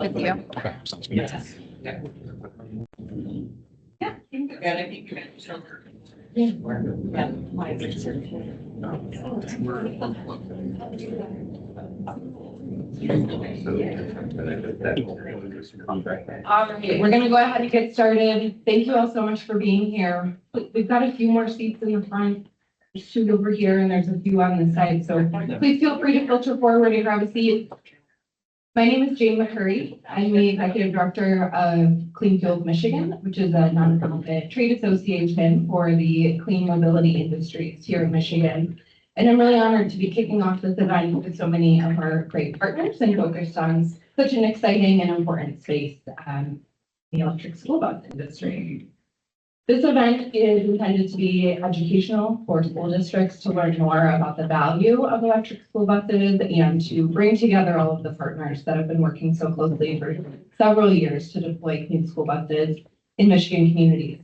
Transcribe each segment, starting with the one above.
Thank you. Okay, sounds good. Yes. Yeah. All right, we're going to go ahead and get started. Thank you all so much for being here. We've got a few more seats in the front. There's two over here and there's a few on the side. So please feel free to filter forward and grab a seat. My name is Jane McCurry. I'm the Executive Director of Clean Fuels Michigan, which is a nonprofit trade association for the clean mobility industries here in Michigan. And I'm really honored to be kicking off this event with so many of our great partners and focused on such an exciting and important space, the electric school bus industry. This event is intended to be educational for school districts to learn more about the value of electric school buses and to bring together all of the partners that have been working so closely for several years to deploy clean school buses in Michigan communities.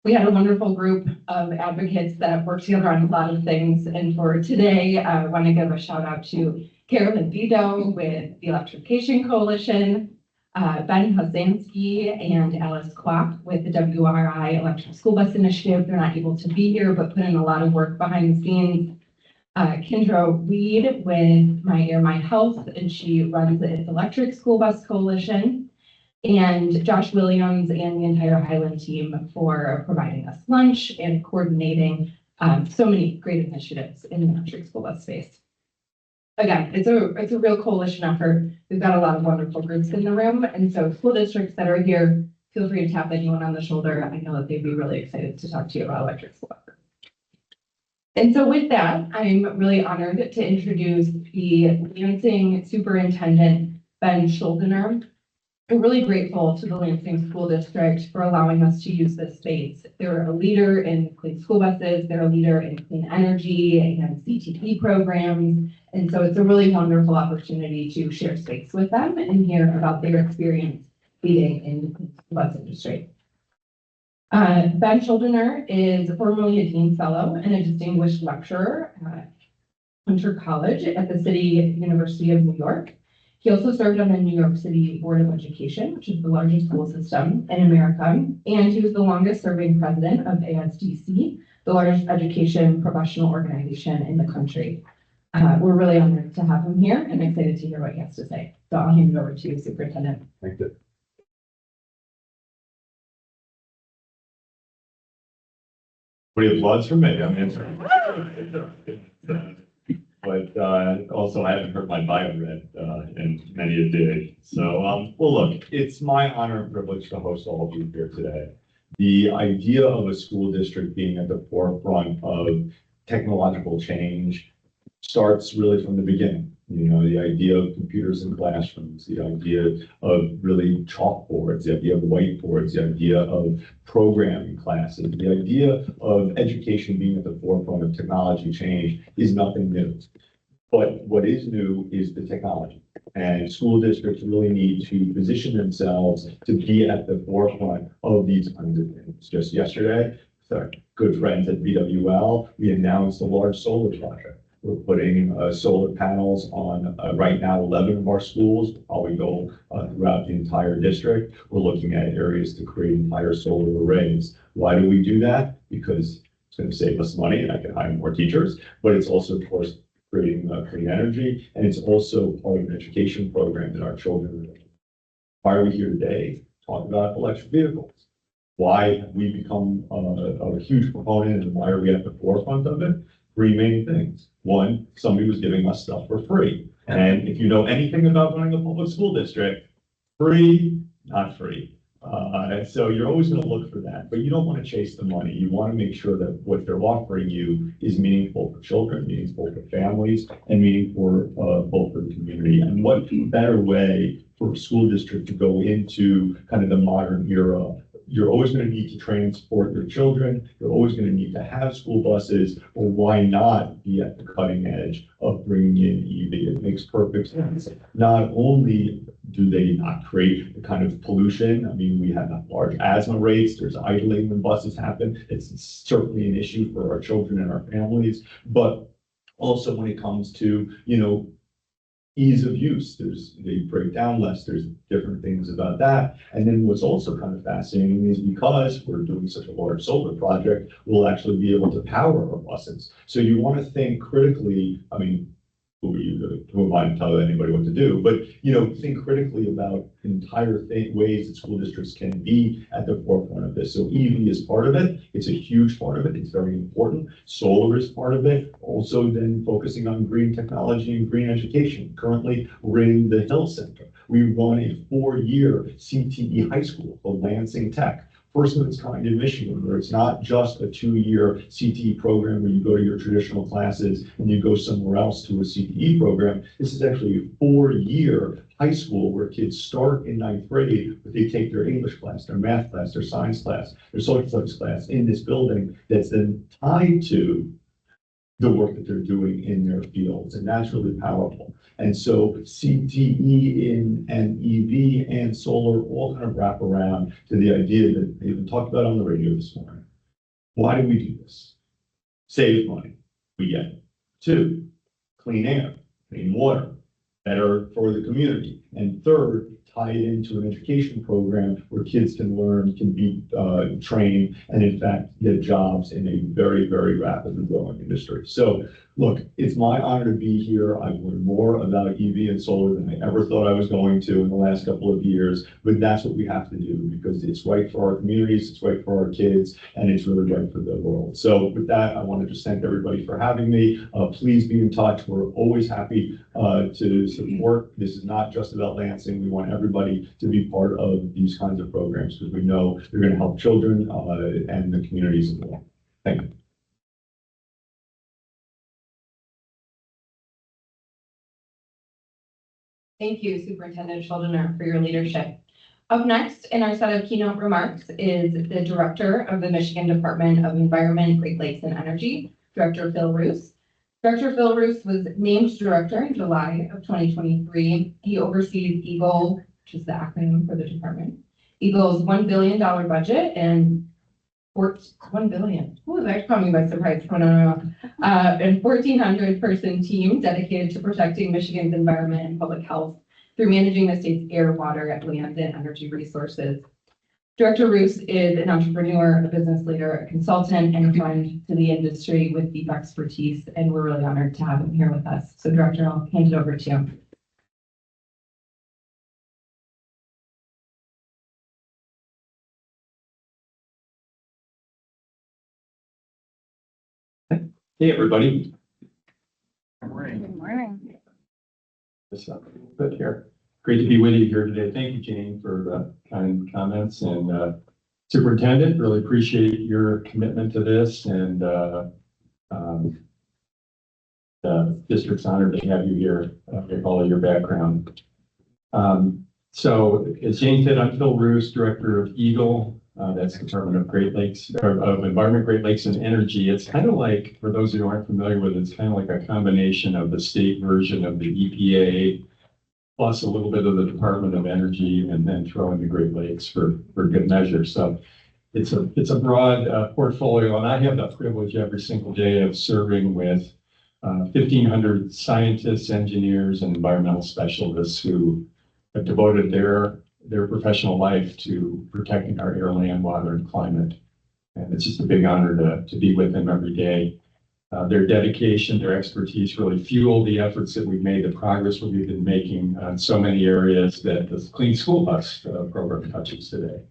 We had a wonderful group of advocates that worked together on a lot of things. And for today, I want to give a shout out to Carolyn Vito with the Electrification Coalition, Ben Hoesktra and Alice Kwok with the WRI Electric School Bus Initiative. They're not able to be here, but put in a lot of work behind the scenes. Kendra Weed with My Air, My Health, and she runs the Electric School Bus Coalition. And Josh Williams and the entire Highland team for providing us lunch and coordinating so many great initiatives in the electric school bus space. Again, it's a real coalition effort. We've got a lot of wonderful groups in the room, and so school districts that are here, feel free to tap anyone on the shoulder. I know that they'd be really excited to talk to you about electric school buses. And so with that, I'm really honored to introduce the Lansing Superintendent, Ben Schuldener. I'm really grateful to the Lansing School District for allowing us to use this space. They're a leader in clean school buses, they're a leader in clean energy and CTP programs. And so it's a really wonderful opportunity to share space with them and hear about their experience leading in the clean school bus industry. Ben Schuldener is formerly a Dean Fellow and a distinguished lecturer at Hunter College at the City University of New York. He also served on the New York City Board of Education, which is the largest school system in America, and he was the longest serving president of ASDC, the largest education professional organization in the country. We're really honored to have him here and excited to hear what he has to say. So I'll hand it over to you, Superintendent. Thank you. What do you applause for me? I mean, but also I haven't heard my bio read, and many of did. So, well, look, it's my honor and privilege to host all of you here today. The idea of a school district being at the forefront of technological change starts really from the beginning. You know, the idea of computers in classrooms, the idea of really chalkboards, the idea of whiteboards, the idea of programming classes, the idea of education being at the forefront of technology change is nothing new. But what is new is the technology. And school districts really need to position themselves to be at the forefront of these kinds of things. Just yesterday, with our good friends at VWL, we announced a large solar project. We're putting solar panels on right now 11 of our schools. We'll probably go throughout the entire district. We're looking at areas to create entire solar arrays. Why do we do that? Because it's going to save us money and I can hire more teachers, but it's also, of course, creating clean energy, and it's also part of an education program that our children are doing. Why are we here today? Talk about electric vehicles. Why we become a huge proponent and why are we at the forefront of it? Three main things. One, somebody was giving us stuff for free. And if you know anything about running a public school district, free, not free. So you're always going to look for that, but you don't want to chase the money. You want to make sure that what they're offering you is meaningful for children, meaningful for families, and meaningful both for the community. And what better way for a school district to go into kind of the modern era? You're always going to need to train and support your children. You're always going to need to have school buses, or why not be at the cutting edge of bringing in EV? It makes perfect sense. Not only do they not create the kind of pollution, I mean, we have large asthma rates, there's idling when buses happen. It's certainly an issue for our children and our families, but also when it comes to, you know, ease of use. They break down less. There's different things about that. And then what's also kind of fascinating is because we're doing such a large solar project, we'll actually be able to power our buses. So you want to think critically. I mean, who am I to tell anybody what to do? But, think critically about entire ways that school districts can be at the forefront of this. So EV is part of it. It's a huge part of it. It's very important. Solar is part of it. Also then focusing on green technology and green education. Currently, we're in the Hill Center. We run a 4-year CTE high school called Lansing Tech. First of its kind in Michigan, where it's not just a 2-year CTE program where you go to your traditional classes and you go somewhere else to a CTE program. This is actually a 4-year high school where kids start in 9th grade, but they take their English class, their math class, their science class, their social studies class in this building that's then tied to the work that they're doing in their fields, and that's really powerful. And so CTE and EV and solar all kind of wrap around to the idea that they've been talked about on the radio this morning. Why do we do this? Save money, we get it. 2, clean air, clean water, better for the community. And 3rd, tie it into an education program where kids can learn, can be trained, and in fact get jobs in a very, very rapidly growing industry. So look, it's my honor to be here. I've learned more about EV and solar than I ever thought I was going to in the last couple of years, but that's what we have to do because it's right for our communities, it's right for our kids, and it's really right for the world. So with that, I want to just thank everybody for having me. Please be in touch. We're always happy to support. This is not just about Lansing. We want everybody to be part of these kinds of programs because we know they're going to help children and the communities as well. Thank you. Thank you, Superintendent Schuldiner, for your leadership. Up next in our set of keynote remarks is the Director of the Michigan Department of Environment, Great Lakes, and Energy, Director Phil Roos. Director Phil Roos was named Director in July of 2023. He oversees EGLE, which is the acronym for the department. EGLE's $1 billion budget and $1 billion. Ooh, that caught me by surprise. And 1,400 person team dedicated to protecting Michigan's environment and public health through managing the state's air, water, land, and energy resources. Director Roos is an entrepreneur, a business leader, a consultant, and a friend to the industry with deep expertise, and we're really honored to have him here with us. So Director, I'll hand it over to you. Hey, everybody. Good morning. Good morning. This up a little bit here. Great to be with you here today. Thank you, Jane, for the kind comments, and Superintendent, really appreciate your commitment to this, and the district's honored to have you here with all of your background. So as Jane said, I'm Phil Roos, Director of EGLE. That's Department of Great Lakes, or of Environment, Great Lakes, and Energy. It's kind of like, for those who aren't familiar with it, it's kind of like a combination of the state version of the EPA, plus a little bit of the Department of Energy, and then throw in the Great Lakes for good measure. So it's a broad portfolio, and I have the privilege every single day of serving with 1,500 scientists, engineers, and environmental specialists who have devoted their professional life to protecting our air, land, water, and climate. And it's just a big honor to be with them every day. Their dedication, their expertise really fuel the efforts that we've made, the progress we've been making on so many areas that the Clean School Bus program touches today.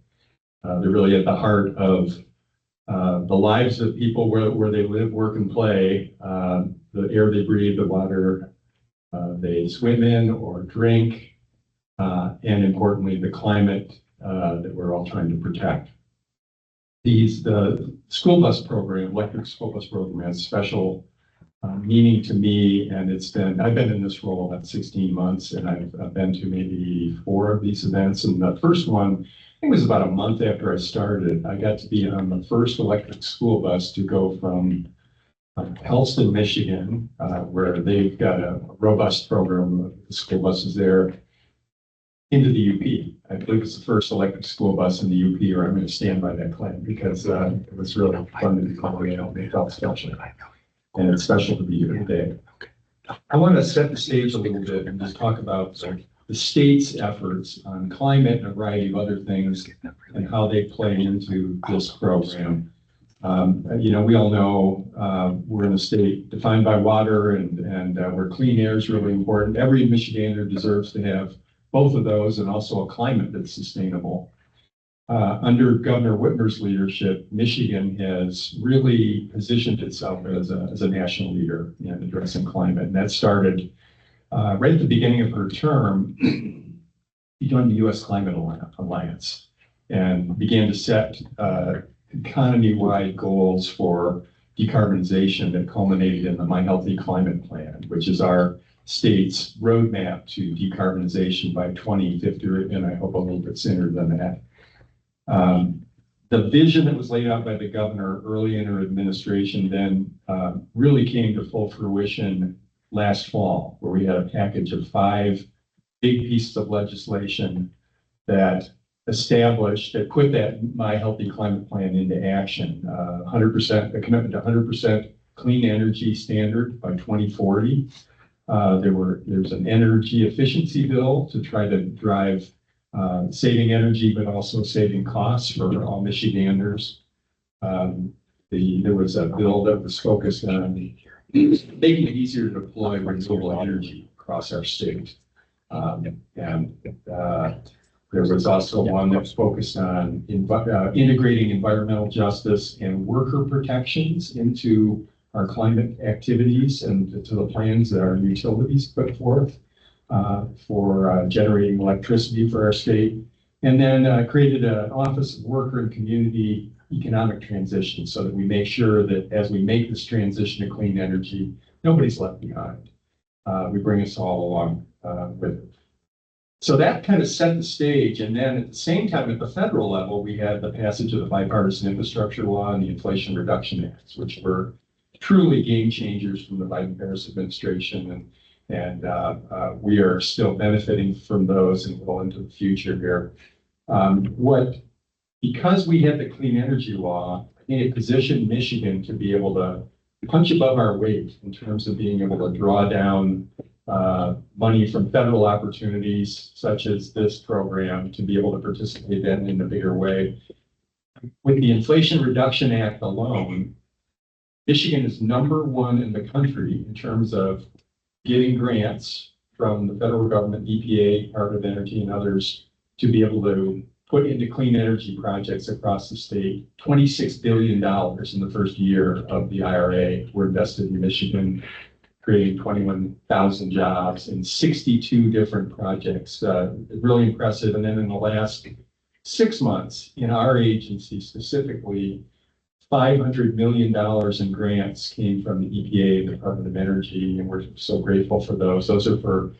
They're really at the heart of the lives of people where they live, work, and play, the air they breathe, the water they swim in or drink, and importantly, the climate that we're all trying to protect. The school bus program, electric school bus program, has special meaning to me, and I've been in this role about 16 months, and I've been to maybe 4 of these events. And the first one, I think it was about a month after I started, I got to be on the first electric school bus to go from Helston, Michigan, where they've got a robust program of school buses there, into the UP. I believe it's the first electric school bus in the UP, or I'm going to stand by that claim because it was really fun to be calling it. They felt special. And it's special to be here today. I want to set the stage a little bit and just talk about the state's efforts on climate and a variety of other things and how they play into this program. We all know we're in a state defined by water and where clean air is really important. Every Michigander deserves to have both of those and also a climate that's sustainable. Under Governor Whitmer's leadership, Michigan has really positioned itself as a national leader in addressing climate. And that started right at the beginning of her term. She joined the U.S. Climate Alliance and began to set economy-wide goals for decarbonization that culminated in the My Healthy Climate Plan, which is our state's roadmap to decarbonization by 2050, and I hope a little bit sooner than that. The vision that was laid out by the governor early in her administration then really came to full fruition last fall, where we had a package of 5 big pieces of legislation that put that My Healthy Climate Plan into action. 100%, a commitment to 100% clean energy standard by 2040. There's an energy efficiency bill to try to drive saving energy, but also saving costs for all Michiganders. There was a bill that was focused on making it easier to deploy renewable energy across our state. There was also one that was focused on integrating environmental justice and worker protections into our climate activities and to the plans that our utilities put forth for generating electricity for our state. And then created an Office of Worker and Community Economic Transition so that we make sure that as we make this transition to clean energy, nobody's left behind. We bring us all along with it. So that kind of set the stage. And then at the same time, at the federal level, we had the passage of the Bipartisan Infrastructure Law and the Inflation Reduction Acts, which were truly game changers from the Biden-Harris administration. And we are still benefiting from those and well into the future here. Because we had the Clean Energy Law, I think it positioned Michigan to be able to punch above our weight in terms of being able to draw down money from federal opportunities such as this program to be able to participate in a bigger way. With the Inflation Reduction Act alone, Michigan is #1 in the country in terms of getting grants from the federal government, EPA, Department of Energy, and others to be able to put into clean energy projects across the state. $26 billion in the first year of the IRA were invested in Michigan, creating 21,000 jobs in 62 different projects. Really impressive. And then in the last 6 months, in our agency specifically, $500 million in grants came from the EPA and Department of Energy, and we're so grateful for those. Those are for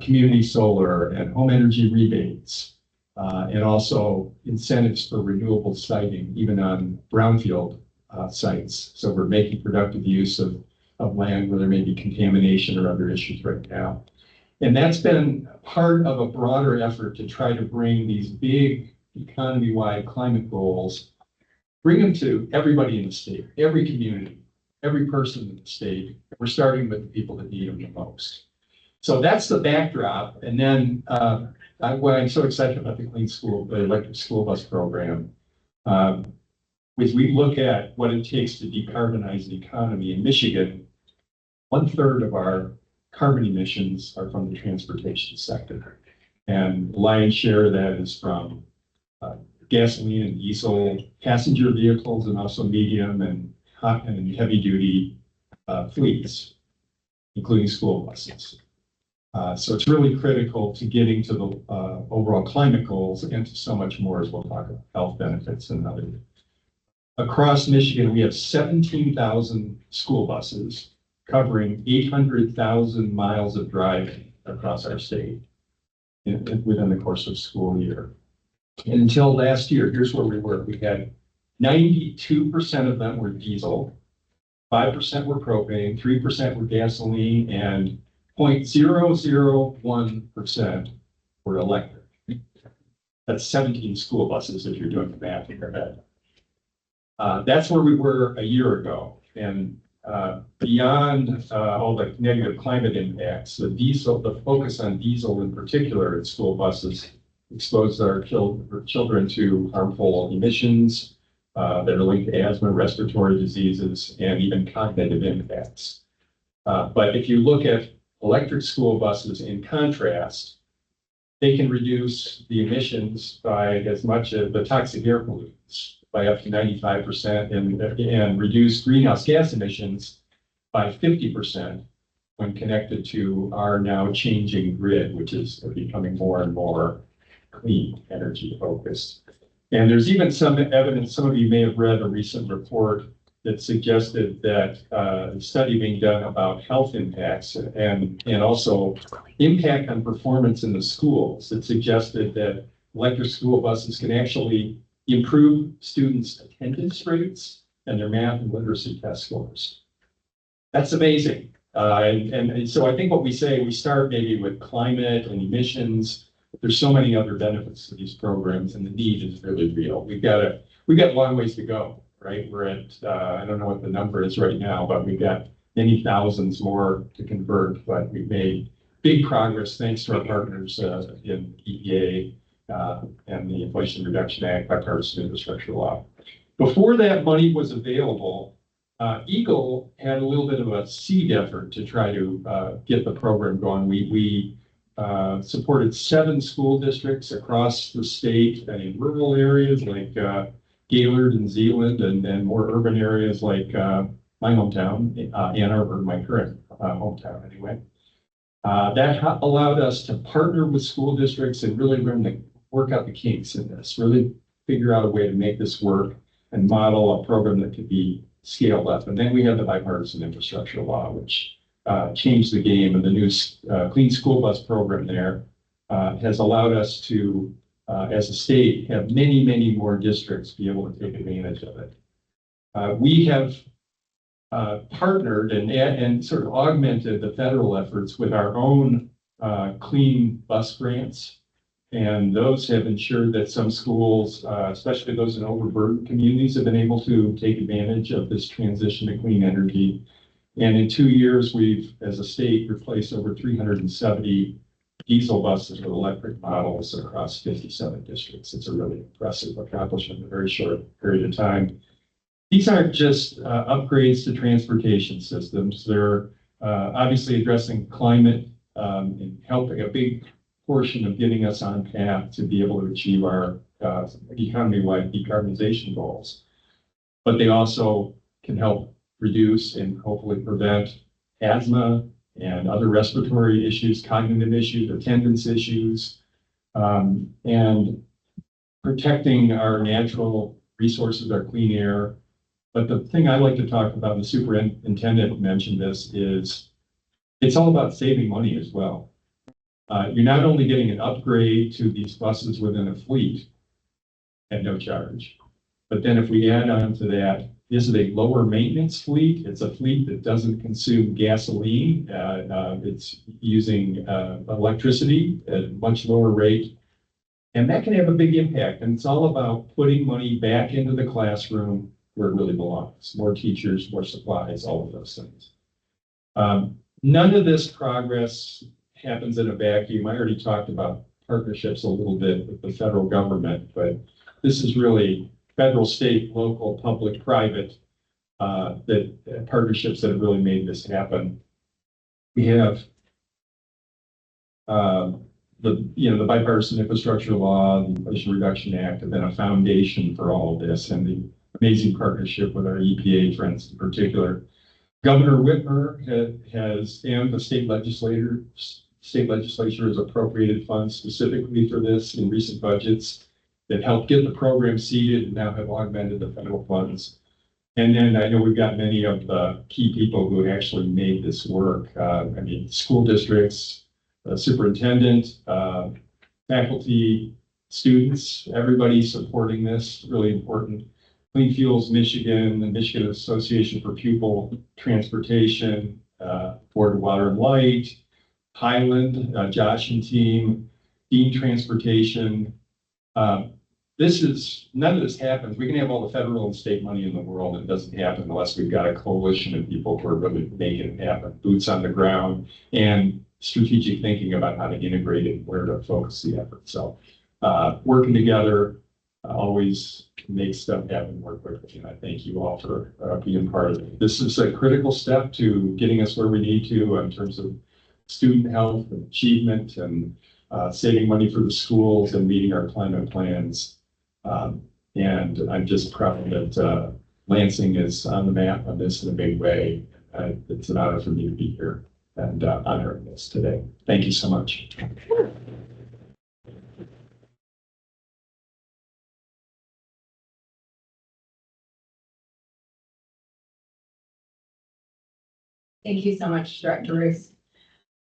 community solar and home energy rebates, and also incentives for renewable siting, even on brownfield sites. So we're making productive use of land where there may be contamination or other issues right now. And that's been part of a broader effort to try to bring these big economy-wide climate goals, bring them to everybody in the state, every community, every person in the state. We're starting with the people that need them the most. So that's the backdrop. And then why I'm so excited about the electric school bus program, is we look at what it takes to decarbonize the economy in Michigan. 1/3 of our carbon emissions are from the transportation sector. And the lion's share of that is from gasoline and diesel passenger vehicles, and also medium and heavy duty fleets, including school buses. So it's really critical to getting to the overall climate goals and to so much more, as we'll talk about health benefits and other. Across Michigan, we have 17,000 school buses covering 800,000 miles of driving across our state within the course of school year. And until last year, here's where we were. We had 92% of them were diesel, 5% were propane, 3% were gasoline, and 0.001% were electric. That's 17 school buses if you're doing the math in your head. That's where we were a year ago. And beyond all the negative climate impacts, the focus on diesel in particular in school buses exposes our children to harmful emissions that are linked to asthma, respiratory diseases, and even cognitive impacts. But if you look at electric school buses in contrast, they can reduce the emissions by as much as the toxic air pollutants by up to 95% and reduce greenhouse gas emissions by 50% when connected to our now changing grid, which is becoming more and more clean energy focused. And there's even some evidence, some of you may have read a recent report that suggested that a study being done about health impacts and also impact on performance in the schools that suggested that electric school buses can actually improve students' attendance rates and their math and literacy test scores. That's amazing. And so I think what we say, we start maybe with climate and emissions. There's so many other benefits to these programs, and the need is really real. We've got a long ways to go, right? We're at, I don't know what the number is right now, but we've got many thousands more to convert, but we've made big progress thanks to our partners in EPA and the Inflation Reduction Act, bipartisan infrastructure law. Before that money was available, Eagle had a little bit of a seed effort to try to get the program going. We supported 7 school districts across the state and in rural areas like Gaylord and Zeeland, and then more urban areas like my hometown, Ann Arbor, my current hometown anyway. That allowed us to partner with school districts and really work out the kinks in this, really figure out a way to make this work and model a program that could be scaled up. And then we had the bipartisan infrastructure law, which changed the game, and the new Clean School Bus program there has allowed us to, as a state, have many, many more districts be able to take advantage of it. We have partnered and sort of augmented the federal efforts with our own clean bus grants. And those have ensured that some schools, especially those in overburdened communities, have been able to take advantage of this transition to clean energy. And in 2 years, we've, as a state, replaced over 370 diesel buses with electric models across 57 districts. It's a really impressive accomplishment in a very short period of time. These aren't just upgrades to transportation systems. They're obviously addressing climate and helping a big portion of getting us on path to be able to achieve our economy-wide decarbonization goals. But they also can help reduce and hopefully prevent asthma and other respiratory issues, cognitive issues, attendance issues, and protecting our natural resources, our clean air. But the thing I like to talk about, and the superintendent mentioned this, is it's all about saving money as well. You're not only getting an upgrade to these buses within a fleet at no charge, but then if we add on to that, this is a lower maintenance fleet. It's a fleet that doesn't consume gasoline. It's using electricity at a much lower rate. And that can have a big impact. And it's all about putting money back into the classroom where it really belongs. More teachers, more supplies, all of those things. None of this progress happens in a vacuum. I already talked about partnerships a little bit with the federal government, but this is really federal, state, local, public, private, partnerships that have really made this happen. We have the bipartisan infrastructure law, the Inflation Reduction Act, have been a foundation for all of this, and the amazing partnership with our EPA friends in particular. Governor Whitmer has, and the state legislature has appropriated funds specifically for this in recent budgets that helped get the program seeded and now have augmented the federal funds. And then I know we've got many of the key people who actually made this work. School districts, superintendent, faculty, students, everybody supporting this, really important. Clean Fuels Michigan, the Michigan Association for Pupil Transportation, Board of Water and Light, Highland, Josh and team, Dean Transportation. none of this happens. We can have all the federal and state money in the world. It doesn't happen unless we've got a coalition of people who are really making it happen, boots on the ground and strategic thinking about how to integrate it, where to focus the effort. So working together always makes stuff happen more quickly. And I thank you all for being part of it. This is a critical step to getting us where we need to in terms of student health and achievement and saving money for the schools and meeting our climate plans. And I'm just proud that Lansing is on the map on this in a big way. It's an honor for me to be here and honoring this today. Thank you so much. Thank you so much, Director Roos.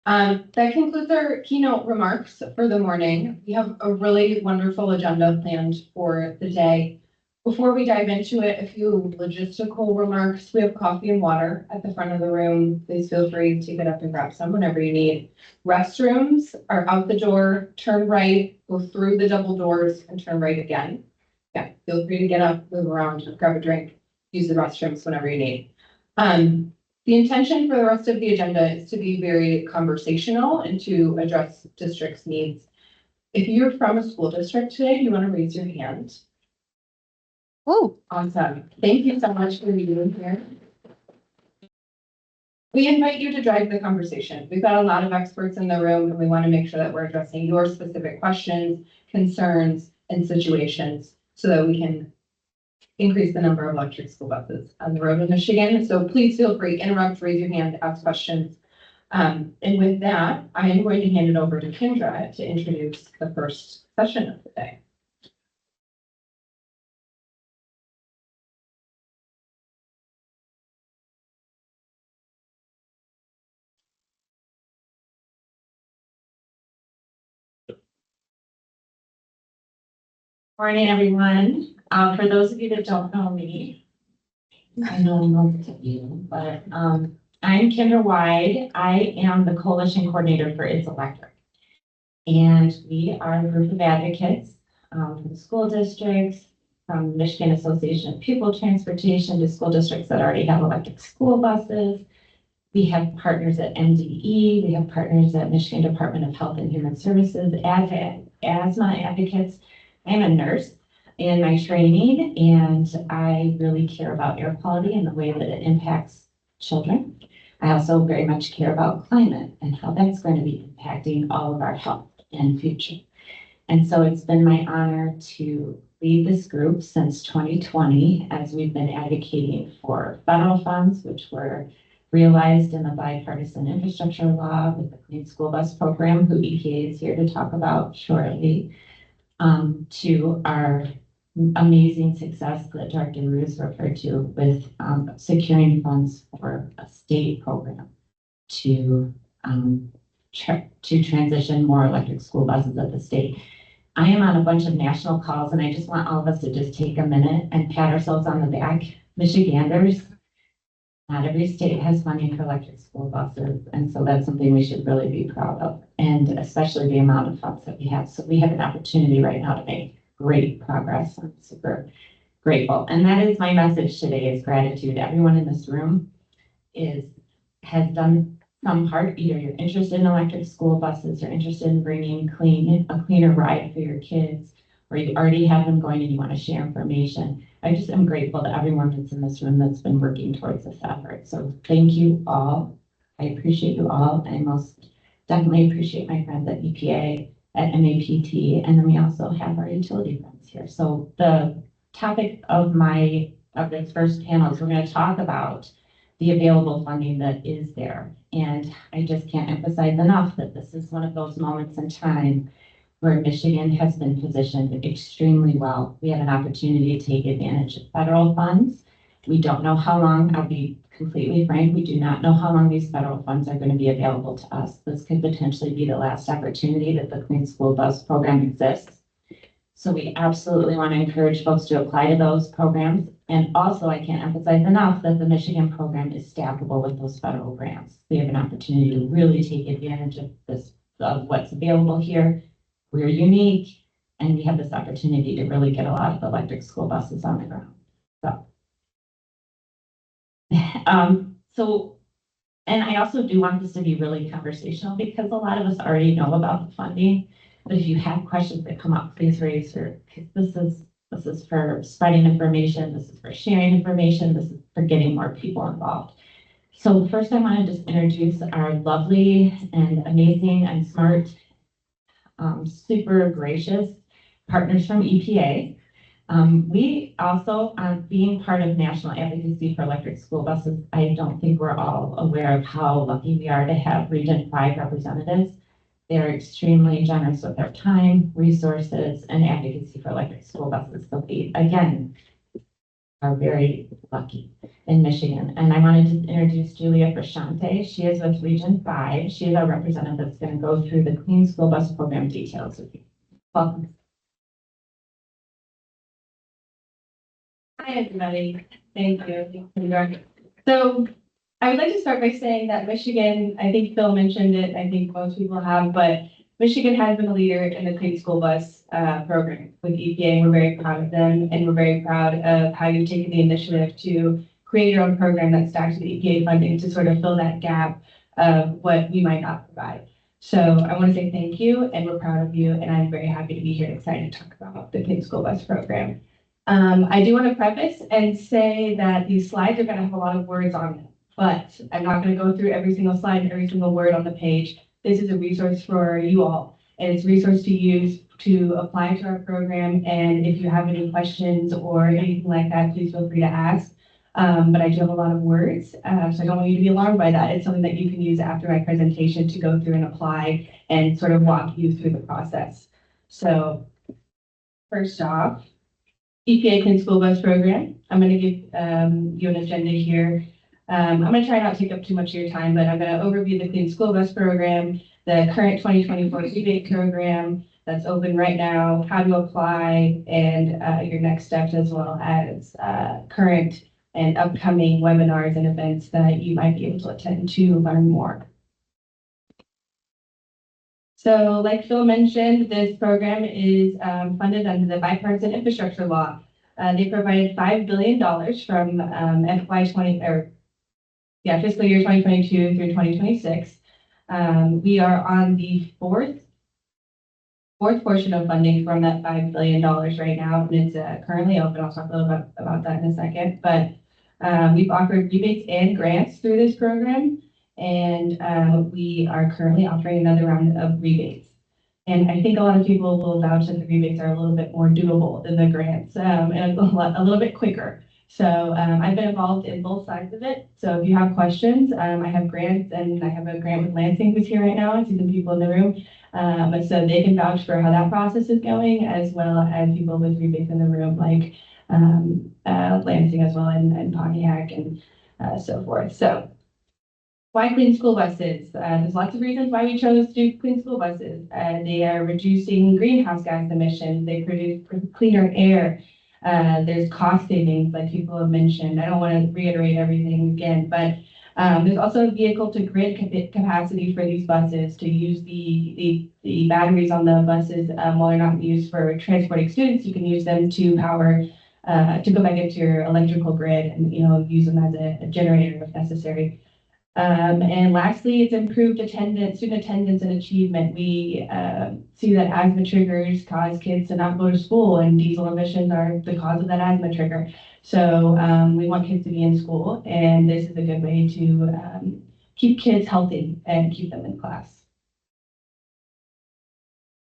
That concludes our keynote remarks for the morning. We have a really wonderful agenda planned for the day. Before we dive into it, a few logistical remarks. We have coffee and water at the front of the room. Please feel free to get up and grab some whenever you need. Restrooms are out the door, turn right, go through the double doors and turn right again. Yeah, feel free to get up, move around, grab a drink, use the restrooms whenever you need. The intention for the rest of the agenda is to be very conversational and to address district's needs. If you're from a school district today, you want to raise your hand. Oh, Awesome. Thank you so much for being here. We invite you to drive the conversation. We've got a lot of experts in the room and we want to make sure that we're addressing your specific questions, concerns, and situations so that we can increase the number of electric school buses on the road in Michigan. So please feel free, interrupt, raise your hand, ask questions. And with that, I am going to hand it over to Kendra to introduce the first session of the day. Morning, everyone. For those of you that don't know me, I know most of you, but I'm Kendra Wide. I am the coalition coordinator for It's Electric. And we are a group of advocates from school districts, from Michigan Association of Pupil Transportation to school districts that already have electric school buses. We have partners at MDE. We have partners at Michigan Department of Health and Human Services, asthma advocates. I'm a nurse in my training, and I really care about air quality and the way that it impacts children. I also very much care about climate and how that's going to be impacting all of our health and future. And so it's been my honor to lead this group since 2020 as we've been advocating for federal funds, which were realized in the bipartisan infrastructure law with the Clean School Bus Program, who EPA is here to talk about shortly. To our amazing success that Director Roos referred to with securing funds for a state program to transition more electric school buses at the state. I am on a bunch of national calls, and I just want all of us to just take a minute and pat ourselves on the back. Michiganders, not every state has funding for electric school buses, and so that's something we should really be proud of, and especially the amount of funds that we have. So we have an opportunity right now to make great progress. I'm super grateful. And that is my message today, is gratitude. Everyone in this room has done some part. Either you're interested in electric school buses, you're interested in bringing a cleaner ride for your kids, or you already have them going and you want to share information. I just am grateful to everyone that's in this room that's been working towards this effort. So thank you all. I appreciate you all. I most definitely appreciate my friends at EPA, at MAPT, and then we also have our utility friends here. So the topic of this first panel is we're going to talk about the available funding that is there. And I just can't emphasize enough that this is one of those moments in time where Michigan has been positioned extremely well. We have an opportunity to take advantage of federal funds. We don't know how long, I'll be completely frank, we do not know how long these federal funds are going to be available to us. This could potentially be the last opportunity that the Clean School Bus Program exists. So we absolutely want to encourage folks to apply to those programs. And also, I can't emphasize enough that the Michigan program is stackable with those federal grants. We have an opportunity to really take advantage of what's available here. We're unique, And we have this opportunity to really get a lot of electric school buses on the ground. So, and I also do want this to be really conversational because a lot of us already know about the funding. But if you have questions that come up, please raise your, because this is for spreading information, this is for sharing information, this is for getting more people involved. So first I want to just introduce our lovely and amazing and smart, super gracious partners from EPA. We also, being part of National Advocacy for Electric School Buses, I don't think we're all aware of how lucky we are to have Region 5 representatives. They're extremely generous with their time, resources, and advocacy for electric school buses. So we, again, are very lucky in Michigan. And I wanted to introduce Julia Frashante. She is with Region 5. She is our representative that's going to go through the Clean School Bus Program details with you. Welcome. Hi, everybody. Thank you. So I would like to start by saying that Michigan, I think Phil mentioned it, I think most people have, but Michigan has been a leader in the Clean School Bus program with EPA. We're very proud of them, and we're very proud of how you've taken the initiative to create your own program that stacks with EPA funding to sort of fill that gap of what we might not provide. So I want to say thank you, and we're proud of you, and I'm very happy to be here and excited to talk about the Clean School Bus program. I do want to preface and say that these slides are going to have a lot of words on them, but I'm not going to go through every single slide and every single word on the page. This is a resource for you all, and it's a resource to use to apply to our program. And if you have any questions or anything like that, please feel free to ask. But I do have a lot of words, so I don't want you to be alarmed by that. It's something that you can use after my presentation to go through and apply and sort of walk you through the process. So first off, EPA Clean School Bus Program. I'm going to give you an agenda here. I'm going to try not to take up too much of your time, but I'm going to overview the Clean School Bus Program, the current 2024 rebate program that's open right now, how to apply, and your next steps, as well as current and upcoming webinars and events that you might be able to attend to learn more. So like Phil mentioned, this program is funded under the Bipartisan Infrastructure Law. They provided $5 billion from fiscal year 2022 through 2026. We are on the fourth portion of funding from that $5 billion right now, and it's currently open. I'll talk a little bit about that in a second, but we've offered rebates and grants through this program. And we are currently offering another round of rebates. And I think a lot of people will vouch that the rebates are a little bit more doable than the grants and a little bit quicker. So I've been involved in both sides of it. So if you have questions, I have grants, and I have a grant with Lansing who's here right now. I see some people in the room. So they can vouch for how that process is going, as well as people with rebates in the room like Lansing as well, and Pontiac and so forth. So why clean school buses? There's lots of reasons why we chose to do clean school buses. They are reducing greenhouse gas emissions. They produce cleaner air. There's cost savings, like people have mentioned. I don't want to reiterate everything again, but there's also vehicle to grid capacity for these buses to use the batteries on the buses while they're not used for transporting students. You can use them to power, to go back into your electrical grid and, use them as a generator if necessary. And lastly, it's improved student attendance and achievement. We see that asthma triggers cause kids to not go to school, and diesel emissions are the cause of that asthma trigger. So we want kids to be in school, and this is a good way to keep kids healthy and keep them in class.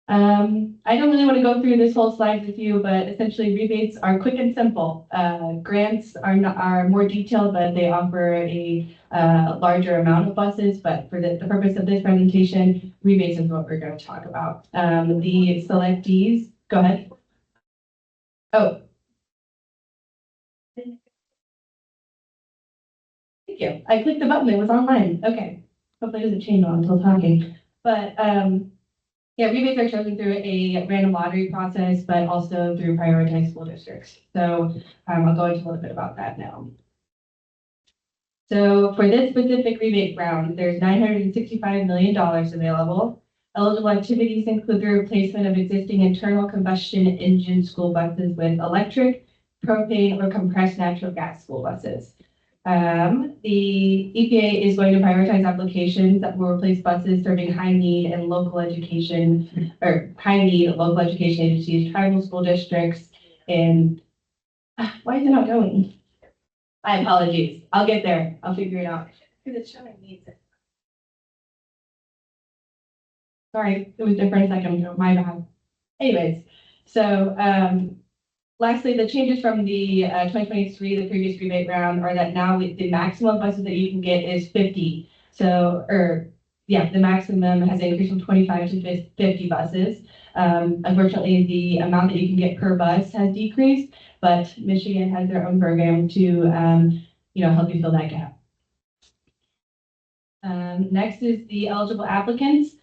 I don't really want to go through this whole slide with you, but essentially rebates are quick and simple. Grants are more detailed, but they offer a larger amount of buses. But for the purpose of this presentation, rebates is what we're going to talk about. The selectees, go ahead. Oh. Thank you. I clicked the button. It was online. Okay. Hopefully it doesn't change while I'm still talking. But yeah, rebates are chosen through a random lottery process, but also through prioritized school districts. So I'll go into a little bit about that now. So for this specific rebate round, there's $965 million available. Eligible activities include the replacement of existing internal combustion engine school buses with electric, propane, or compressed natural gas school buses. The EPA is going to prioritize applications that will replace buses serving high need and local education, or high need local education agencies, tribal school districts, and why is it not going? My apologies. I'll get there. I'll figure it out. Because it's showing needs it. Sorry, it was different a second ago. My bad. Anyways, so lastly, the changes from the 2023, the previous rebate round, are that now the maximum buses that you can get is 50. So, the maximum has increased from 25 to 50 buses. Unfortunately, the amount that you can get per bus has decreased, but Michigan has their own program to, help you fill that gap. Next is the eligible applicants,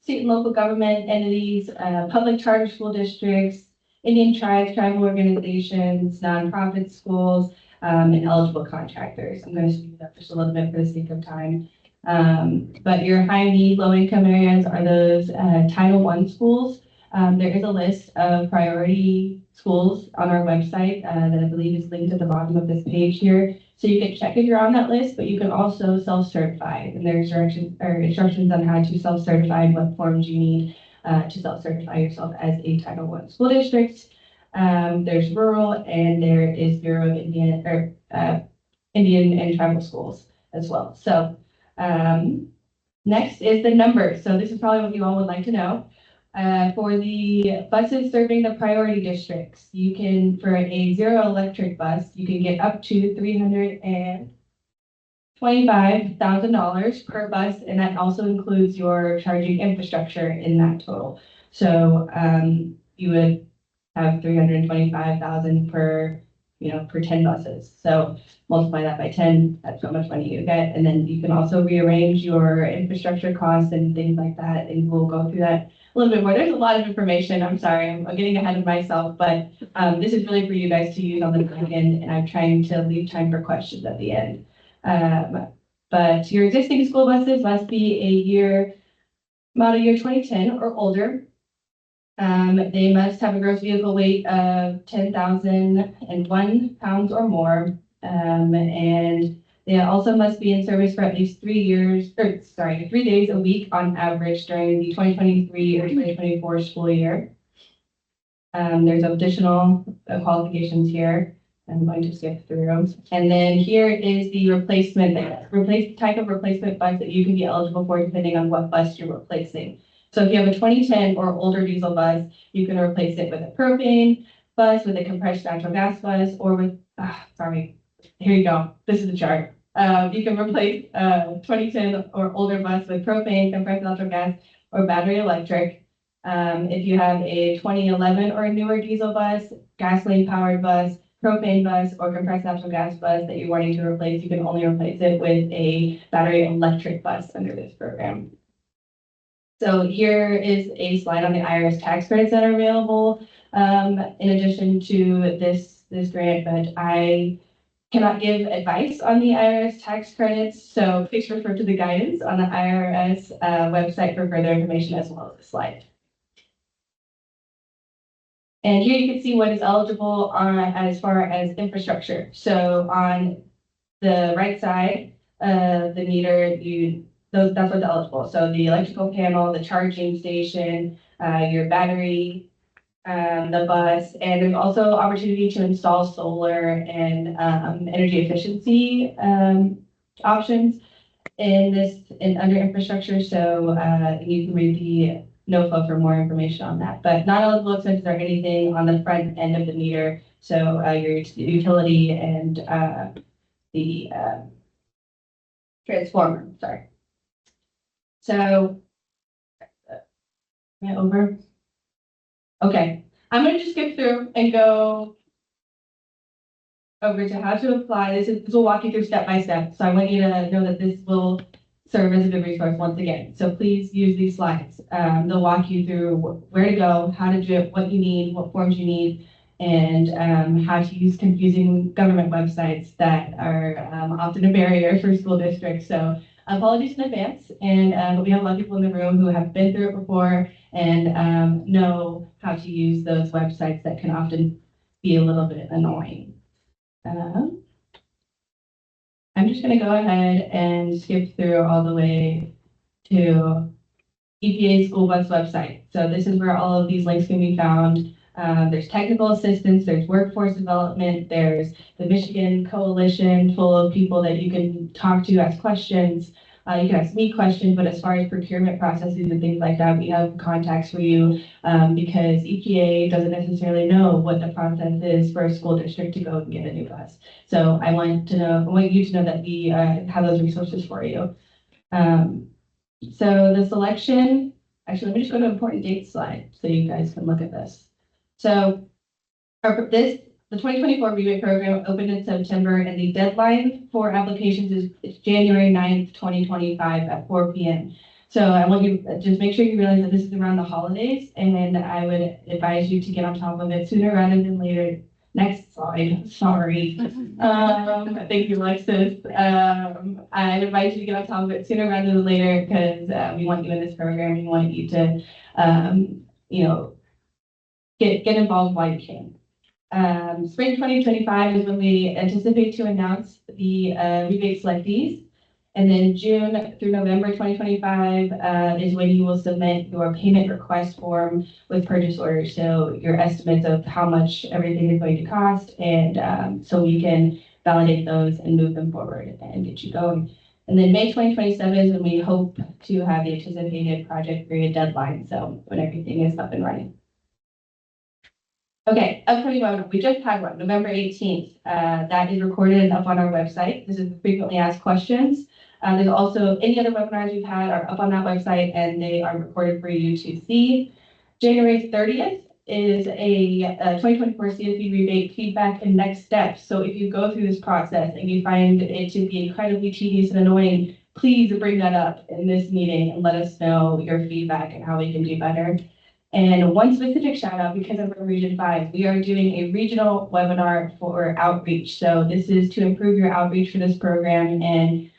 state and local government entities, public charter school districts, Indian tribes, tribal organizations, nonprofit schools, and eligible contractors. I'm going to speed it up just a little bit for the sake of time. But your high need, low income areas are those Title I schools. There is a list of priority schools on our website that I believe is linked at the bottom of this page here. So you can check if you're on that list, but you can also self-certify. And there's instructions on how to self-certify and what forms you need to self-certify yourself as a Title I school district. There's rural, and there is Bureau of Indian and tribal schools as well. So next is the numbers. So this is probably what you all would like to know. For the buses serving the priority districts, you can, for a zero electric bus, you can get up to $325,000 per bus, and that also includes your charging infrastructure in that total. So you would have $325,000 per 10 buses. So multiply that by 10, that's how much money you get. And then you can also rearrange your infrastructure costs and things like that. And we'll go through that a little bit more. There's a lot of information. I'm sorry, I'm getting ahead of myself, but this is really for you guys to use on the back end, and I'm trying to leave time for questions at the end. But your existing school buses must be model year 2010 or older. They must have a gross vehicle weight of 10,001 pounds or more. And they also must be in service for at least 3 days a week on average during the 2023 or 2024 school year. There's additional qualifications here. I'm going to skip through them. And then here is the type of replacement bus that you can be eligible for depending on what bus you're replacing. So if you have a 2010 or older diesel bus, you can replace it with a propane bus, with a compressed natural gas bus, or with, here you go. This is the chart. You can replace a 2010 or older bus with propane, compressed natural gas, or battery electric. If you have a 2011 or newer diesel bus, gasoline powered bus, propane bus, or compressed natural gas bus that you're wanting to replace, you can only replace it with a battery electric bus under this program. So here is a slide on the IRS tax credits that are available in addition to this grant, but I cannot give advice on the IRS tax credits, so please refer to the guidance on the IRS website for further information as well as the slide. And here you can see what is eligible as far as infrastructure. So on the right side of the meter, that's what's eligible. So the electrical panel, the charging station, your battery, the bus, and there's also opportunity to install solar and energy efficiency options under infrastructure. So you can read the NOFA for more information on that. But not eligible expenses are anything on the front end of the meter. So your utility and the transformer. Sorry. So, am I over? Okay, I'm going to just skip through and go over to how to apply. This will walk you through step by step. So I want you to know that this will serve as a good resource once again. So please use these slides. They'll walk you through where to go, how to do it, what you need, what forms you need, and how to use confusing government websites that are often a barrier for school districts. So apologies in advance. And but we have a lot of people in the room who have been through it before and know how to use those websites that can often be a little bit annoying. I'm just going to go ahead and skip through all the way to EPA school bus website. So this is where all of these links can be found. There's technical assistance, there's workforce development, there's the Michigan Coalition full of people that you can talk to, ask questions. You can ask me questions, but as far as procurement processes and things like that, we have contacts for you because EPA doesn't necessarily know what the process is for a school district to go and get a new bus. So I want you to know that we have those resources for you. So the selection, actually, let me just go to an important date slide so you guys can look at this. So the 2024 rebate program opened in September and the deadline for applications is January 9th, 2025 at 4 p.m. So I want you to just make sure you realize that this is around the holidays and I would advise you to get on top of it sooner rather than later. Next slide, sorry. Thank you, Alexis. I would advise you to get on top of it sooner rather than later because we want you in this program. We want you to, get involved while you can. Spring 2025 is when we anticipate to announce the rebate selectees. And then June through November 2025 is when you will submit your payment request form with purchase orders. So your estimates of how much everything is going to cost. And so we can validate those and move them forward and get you going. And then May 2027 is when we hope to have the anticipated project period deadline. So when everything is up and running. Okay, upcoming webinar. We just had one, November 18th. That is recorded and up on our website. This is the frequently asked questions. There's also any other webinars we've had are up on that website and they are recorded for you to see. January 30th is a 2024 CFP rebate feedback and next steps. So if you go through this process and you find it to be incredibly tedious and annoying, please bring that up in this meeting and let us know your feedback and how we can do better. And one specific shout out, because I'm from Region 5, we are doing a regional webinar for outreach. So this is to improve your outreach for this program and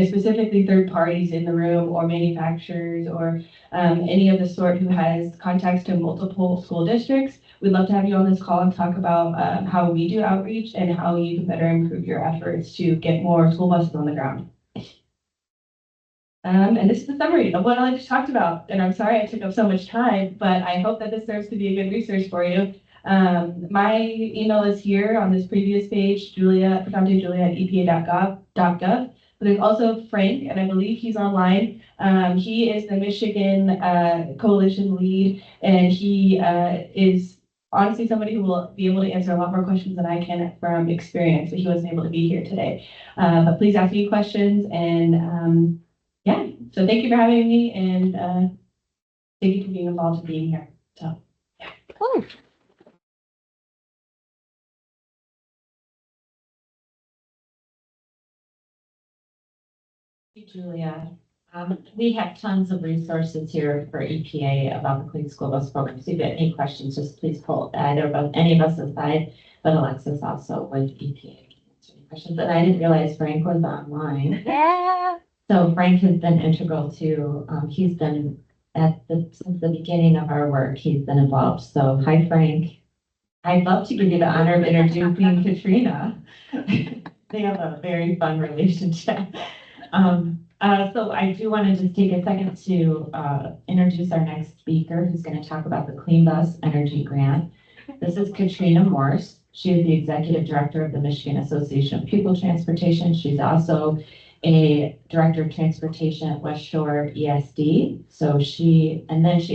specifically third parties in the room or manufacturers or any of the sort who has contacts to multiple school districts. We'd love to have you on this call and talk about how we do outreach and how you can better improve your efforts to get more school buses on the ground. And this is the summary of what I just talked about. And I'm sorry I took up so much time, but I hope that this serves to be a good resource for you. My email is here on this previous page, Julia, Julia@epa.gov. But there's also Frank, and I believe he's online. He is the Michigan Coalition lead, and he is honestly somebody who will be able to answer a lot more questions than I can from experience, but he wasn't able to be here today. But please ask me questions and yeah, so thank you for having me and thank you for being involved and being here. So, yeah. Oh. Julia, we have tons of resources here for EPA about the Clean School Bus Program. So if you have any questions, just please pull either of any of us aside, but Alexis also with EPA can answer any questions. And I didn't realize Frank was online. Yeah. So Frank has been integral to, he's been since the beginning of our work, he's been involved. So hi, Frank. I'd love to give you the honor of introducing Katrina. They have a very fun relationship. So I do want to just take a second to introduce our next speaker who's going to talk about the Clean Bus Energy Grant. This is Katrina Morse. She is the Executive Director of the Michigan Association of Pupil Transportation. She's also a Director of Transportation at West Shore ESD. So she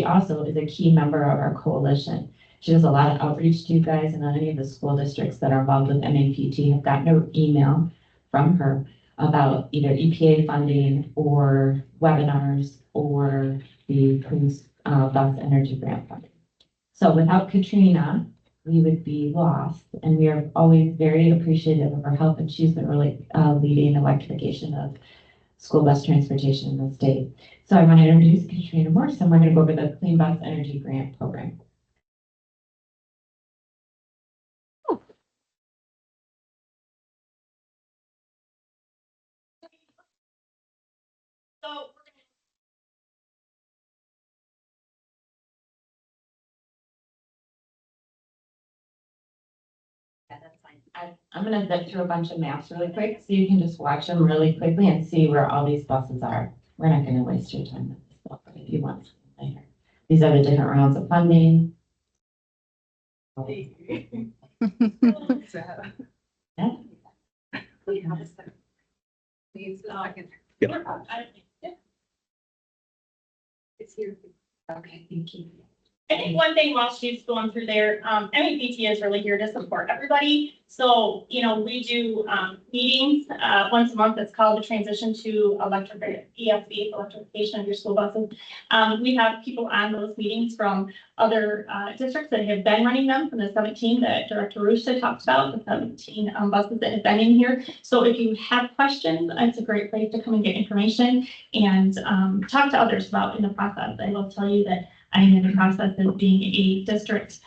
also is a key member of our coalition. She does a lot of outreach to you guys, and any of the school districts that are involved with MAPT have gotten an email from her about either EPA funding or webinars or the Clean Bus Energy Grant funding. So without Katrina, we would be lost, and we are always very appreciative of her help, and she's been really leading electrification of school bus transportation in the state. So I want to introduce Katrina Morse, and we're going to go over the Clean Bus Energy Grant Program. So Yeah, that's fine. I'm gonna zip through a bunch of maps really quick, so you can just watch them really quickly and see where all these buses are. We're not gonna waste your time with this stuff, but if you want something later. These are the different rounds of funding. Yeah. it's here. Okay, thank you. I think one thing while she's going through there, MEPT is really here to support everybody. So, we do, meetings, once a month. It's called the Transition to Electrification of your school buses. We have people on those meetings from other, districts that have been running them, from the 17 that Director Hoesktra talked about, the 17 buses that have been in here. So if you have questions, it's a great place to come and get information and, talk to others about in the process. I will tell you that I'm in the process of being a district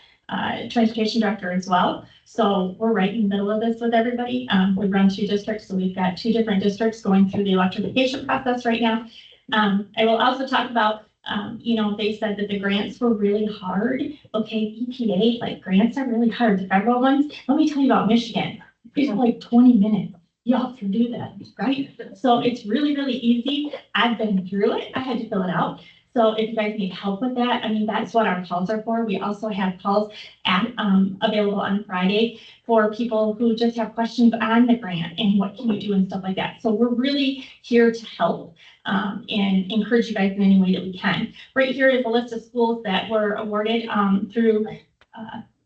transportation director as well. So we're right in the middle of this with everybody. We run 2 districts, so we've got 2 different districts going through the electrification process right now. I will also talk about, they said that the grants were really hard. Okay, EPA, like grants are really hard, the federal ones. Let me tell you about Michigan. It's like 20 minutes. Y'all can do that, right? So it's really, really easy. I've been through it. I had to fill it out. So if you guys need help with that, I mean, that's what our calls are for. We also have calls available on Friday for people who just have questions on the grant and what can we do and stuff like that. So we're really here to help and encourage you guys in any way that we can. Right here is a list of schools that were awarded through,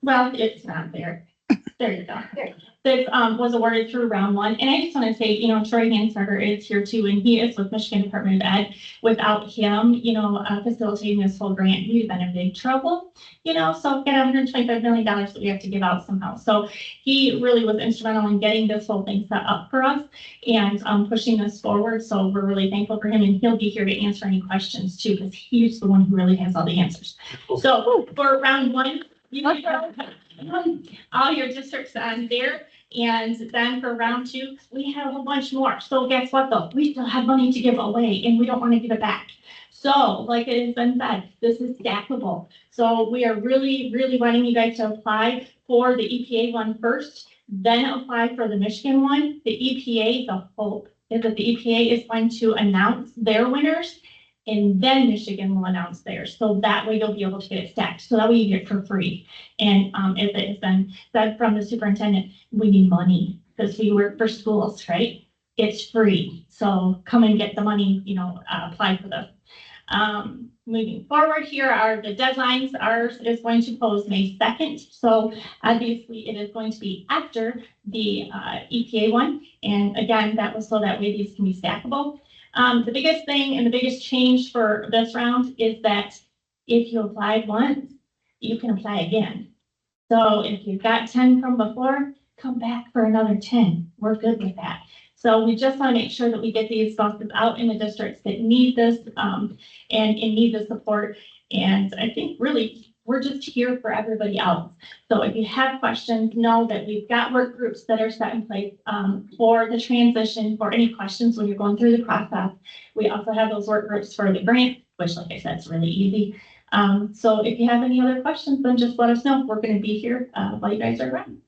well, it's not there. There you go. That was awarded through round 1. And I just want to say, Troy Hansberger is here too, and he is with Michigan Department of Ed. Without him, facilitating this whole grant, we'd been in big trouble, so we've got $125 million that we have to give out somehow. So he really was instrumental in getting this whole thing set up for us and pushing this forward. So we're really thankful for him, and he'll be here to answer any questions too, because he's the one who really has all the answers. So for round 1, you can all your districts on there. And then for round 2, we have a bunch more. So guess what though? We still have money to give away and we don't want to give it back. So like it has been said, this is stackable. So we are really, really wanting you guys to apply for the EPA one first, then apply for the Michigan one. The EPA, the hope is that the EPA is going to announce their winners, and then Michigan will announce theirs. So that way you'll be able to get it stacked. So that way you get it for free. And if it has been said from the superintendent, we need money because we work for schools, right? It's free. So come and get the money, apply for this. Moving forward, here are the deadlines. Ours is going to close May 2nd. So obviously it is going to be after the EPA one. And again, that was so that way these can be stackable. The biggest thing and the biggest change for this round is that if you applied once, you can apply again. So if you've got 10 from before, come back for another 10. We're good with that. So we just want to make sure that we get these buses out in the districts that need this and need the support. And I think really we're just here for everybody else. So if you have questions, know that we've got work groups that are set in place for the transition, for any questions when you're going through the process. We also have those work groups for the grant, which like I said, is really easy. So if you have any other questions, then just let us know. We're going to be here while you guys are around.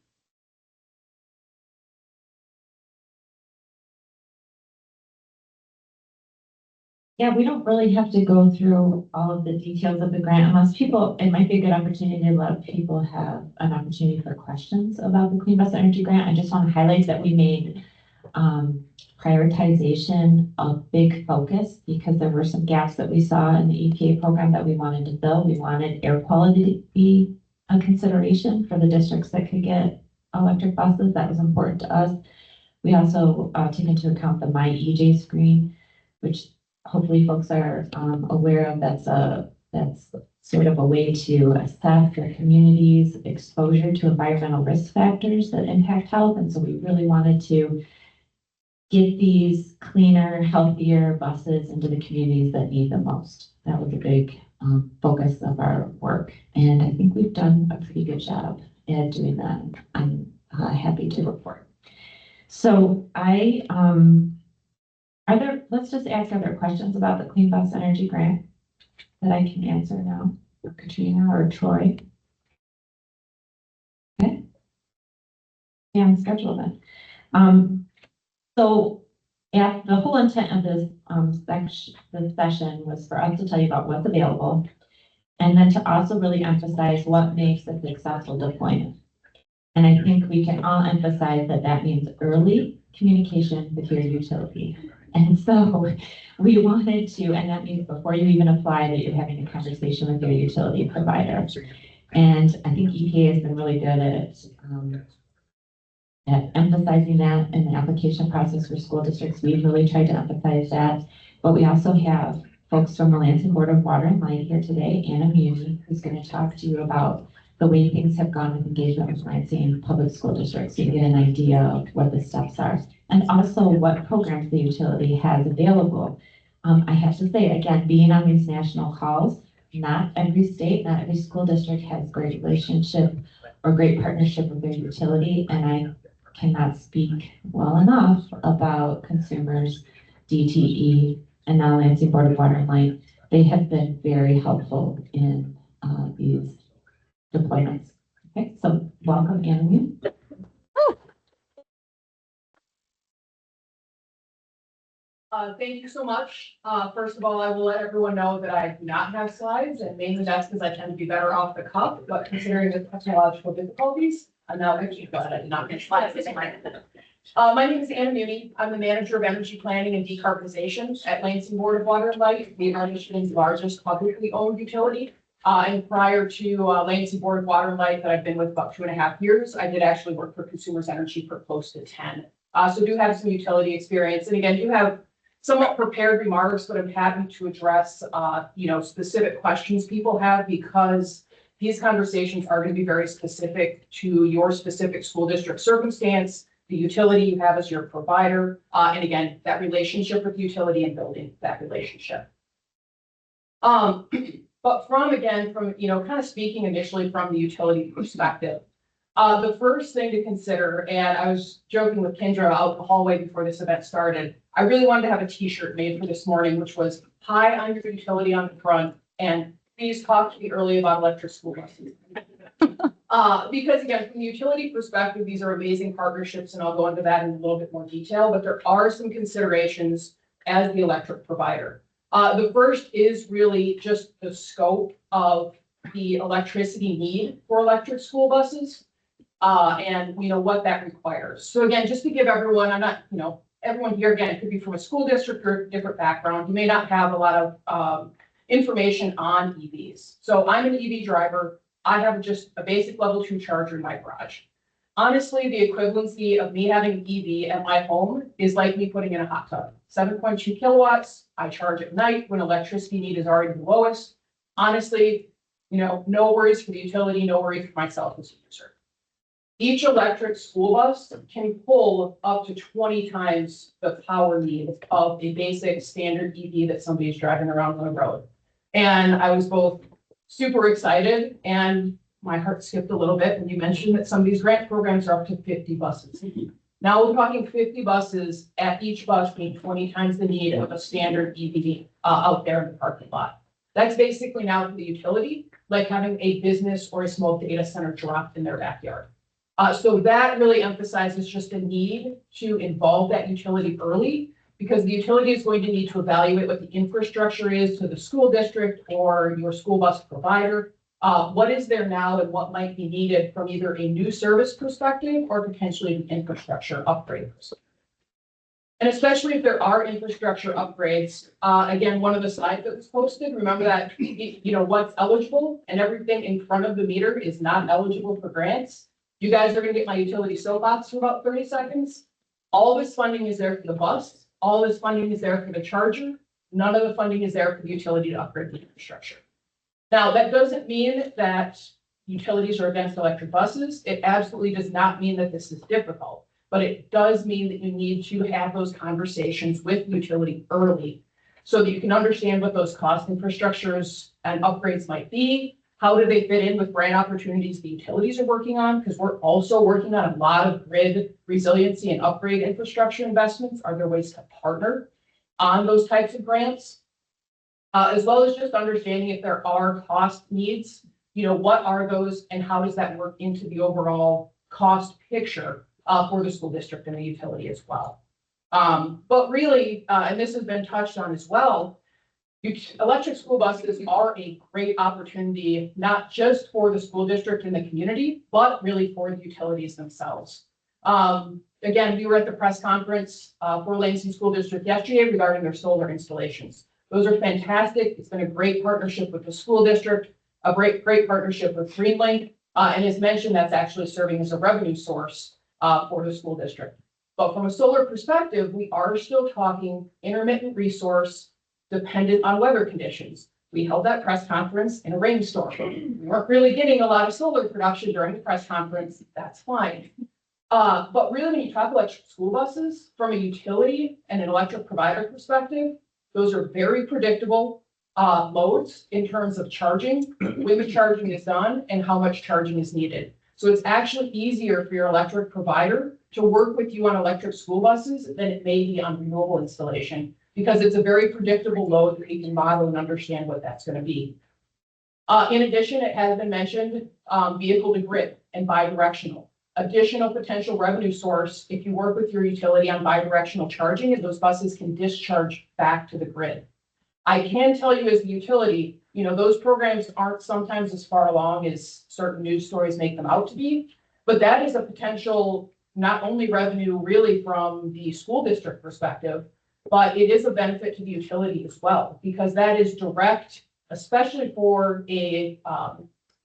Yeah, we don't really have to go through all of the details of the grant unless people, it might be a good opportunity to let people have an opportunity for questions about the Clean Bus Energy Grant. I just want to highlight that we made prioritization a big focus because there were some gaps that we saw in the EPA program that we wanted to fill. We wanted air quality to be a consideration for the districts that could get electric buses. That was important to us. We also took into account the My EJ screen, which hopefully folks are aware of. That's sort of a way to assess the community's exposure to environmental risk factors that impact health. And so we really wanted to get these cleaner, healthier buses into the communities that need them most. That was a big focus of our work. And I think we've done a pretty good job at doing that. I'm happy to report. So our let's just ask, are there questions about the Clean Bus Energy Grant that I can answer now? Or Katrina or Troy? Okay. Yeah, I'm scheduled then. So yeah, the whole intent of this, this session was for us to tell you about what's available and then to also really emphasize what makes a successful deployment. And I think we can all emphasize that that means early communication with your utility. And so we wanted to, and that means before you even apply, that you're having a conversation with your utility provider. And I think EPA has been really good at emphasizing that in the application process for school districts. We've really tried to emphasize that. But we also have folks from the Lansing Board of Water and Light here today, Anna Muni, who's going to talk to you about the way things have gone with engagement with Lansing public school districts, so you get an idea of what the steps are, and also what programs the utility has available. I have to say, again, being on these national calls, not every state, not every school district has great relationship or great partnership with their utility, and I cannot speak well enough about consumers, DTE, and now Lansing Board of Water and Light. They have been very helpful in these deployments. Okay, so welcome, Anna. Thank you so much. First of all, I will let everyone know that I do not have slides, and mainly that's because I tend to be better off the cuff, but considering the technological difficulties, I'm now actually glad I did not get slides this morning. My name is Anna Muni. I'm the manager of energy planning and decarbonization at Lansing Board of Water and Light. We are Michigan's largest publicly owned utility. And prior to Lansing Board of Water and Light that I've been with about 2.5 years, I did actually work for Consumers Energy for close to 10. So do have some utility experience. And again, do have somewhat prepared remarks, but I'm happy to address, specific questions people have, because these conversations are going to be very specific to your specific school district circumstance, the utility you have as your provider, and again, that relationship with the utility and building that relationship. But kind of speaking initially from the utility perspective, the first thing to consider, and I was joking with Kendra out the hallway before this event started, I really wanted to have a t-shirt made for this morning, which was "Hi, I'm your utility" on the front, and please talk to me early about electric school buses. Because again, from the utility perspective, these are amazing partnerships, and I'll go into that in a little bit more detail, but there are some considerations as the electric provider. The first is really just the scope of the electricity need for electric school buses, and what that requires. So again, just to give everyone, I'm not, everyone here, again, could be from a school district or a different background. You may not have a lot of information on EVs. So I'm an EV driver. I have just a basic level 2 charger in my garage. Honestly, the equivalency of me having an EV at my home is like me putting in a hot tub. 7.2 kilowatts. I charge at night when electricity need is already the lowest. Honestly, no worries for the utility, no worries for myself as a user. Each electric school bus can pull up to 20 times the power need of a basic standard EV that somebody's driving around on the road. And I was both super excited and my heart skipped a little bit when you mentioned that some of these grant programs are up to 50 buses. Now we're talking 50 buses, at each bus being 20 times the need of a standard EV out there in the parking lot. That's basically now for the utility, like having a business or a small data center dropped in their backyard. So that really emphasizes just a need to involve that utility early, because the utility is going to need to evaluate what the infrastructure is to the school district or your school bus provider. What is there now and what might be needed from either a new service perspective or potentially an infrastructure upgrade. And especially if there are infrastructure upgrades, again, one of the slides that was posted, remember that, what's eligible and everything in front of the meter is not eligible for grants. You guys are going to get my utility soapbox for about 30 seconds. All this funding is there for the bus. All this funding is there for the charger. None of the funding is there for the utility to upgrade the infrastructure. Now, that doesn't mean that utilities are against electric buses. It absolutely does not mean that this is difficult, but it does mean that you need to have those conversations with the utility early so that you can understand what those cost infrastructures and upgrades might be. How do they fit in with grant opportunities the utilities are working on? Because we're also working on a lot of grid resiliency and upgrade infrastructure investments. Are there ways to partner? on those types of grants. As well as just understanding if there are cost needs, what are those and how does that work into the overall cost picture for the school district and the utility as well. But really, and this has been touched on as well, electric school buses are a great opportunity, not just for the school district and the community, but really for the utilities themselves. Again, we were at the press conference for Lansing School District yesterday regarding their solar installations. Those are fantastic. It's been a great partnership with the school district, a great partnership with GreenLink. And as mentioned, that's actually serving as a revenue source for the school district. But from a solar perspective, we are still talking intermittent resource dependent on weather conditions. We held that press conference in a rainstorm. We weren't really getting a lot of solar production during the press conference. That's fine. But really, when you talk electric school buses, from a utility and an electric provider perspective, those are very predictable loads in terms of charging, when the charging is done, and how much charging is needed. So it's actually easier for your electric provider to work with you on electric school buses than it may be on renewable installation, because it's a very predictable load that you can model and understand what that's going to be. In addition, it has been mentioned, vehicle to grid and bidirectional. Additional potential revenue source if you work with your utility on bidirectional charging, and those buses can discharge back to the grid. I can tell you as the utility, those programs aren't sometimes as far along as certain news stories make them out to be, but that is a potential, not only revenue really from the school district perspective, but it is a benefit to the utility as well, because that is direct, especially for a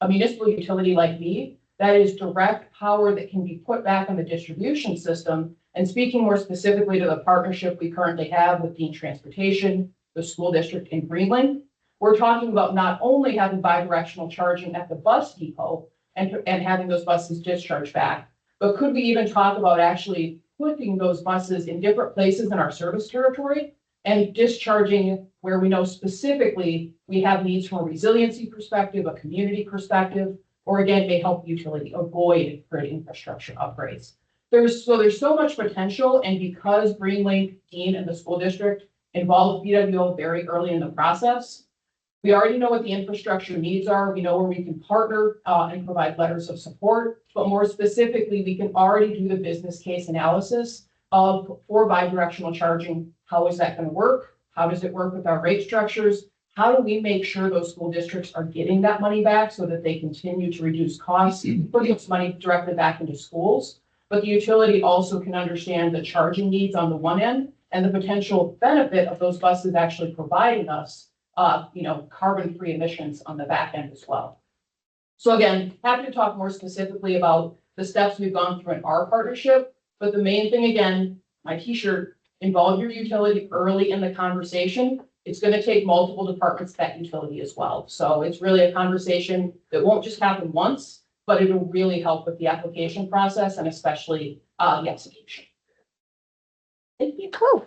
municipal utility like me. That is direct power that can be put back on the distribution system. And speaking more specifically to the partnership we currently have with Highland Transportation, the school district, and GreenLink, we're talking about not only having bidirectional charging at the bus depot and having those buses discharge back, but could we even talk about actually putting those buses in different places in our service territory and discharging where we know specifically we have needs from a resiliency perspective, a community perspective, or again, may help the utility avoid grid infrastructure upgrades. There's so much potential, and because GreenLink, Dean, and the school district involved BWO very early in the process, we already know what the infrastructure needs are. We know where we can partner and provide letters of support, but more specifically, we can already do the business case analysis for bidirectional charging. How is that going to work? How does it work with our rate structures? How do we make sure those school districts are getting that money back so that they continue to reduce costs, put this money directly back into schools? But the utility also can understand the charging needs on the one end and the potential benefit of those buses actually providing us, carbon-free emissions on the back end as well. So again, happy to talk more specifically about the steps we've gone through in our partnership. But the main thing, again, my t-shirt, involve your utility early in the conversation. It's going to take multiple departments at that utility as well. So it's really a conversation that won't just happen once, but it will really help with the application process and especially the execution. Thank you. Cool.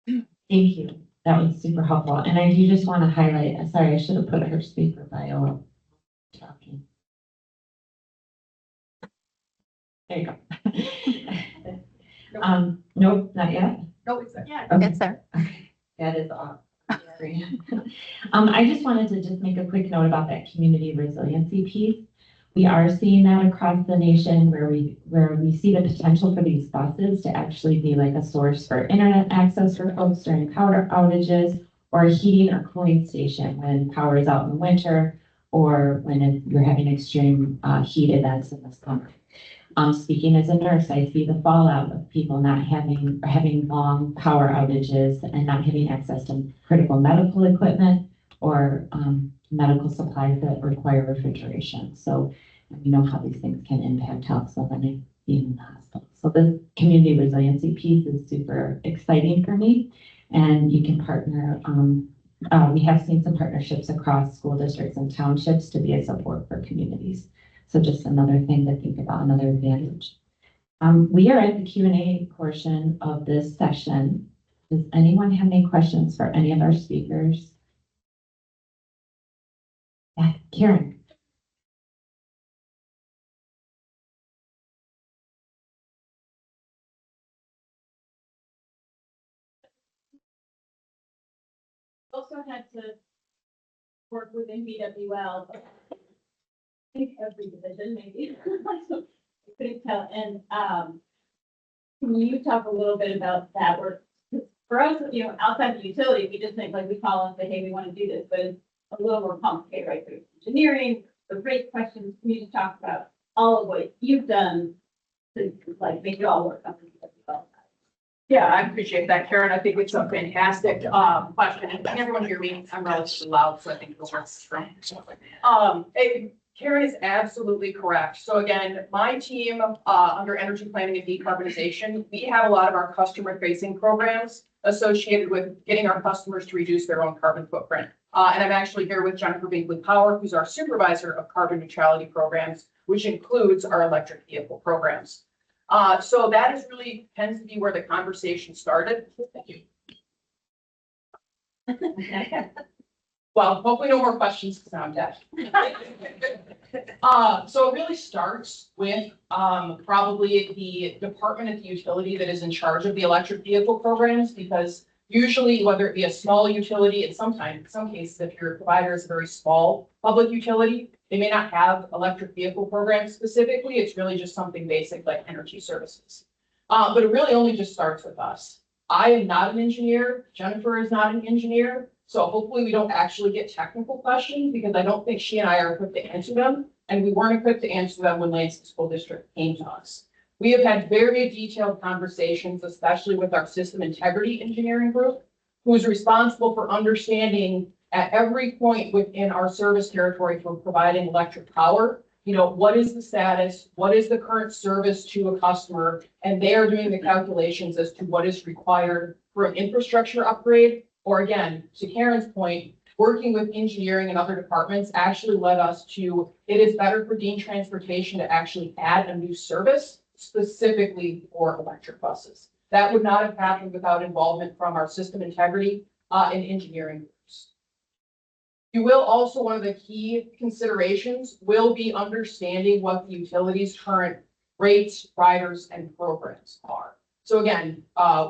Thank you. That was super helpful. And I do just want to highlight, sorry, I should have put her speaker bio talking. There you go. Nope, not yet. No, exactly. Yeah. Okay. It's there. That is off. I just wanted to just make a quick note about that community resiliency piece. We are seeing that across the nation where we see the potential for these buses to actually be like a source for internet access for folks during power outages, or a heating or cooling station when power is out in the winter, or when you're having extreme heat events in the summer. Speaking as a nurse, I see the fallout of people not having long power outages and not having access to critical medical equipment or medical supplies that require refrigeration. So we know how these things can impact health, so then being in the hospital. So the community resiliency piece is super exciting for me, and you can partner. We have seen some partnerships across school districts and townships to be a support for communities. So just another thing to think about, another advantage. We are at the Q&A portion of this session. Does anyone have any questions for any of our speakers? Yeah, Karen. also had to work within BWL. But I think every division maybe. I couldn't tell. And, can you talk a little bit about that work? 'Cause for us, you know, outside the utility, we just think like we call and say, hey, we want to do this, but it's a little more complicated, right? There's engineering, the rate questions. Can you just talk about all of what you've done to like make it all work on the BWL side? Yeah, I appreciate that, Karen. I think it's a fantastic, question. And can everyone hear me? I'm relatively loud, so I think it'll work. Karen is absolutely correct. So again, my team, under energy planning and decarbonization, we have a lot of our customer facing programs associated with getting our customers to reduce their own carbon footprint. And I'm actually here with Jennifer Binkley Power, who's our supervisor of carbon neutrality programs, which includes our electric vehicle programs. So that is really tends to be where the conversation started. Thank you. Well, hopefully no more questions because now I'm dead. So it really starts with, probably the department at the utility that is in charge of the electric vehicle programs, because usually whether it be a small utility, and sometimes, in some cases, if your provider is a very small public utility, they may not have electric vehicle programs specifically. It's really just something basic like energy services. But it really only just starts with us. I am not an engineer. Jennifer is not an engineer. So hopefully we don't actually get technical questions because I don't think she and I are equipped to answer them. And we weren't equipped to answer them when Lansing School District came to us. We have had very detailed conversations, especially with our system integrity engineering group, who is responsible for understanding at every point within our service territory for providing electric power, you know, what is the status, what is the current service to a customer, and they are doing the calculations as to what is required for an infrastructure upgrade. Or again, to Karen's point, working with engineering and other departments actually led us to, it is better for Dean Transportation to actually add a new service specifically for electric buses. That would not have happened without involvement from our system integrity and engineering groups. You will also, one of the key considerations will be understanding what the utility's current rates, riders, and programs are. So again,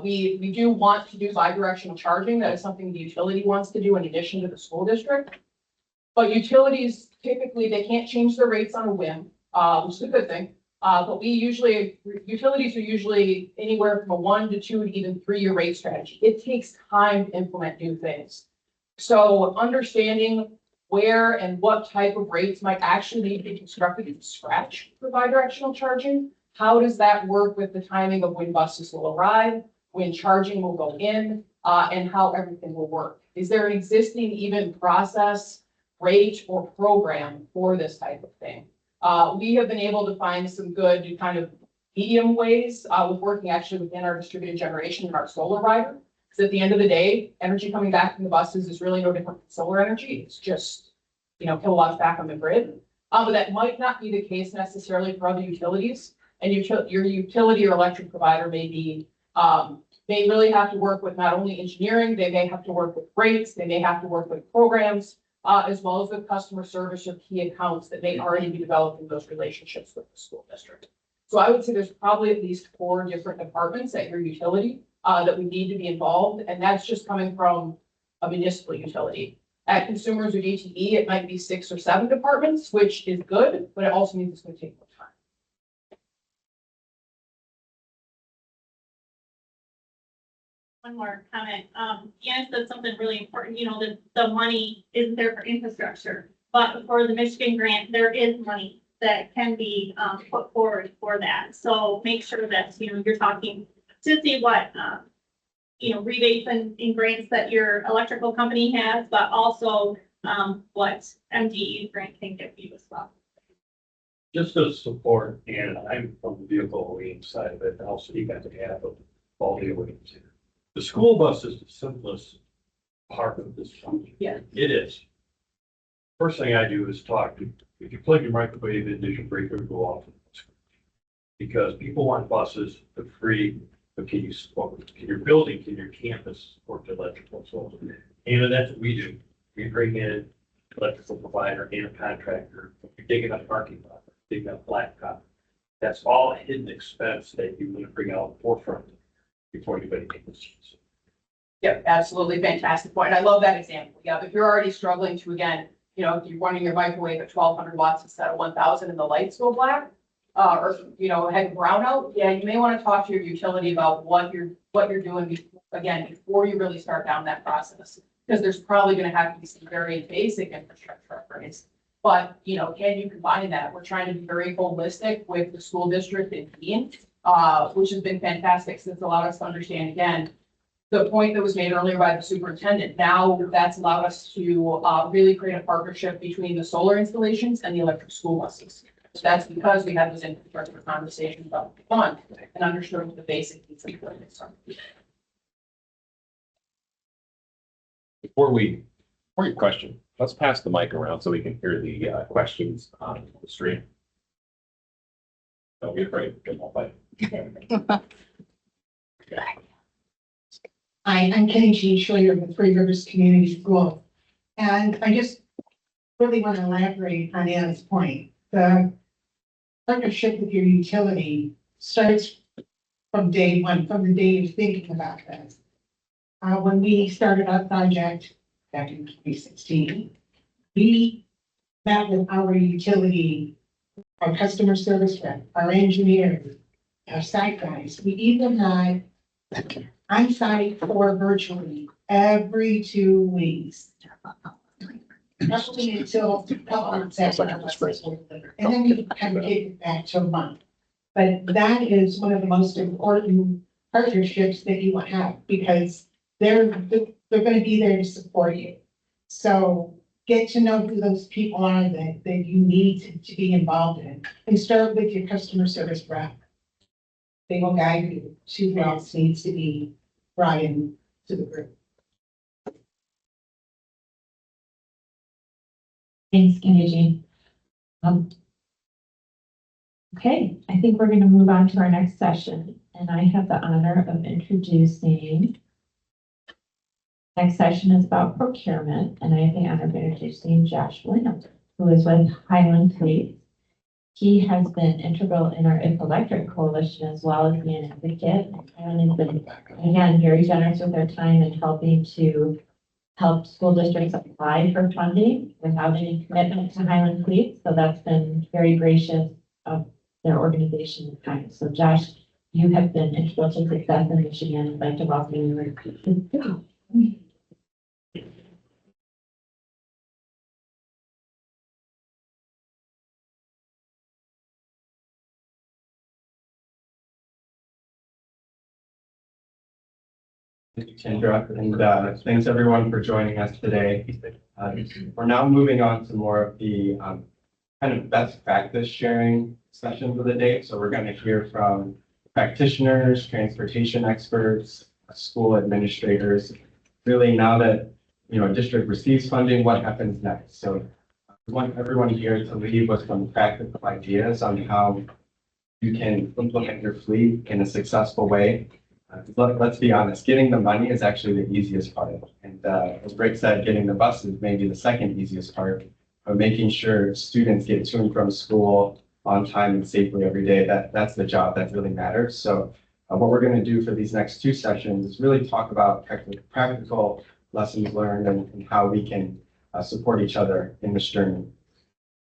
we do want to do bidirectional charging. That is something the utility wants to do in addition to the school district. But utilities, typically, they can't change their rates on a whim, which is a good thing. But utilities are usually anywhere from a 1 to 2 to even 3-year rate strategy. It takes time to implement new things. So understanding where and what type of rates might actually need to be constructed from scratch for bidirectional charging. How does that work with the timing of when buses will arrive, when charging will go in, and how everything will work? Is there an existing even process, rate, or program for this type of thing? We have been able to find some good kind of medium ways with working actually within our distributed generation and our solar rider. Because at the end of the day, energy coming back from the buses is really no different from solar energy. It's just, you know, kilowatts back on the grid. But that might not be the case necessarily for other utilities. And your utility or electric provider may really have to work with not only engineering, they may have to work with rates, they may have to work with programs, as well as with customer service or key accounts that may already be developing those relationships with the school district. So I would say there's probably at least 4 different departments at your utility that we need to be involved, and that's just coming from a municipal utility. At consumers or DTE, it might be 6 or 7 departments, which is good, but it also means it's going to take more time. One more comment. Deanna said something really important, you know, the money isn't there for infrastructure, but for the Michigan grant, there is money that can be put forward for that. So make sure that, you know, you're talking to see what, you know, rebates and grants that your electrical company has, but also what MDE grant can give you as well. Just to support, and I'm from the vehicle OEM side of it, and I'll speak on behalf of all the OEMs here. The school bus is the simplest part of this function. Yeah. It is. First thing I do is talk to, if you plug your microwave in, does your breaker go off? Because people want buses for free, but can you support, can your building, can your campus support the electrical? So, and that's what we do. We bring in electrical provider and a contractor. You're digging up parking lot, digging up blacktop. That's all a hidden expense that you want to bring out forefront before anybody makes decisions. Yep, absolutely fantastic point. I love that example. Yeah, if you're already struggling to, again, if you're running your microwave at 1,200 watts instead of 1,000 and the lights go black, or, have a brownout, yeah, you may want to talk to your utility about what you're doing before you really start down that process. Because there's probably going to have to be some very basic infrastructure upgrades. But, can you combine that? We're trying to be very holistic with the school district and Dean, which has been fantastic since it's allowed us to understand, again, the point that was made earlier by the superintendent. Now that's allowed us to really create a partnership between the solar installations and the electric school buses. So that's because we had those infrastructure conversations about the fund and understood what the basic needs of the buildings are. Before your question, let's pass the mic around so we can hear the questions on the stream. Don't be afraid. Get my mic. Hi, I'm Kenny G. Schiller with Three Rivers Community School. And I just really want to elaborate on Anna's point. The partnership with your utility starts from day one, from the day you're thinking about this. When we started our project back in 2016, we met with our utility, our customer service rep, our engineers, our site guys. We even had on-site or virtually every 2 weeks. Probably until a couple months after our buses were delivered. And then we kind of kick it back to a month. But that is one of the most important partnerships that you will have because they're going to be there to support you. So get to know who those people are that you need to be involved in and start with your customer service rep. They will guide you to who else needs to be brought in to the group. Thanks, Kenny Jean. Okay, I think we're going to move on to our next session, and I have the honor of introducing. Next session is about procurement, and I have the honor of introducing Josh Williams, who is with Highland Fleets. He has been integral in our Electric Coalition as well as being an advocate. And has been, again, very generous with their time and helping to help school districts apply for funding without any commitment to Highland Fleets. So that's been very gracious of their organization and time. So Josh, you have been integral to success in Michigan. I'd like to welcome you. Thank you, Kendra, and thanks everyone for joining us today. We're now moving on to more of the kind of best practice sharing sessions of the day. So we're going to hear from practitioners, transportation experts, school administrators. Really, now that a district receives funding, what happens next? So we want everyone here to leave with some practical ideas on how you can implement your fleet in a successful way. Let's be honest, getting the money is actually the easiest part. And as Greg said, getting the bus is maybe the second easiest part, but making sure students get to and from school on time and safely every day, that's the job that really matters. So what we're going to do for these next 2 sessions is really talk about practical lessons learned and how we can support each other in this journey.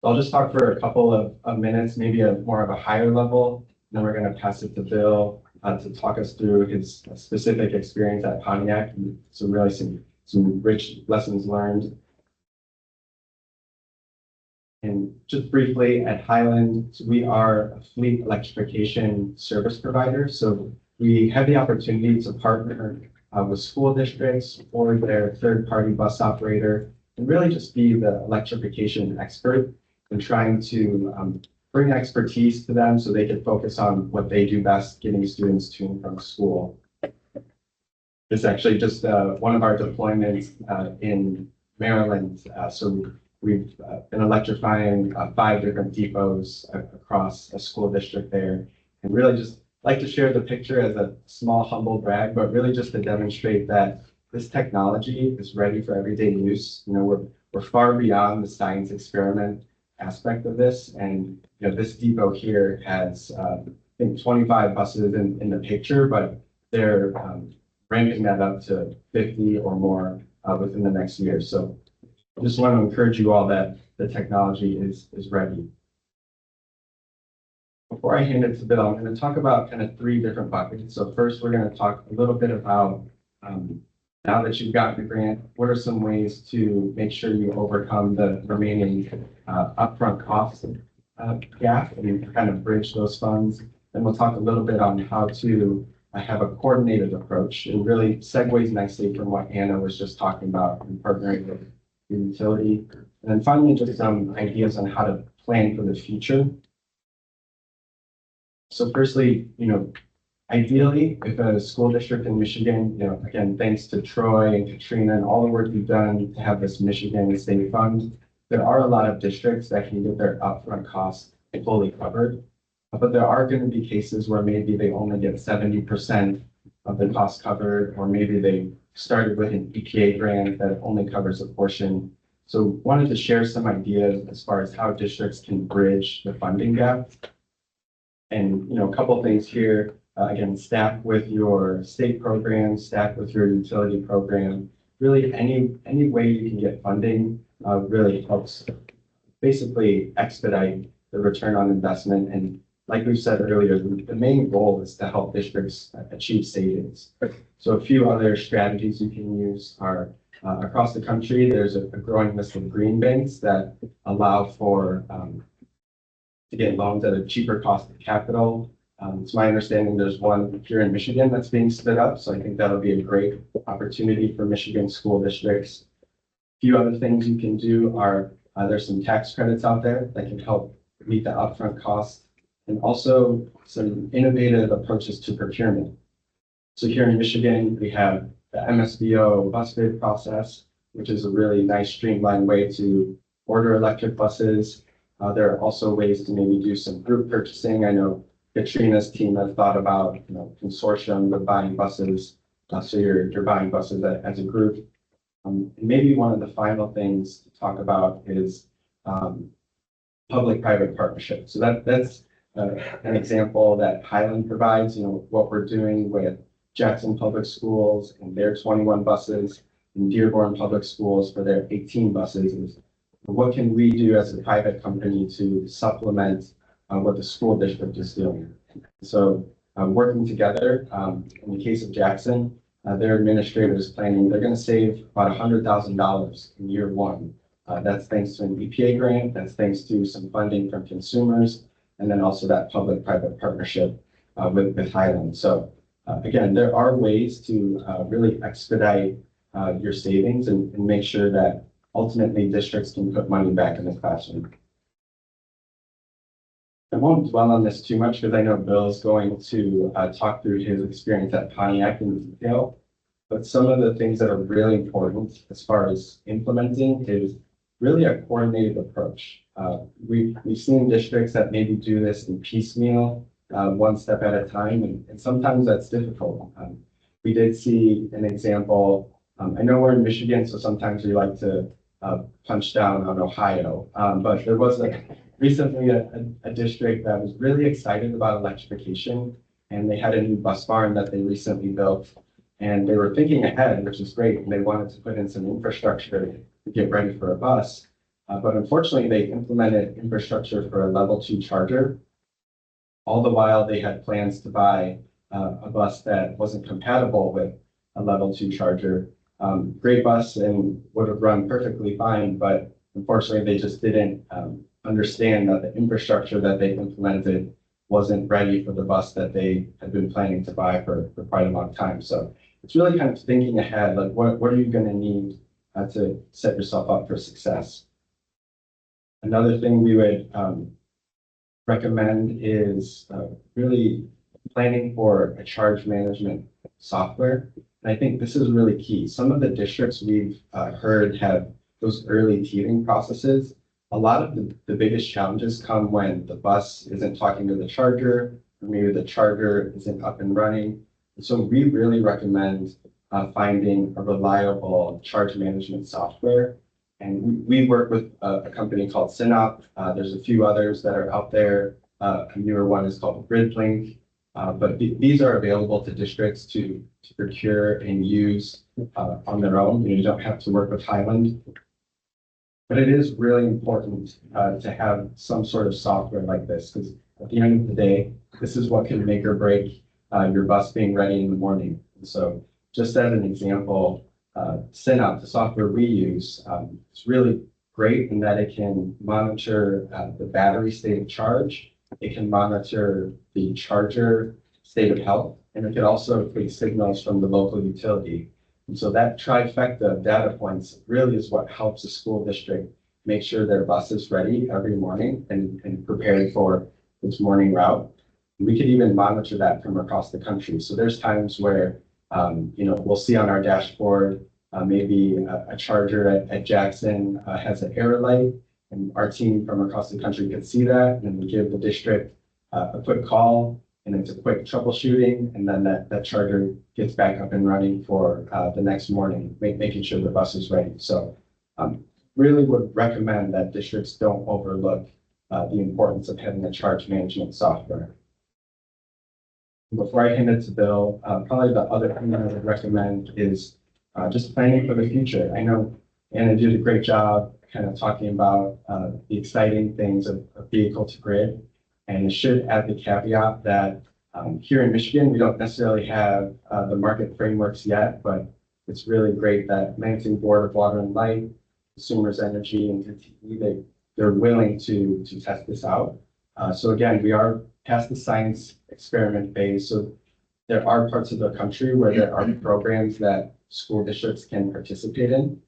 So I'll just talk for a couple of minutes, maybe more of a higher level, and then we're going to pass it to Bill to talk us through his specific experience at Pontiac and some rich lessons learned. And just briefly at Highland, we are a fleet electrification service provider. So we have the opportunity to partner with school districts or their third-party bus operator and really just be the electrification expert and trying to bring expertise to them so they can focus on what they do best, getting students to and from school. It's actually just one of our deployments in Maryland. So we've been electrifying 5 different depots across a school district there. And really just like to share the picture as a small, humble brag, but really just to demonstrate that this technology is ready for everyday use. We're far beyond the science experiment aspect of this. And this depot here has I think 25 buses in the picture, but they're ramping that up to 50 or more within the next year. So I just want to encourage you all that the technology is ready. Before I hand it to Bill, I'm going to talk about kind of three different buckets. So first, we're going to talk a little bit about now that you've gotten the grant, what are some ways to make sure you overcome the remaining upfront costs gap and kind of bridge those funds. Then we'll talk a little bit on how to have a coordinated approach. It really segues nicely from what Anna was just talking about in partnering with the utility. And then finally, just some ideas on how to plan for the future. So firstly, ideally, if a school district in Michigan, again, thanks to Troy and Katrina and all the work you've done to have this Michigan State Fund, there are a lot of districts that can get their upfront costs fully covered. But there are going to be cases where maybe they only get 70% of the cost covered, or maybe they started with an EPA grant that only covers a portion. So wanted to share some ideas as far as how districts can bridge the funding gap. And, a couple of things here, again, staff with your state program, staff with your utility program, really any way you can get funding really helps basically expedite the return on investment. And like we said earlier, the main goal is to help districts achieve savings. So a few other strategies you can use are across the country, there's a growing list of green banks that allow for to get loans at a cheaper cost of capital. It's my understanding there's one here in Michigan that's being stood up. So I think that'll be a great opportunity for Michigan school districts. A few other things you can do are there's some tax credits out there that can help meet the upfront cost, and also some innovative approaches to procurement. So here in Michigan, we have the MSBO bus bid process, which is a really nice streamlined way to order electric buses. There are also ways to maybe do some group purchasing. I know Katrina's team has thought about, consortium of buying buses. So you're buying buses as a group. And maybe one of the final things to talk about is public-private partnership. So that's an example that Highland provides, what we're doing with Jackson Public Schools and their 21 buses, and Dearborn Public Schools for their 18 buses. Is what can we do as a private company to supplement what the school district is doing? So working together, in the case of Jackson, their administrator is planning, they're going to save about $100,000 in year one. That's thanks to an EPA grant, that's thanks to some funding from consumers, and then also that public-private partnership with Highland. So again, there are ways to really expedite your savings and make sure that ultimately districts can put money back in the classroom. I won't dwell on this too much because I know Bill's going to talk through his experience at Pontiac in detail. But some of the things that are really important as far as implementing is really a coordinated approach. We've seen districts that maybe do this in piecemeal, one step at a time, and sometimes that's difficult. We did see an example. I know we're in Michigan, so sometimes we like to punch down on Ohio, but there was recently a district that was really excited about electrification, and they had a new bus barn that they recently built, and they were thinking ahead, which is great, and they wanted to put in some infrastructure to get ready for a bus. But unfortunately, they implemented infrastructure for a level 2 charger. All the while, they had plans to buy a bus that wasn't compatible with a level 2 charger. Great bus and would have run perfectly fine, but unfortunately, they just didn't understand that the infrastructure that they implemented wasn't ready for the bus that they had been planning to buy for quite a long time. So it's really kind of thinking ahead, like what are you going to need to set yourself up for success? Another thing we would recommend is really planning for a charge management software. And I think this is really key. Some of the districts we've heard have those early teething processes. A lot of the biggest challenges come when the bus isn't talking to the charger, or maybe the charger isn't up and running. And so we really recommend finding a reliable charge management software. And we work with a company called Synop. There's a few others that are out there. A newer one is called GridLink. But these are available to districts to procure and use on their own. You don't have to work with Highland. But it is really important to have some sort of software like this, because at the end of the day, this is what can make or break your bus being ready in the morning. And so just as an example, SynOut, the software we use, it's really great in that it can monitor the battery state of charge. It can monitor the charger state of health, and it can also take signals from the local utility. And so that trifecta of data points really is what helps the school district make sure their bus is ready every morning and prepared for its morning route. We could even monitor that from across the country. So there's times where, we'll see on our dashboard, maybe a charger at Jackson has an error light, and our team from across the country could see that, and we give the district a quick call, and it's a quick troubleshooting, and then that charger gets back up and running for the next morning, making sure the bus is ready. So really would recommend that districts don't overlook the importance of having a charge management software. Before I hand it to Bill, probably the other thing that I would recommend is just planning for the future. I know Anna did a great job kind of talking about the exciting things of vehicle to grid. And it should add the caveat that here in Michigan, we don't necessarily have the market frameworks yet, but it's really great that Lansing Board of Water and Light, Consumers Energy, and KTE, they're willing to test this out. So again, we are past the science experiment phase. So there are parts of the country where there are programs that school districts can participate in.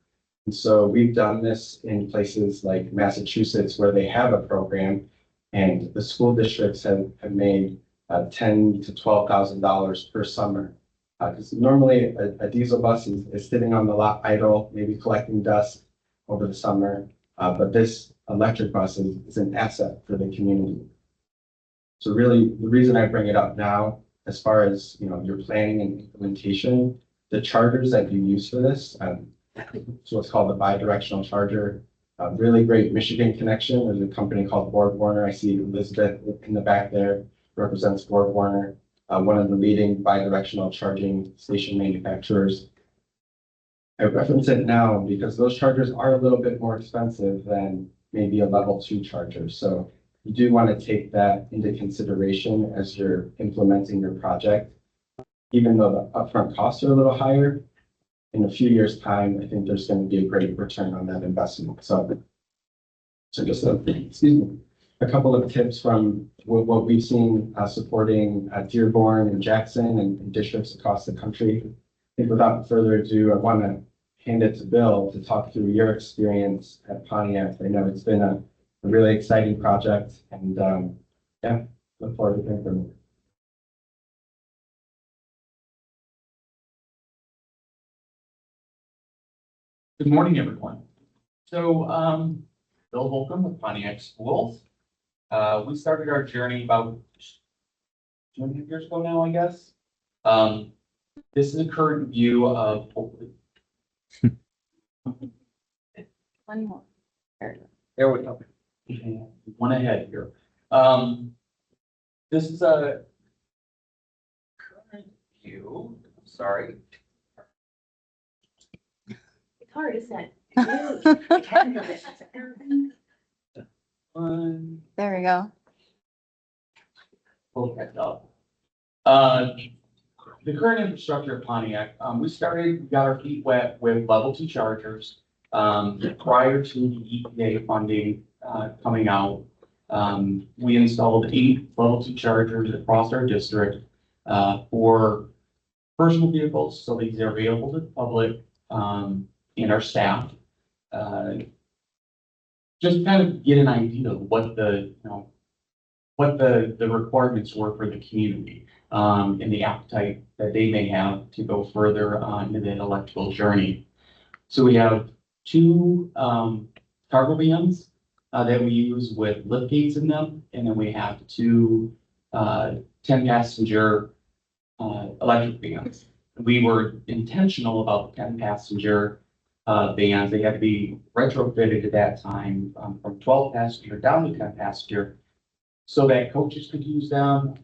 And so we've done this in places like Massachusetts where they have a program, and the school districts have made $10,000 to $12,000 per summer. Because normally a diesel bus is sitting on the lot idle, maybe collecting dust over the summer. But this electric bus is an asset for the community. So really, the reason I bring it up now, as far as your planning and implementation, the chargers that you use for this, so what's called the bi-directional charger, really great Michigan connection. There's a company called BorgWarner. I see Elizabeth in the back there, represents BorgWarner, one of the leading bi-directional charging station manufacturers. I reference it now because those chargers are a little bit more expensive than maybe a level 2 charger. So you do want to take that into consideration as you're implementing your project. Even though the upfront costs are a little higher, in a few years' time, I think there's going to be a great return on that investment. So just a couple of tips from what we've seen supporting Dearborn and Jackson and districts across the country. I think without further ado, I want to hand it to Bill to talk through your experience at Pontiac. I know it's been a really exciting project, and look forward to hearing from you. Good morning, everyone. So, Bill Holcomb with Pontiac Schools. We started our journey about 2.5 years ago now, I guess. This is a current view of. One more. There we go. One ahead here. This is a current view. Sorry. It's hard, isn't it? There we go. Pull that up. The current infrastructure of Pontiac, we got our feet wet with level 2 chargers. Prior to the EPA funding coming out, we installed 8 level 2 chargers across our district for personal vehicles. So these are available to the public and our staff. Just kind of get an idea of what the requirements were for the community and the appetite that they may have to go further into that electrical journey. So we have 2 cargo vans that we use with lift gates in them, and then we have 2 10-passenger electric vans. We were intentional about the 10-passenger vans. They had to be retrofitted at that time from 12-passenger down to 10-passenger so that coaches could use them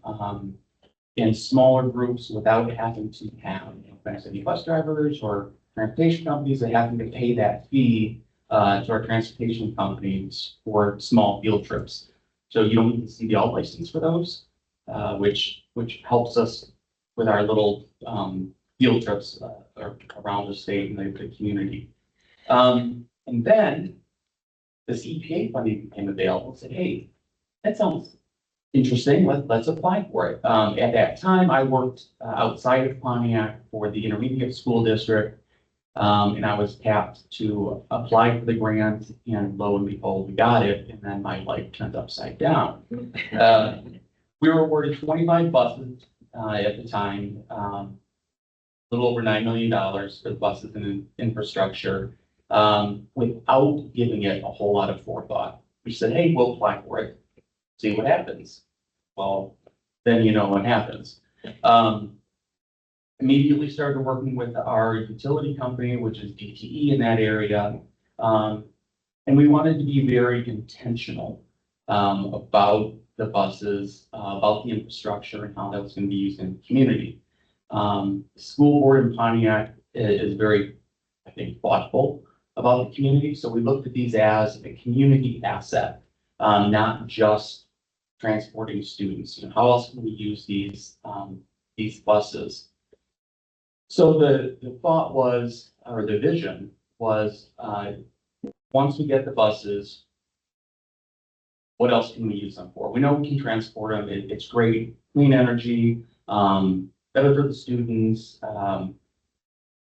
in smaller groups without having to have, city bus drivers or transportation companies that having to pay that fee to our transportation companies for small field trips. So you don't need to see the all license for those, which helps us with our little field trips around the state and the community. And then this EPA funding became available. Said, hey, that sounds interesting. Let's apply for it. At that time, I worked outside of Pontiac for the intermediate school district. And I was tapped to apply for the grant, and lo and behold, we got it. And then my life turned upside down. We were awarded 25 buses at the time, a little over $9 million for the buses and infrastructure, without giving it a whole lot of forethought. We said, hey, we'll apply for it, see what happens. Well, then you know what happens. Immediately started working with our utility company, which is DTE in that area. And we wanted to be very intentional about the buses, about the infrastructure and how that was going to be used in the community. The school board in Pontiac is very, I think, thoughtful about the community. So we looked at these as a community asset, not just transporting students. You know, how else can we use these buses? So the thought was, or the vision was, once we get the buses, what else can we use them for? We know we can transport them. It's great, clean energy, better for the students.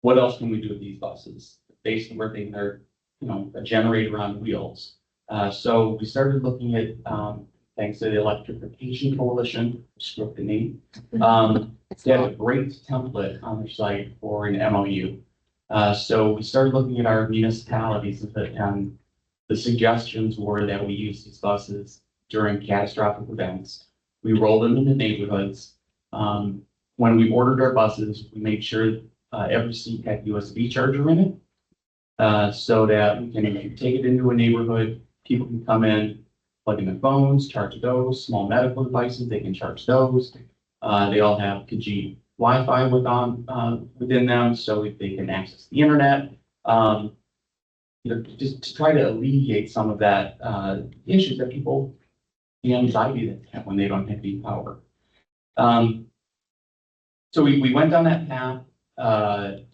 What else can we do with these buses? Basically, we're thinking they're, a generator on wheels. So we started looking at, thanks to the Electrification Coalition, script the name. They have a great template on their site for an MOU. So we started looking at our municipalities, and the suggestions were that we use these buses during catastrophic events. We rolled them into neighborhoods. When we ordered our buses, we made sure every seat had USB charger in it, so that we can take it into a neighborhood. People can come in, plug in their phones, charge those. Small medical devices, they can charge those. They all have Kajit Wi-Fi within them, so they can access the internet. Just to try to alleviate some of that issues that people, the anxiety that they have when they don't have any power. So we went down that path. Around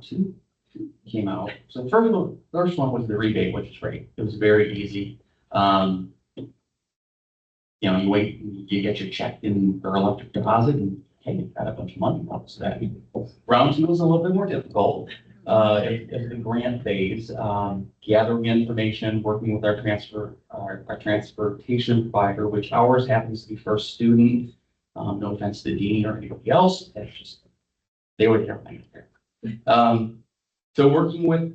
two came out. So the first one was the rebate, which is great. It was very easy. You wait, you get your check in for electric deposit, and hey, you got a bunch of money. So that round two was a little bit more difficult. As the grant phase, gathering information, working with our transportation provider, which ours happens to be First Student. No offense to Dean or anybody else, that's just, they would have everything there. So working with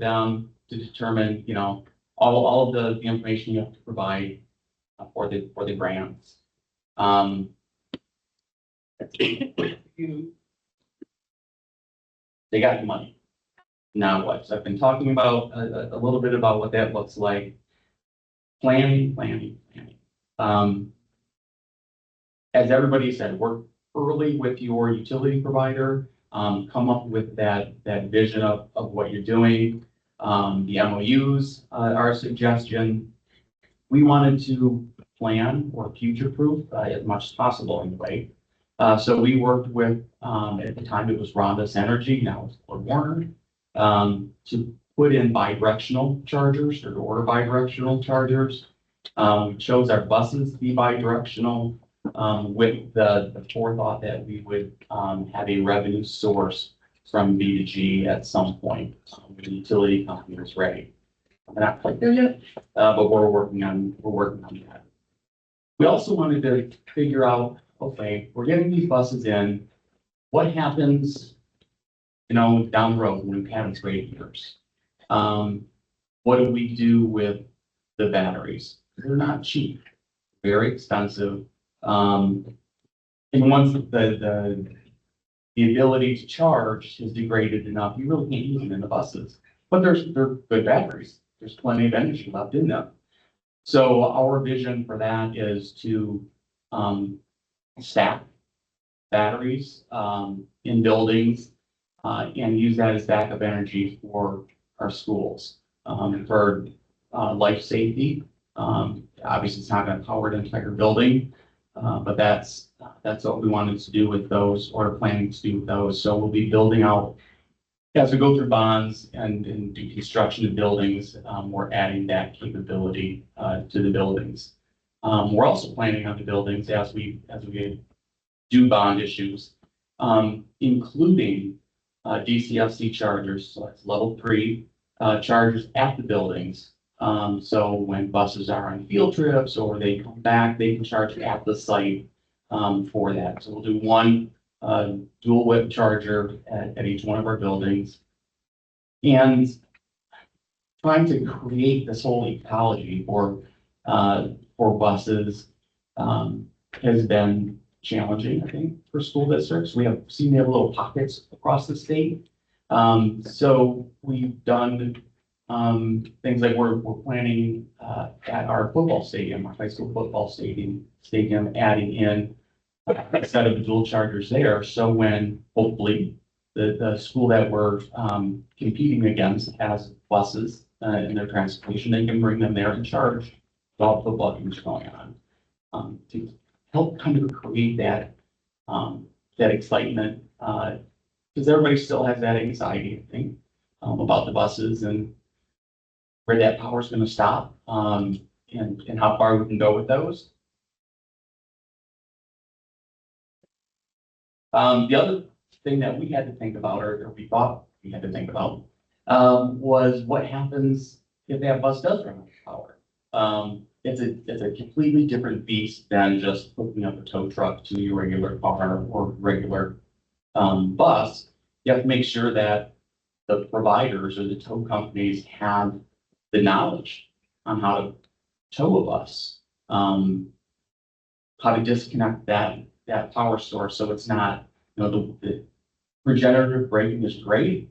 them to determine, all of the information you have to provide for the grants. They got the money. Now what? So I've been talking about a little bit about what that looks like. Planning. As everybody said, work early with your utility provider. Come up with that vision of what you're doing. The MOUs are a suggestion. We wanted to plan or future-proof as much as possible anyway. So we worked with, at the time it was Rhombus Energy, now it's Ford Warner, to put in bidirectional chargers, or to order bidirectional chargers. We chose our buses to be bidirectional, with the forethought that we would have a revenue source from B2G at some point when the utility company is ready. We're not quite there yet, but we're working on that. We also wanted to figure out, okay, we're getting these buses in. What happens, down the road when we've had these great years? What do we do with the batteries? They're not cheap, very expensive. And once the ability to charge is degraded enough, you really can't use them in the buses. But they're good batteries. There's plenty of energy left in them. So our vision for that is to stack batteries, in buildings, and use that as backup energy for our schools. For, life safety, obviously it's not gonna power the entire building, but that's what we wanted to do with those, or planning to do with those. So we'll be building out, as we go through bonds and do construction of buildings, we're adding that capability, to the buildings. We're also planning on the buildings as we do bond issues, including, DCFC chargers, so that's level 3, chargers at the buildings. So when buses are on field trips or they come back, they can charge at the site, for that. So we'll do one, dual whip charger at each one of our buildings. And trying to create this whole ecology for buses, has been challenging, I think, for school districts. We have seen their little pockets across the state. So we've done, things like we're planning, at our football stadium, our high school football stadium, adding in a set of dual chargers there. So when hopefully the school that we're, competing against has buses, in their transportation, they can bring them there and charge while the football games are going on. To help kind of create that, that excitement, because everybody still has that anxiety, I think, about the buses and where that power is going to stop, and how far we can go with those. The other thing that we had to think about, or we thought we had to think about, was what happens if that bus does run out of power. It's a completely different beast than just hooking up a tow truck to your regular car or regular, bus. You have to make sure that the providers or the tow companies have the knowledge on how to tow a bus, how to disconnect that power source so it's not, the regenerative braking is great,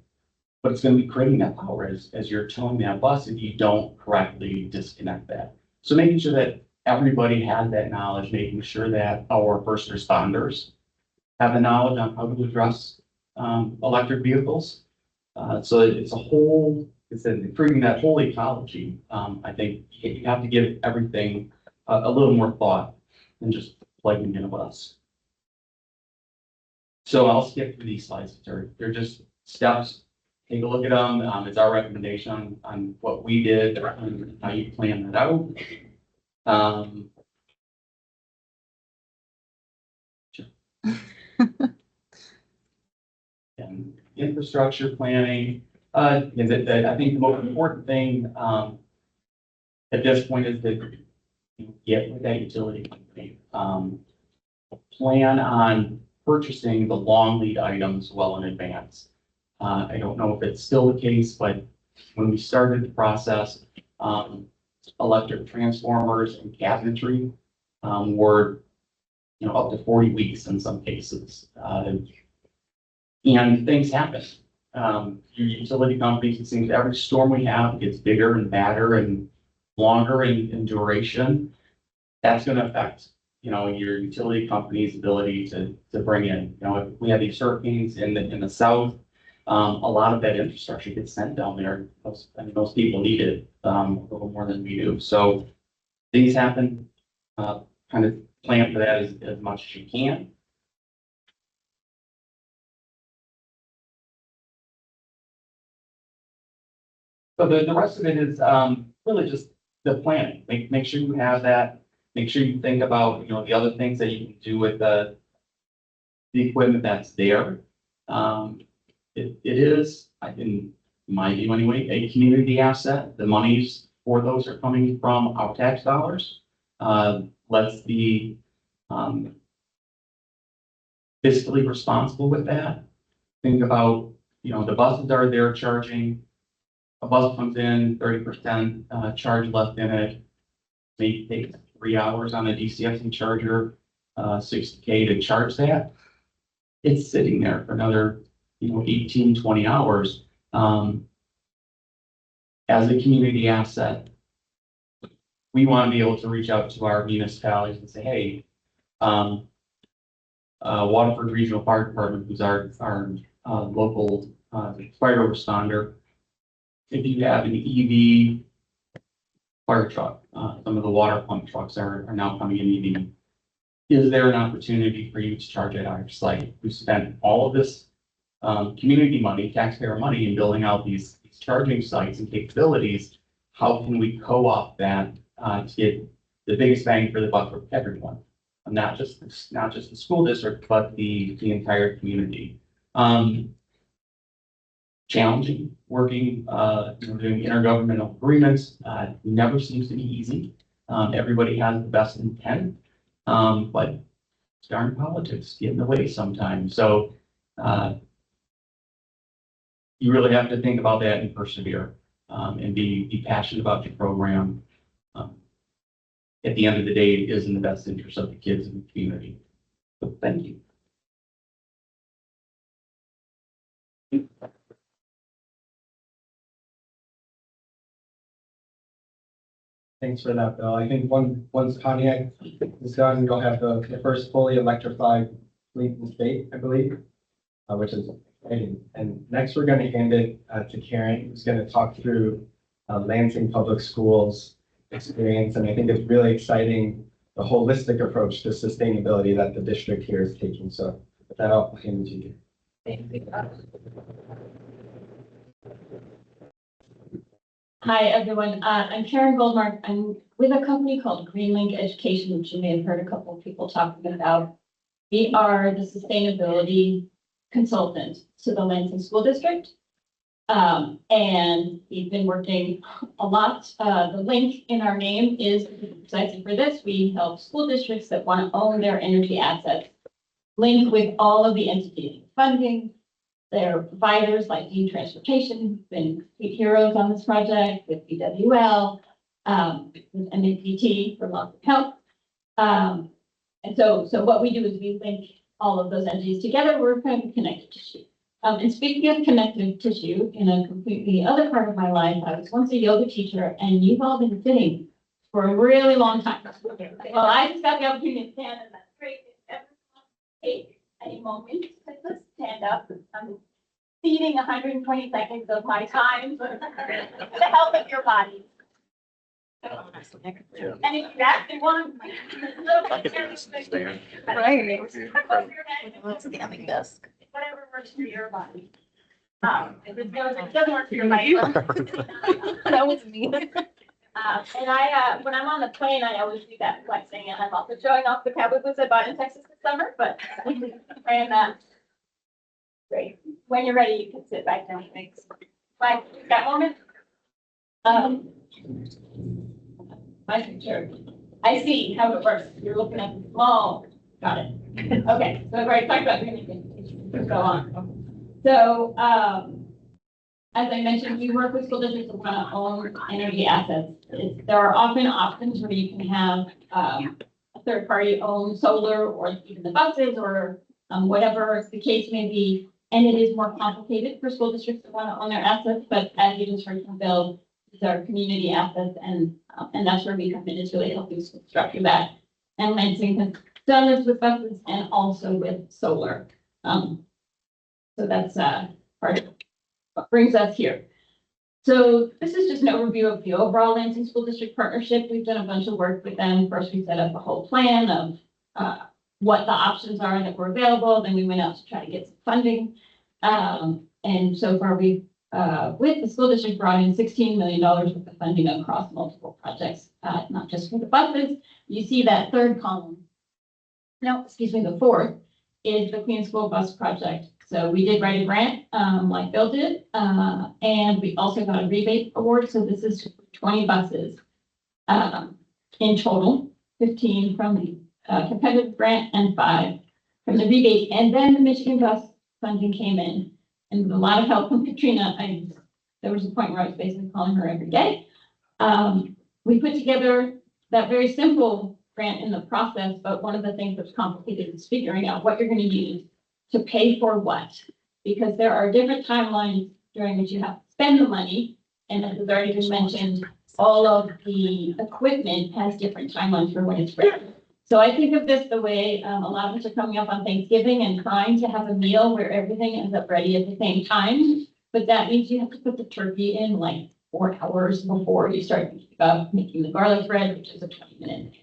but it's going to be creating that power as you're towing that bus if you don't correctly disconnect that. So making sure that everybody has that knowledge, making sure that our first responders have the knowledge on how to address electric vehicles. So it's improving that whole ecology. I think you have to give everything a little more thought than just plugging in a bus. So I'll skip through these slides. They're just steps. Take a look at them. It's our recommendation on what we did and how you plan that out. And infrastructure planning. I think the most important thing at this point is that you get with that utility company. Plan on purchasing the long lead items well in advance. I don't know if it's still the case, but when we started the process, electric transformers and cabinetry were, up to 40 weeks in some cases. And things happen. Your utility companies, it seems every storm we have gets bigger and badder and longer in duration. That's going to affect, your utility company's ability to bring in. If we have these hurricanes in the south, a lot of that infrastructure gets sent down there. Most people need it a little more than we do. So things happen. Kind of plan for that as much as you can. So the rest of it is really just the planning. Make sure you have that. Make sure you think about the other things that you can do with the equipment that's there. It is, in my view anyway, a community asset. The monies for those are coming from our tax dollars. Let's be fiscally responsible with that. Think about, the buses are there charging. A bus comes in, 30% charge left in it. Maybe take 3 hours on a DCFC charger, $60K to charge that. It's sitting there for another, 18, 20 hours. As a community asset, we want to be able to reach out to our municipalities and say, hey, Waterford Regional Fire Department, who's our local fire responder. If you have an EV fire truck, some of the water pump trucks are now coming in EV. Is there an opportunity for you to charge at our site? We spent all of this community money, taxpayer money, in building out these charging sites and capabilities. How can we co-opt that to get the biggest bang for the buck for everyone? Not just the school district, but the entire community. Challenging working, doing intergovernmental agreements, never seems to be easy. Everybody has the best intent, but darn politics get in the way sometimes. So you really have to think about that and persevere, and be passionate about your program. At the end of the day, it is in the best interest of the kids in the community. So thank you. Thanks for that, Bill. I think once Pontiac is done, you'll have the first fully electrified fleet in the state, I believe, which is exciting. And next, we're going to hand it to Karen, who's going to talk through Lansing Public Schools experience. And I think it's really exciting, the holistic approach to sustainability that the district here is taking. So with that, I'll hand it to you. Hi, everyone. I'm Karen Goldmark. I'm with a company called GreenLink Education, which you may have heard a couple of people talking about. We are the sustainability consultant to the Lansing School District. And we've been working a lot. The link in our name is precisely for this. We help school districts that want to own their energy assets link with all of the entities funding, their providers like Highland Transportation, who've been heroes on this project, with BWL, with MAPT for lots of help. And so what we do is we link all of those entities together. We're kind of connected tissue. And speaking of connective tissue, in a completely other part of my life, I was once a yoga teacher, and you've all been sitting for a really long time. Well, I just got the opportunity to stand, and that's great. If everyone take a moment to just stand up, I'm ceding 120 seconds of my time for the health of your body. And if you actually want, Standing desk. whatever works for your body. If it doesn't work for your body. That was me. And when I'm on the plane, I always do that flexing, and I'm also showing off the cowboy boots I bought in Texas this summer, but and great. When you're ready, you can sit back down. Thanks. Bye. That moment. My picture. I see how it works. You're looking at the small. Got it. Okay. So I've already talked about let's go on. So, as I mentioned, we work with school districts that want to own energy assets. There are often options where you can have a third party own solar or even the buses or whatever the case may be. And it is more complicated for school districts that want to own their assets. But as you just heard from Bill, these are community assets, and that's where we come in, is really helping structure that. And Lansing has done this with buses and also with solar. So that's part of what brings us here. So this is just an overview of the overall Lansing School District partnership. We've done a bunch of work with them. First, we set up a whole plan of what the options are that were available. Then we went out to try to get some funding. And so far, we've, with the school district, brought in $16 million worth of funding across multiple projects, not just for the buses. You see that third column. No, excuse me, the fourth is the Clean School Bus Project. So we did write a grant, like Bill did, and we also got a rebate award. So this is 20 buses in total, 15 from the competitive grant and 5 from the rebate. And then the Michigan bus funding came in, and with a lot of help from Katrina. There was a point where I was basically calling her every day. We put together that very simple grant in the process, but one of the things that's complicated is figuring out what you're going to use to pay for what, because there are different timelines during which you have to spend the money. And as has already been mentioned, all of the equipment has different timelines for when it's ready. So I think of this the way, a lot of us are coming up on Thanksgiving and trying to have a meal where everything ends up ready at the same time. But that means you have to put the turkey in like 4 hours before you start thinking about making the garlic bread, which is a 20-minute.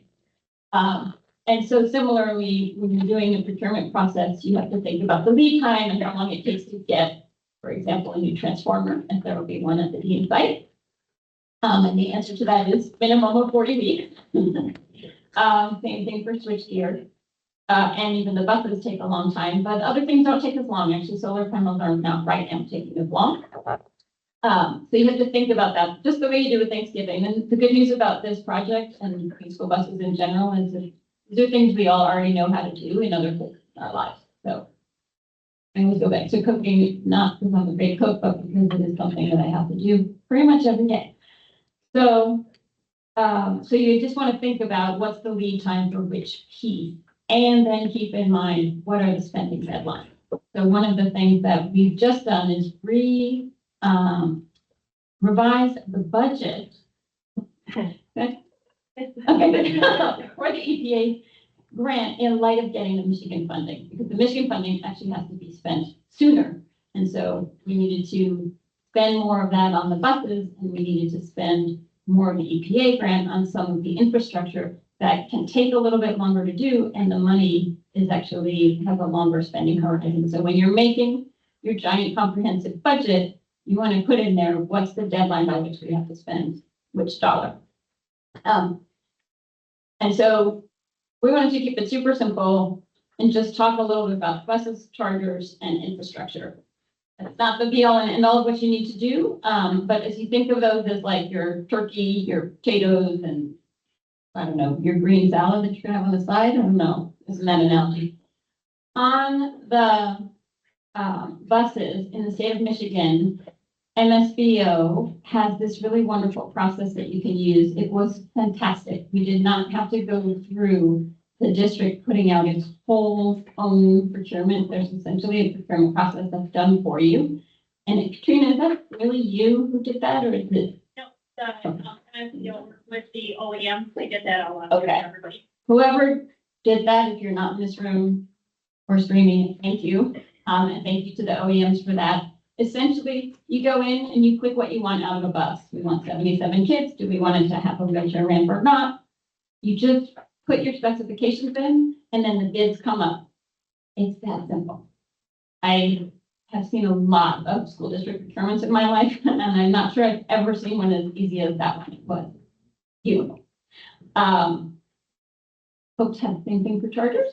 And so similarly, when you're doing the procurement process, you have to think about the lead time and how long it takes to get, for example, a new transformer, and there will be one at the Dean site. And the answer to that is minimum of 40 weeks. Same thing for switchgear. And even the buses take a long time, but other things don't take as long. Actually, solar panels are not right now taking as long. So you have to think about that, just the way you do with Thanksgiving. And the good news about this project and school buses in general is that these are things we all already know how to do in other places in our lives. So I always go back to cooking, not because I'm a great cook, but because it is something that I have to do pretty much every day. So, so you just want to think about what's the lead time for which piece, and then keep in mind what are the spending deadlines. So one of the things that we've just done is revise the budget. Okay. For the EPA grant in light of getting the Michigan funding, because the Michigan funding actually has to be spent sooner. And so we needed to spend more of that on the buses, and we needed to spend more of the EPA grant on some of the infrastructure that can take a little bit longer to do, and the money is actually has a longer spending horizon. So when you're making your giant comprehensive budget, you want to put in there, what's the deadline by which we have to spend which dollar? And so we wanted to keep it super simple and just talk a little bit about buses, chargers, and infrastructure. It's not the be all and end all of what you need to do, but as you think of those as like your turkey, your potatoes, and I don't know, your green salad that you're gonna have on the side, I don't know, isn't that analogy? On the buses in the state of Michigan, MSBO has this really wonderful process that you can use. It was fantastic. We did not have to go through the district putting out its whole own procurement. There's essentially a procurement process that's done for you. And Katrina, is that really you who did that, or is it? No, with the OEM, we did that all on Okay. everybody. Whoever did that, if you're not in this room or streaming, thank you. And thank you to the OEMs for that. Essentially, you go in and you click what you want out of a bus. We want 77 kids. Do we want it to have a wheelchair ramp or not? You just put your specifications in, and then the bids come up. It's that simple. I have seen a lot of school district procurements in my life, and I'm not sure I've ever seen one as easy as that one was. Beautiful. Folks have the same thing for chargers.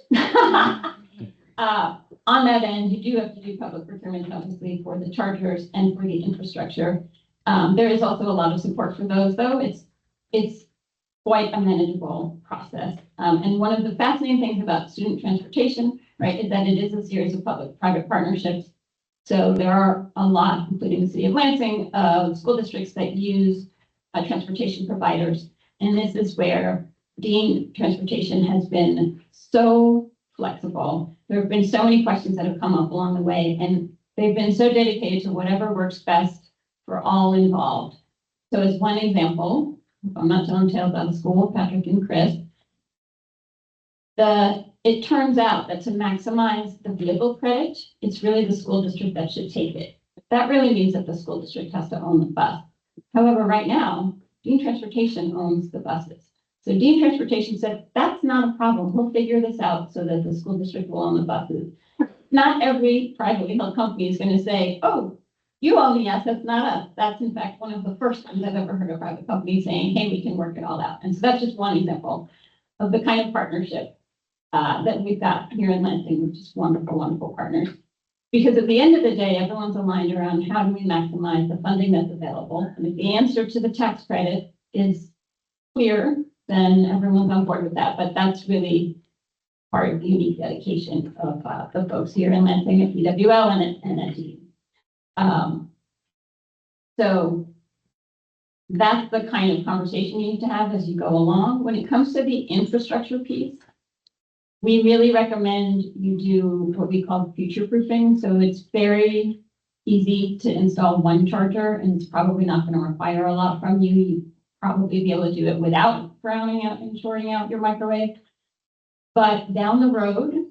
On that end, you do have to do public procurement, obviously, for the chargers and for the infrastructure. There is also a lot of support for those, though. It's quite a manageable process. And one of the fascinating things about student transportation, right, is that it is a series of public-private partnerships. So there are a lot, including the city of Lansing, of school districts that use transportation providers. And this is where Dean Transportation has been so flexible. There have been so many questions that have come up along the way, and they've been so dedicated to whatever works best for all involved. So as one example, if I'm not telling tales out of school, Patrick and Chris, it turns out that to maximize the vehicle credit, it's really the school district that should take it. That really means that the school district has to own the bus. However, right now, Dean Transportation owns the buses. So Dean Transportation said, that's not a problem. We'll figure this out so that the school district will own the buses. Not every privately held company is going to say, oh, you own the assets, not us. That's in fact one of the first times I've ever heard a private company saying, hey, we can work it all out. And so that's just one example of the kind of partnership that we've got here in Lansing, which is wonderful, wonderful partners. Because at the end of the day, everyone's aligned around how do we maximize the funding that's available. And if the answer to the tax credit is clear, then everyone's on board with that. But that's really part of the unique dedication of the folks here in Lansing at PWL and at Dean. So that's the kind of conversation you need to have as you go along. When it comes to the infrastructure piece, we really recommend you do what we call future proofing. So it's very easy to install one charger, and it's probably not going to require a lot from you. You probably be able to do it without browning out and shorting out your microwave. But down the road,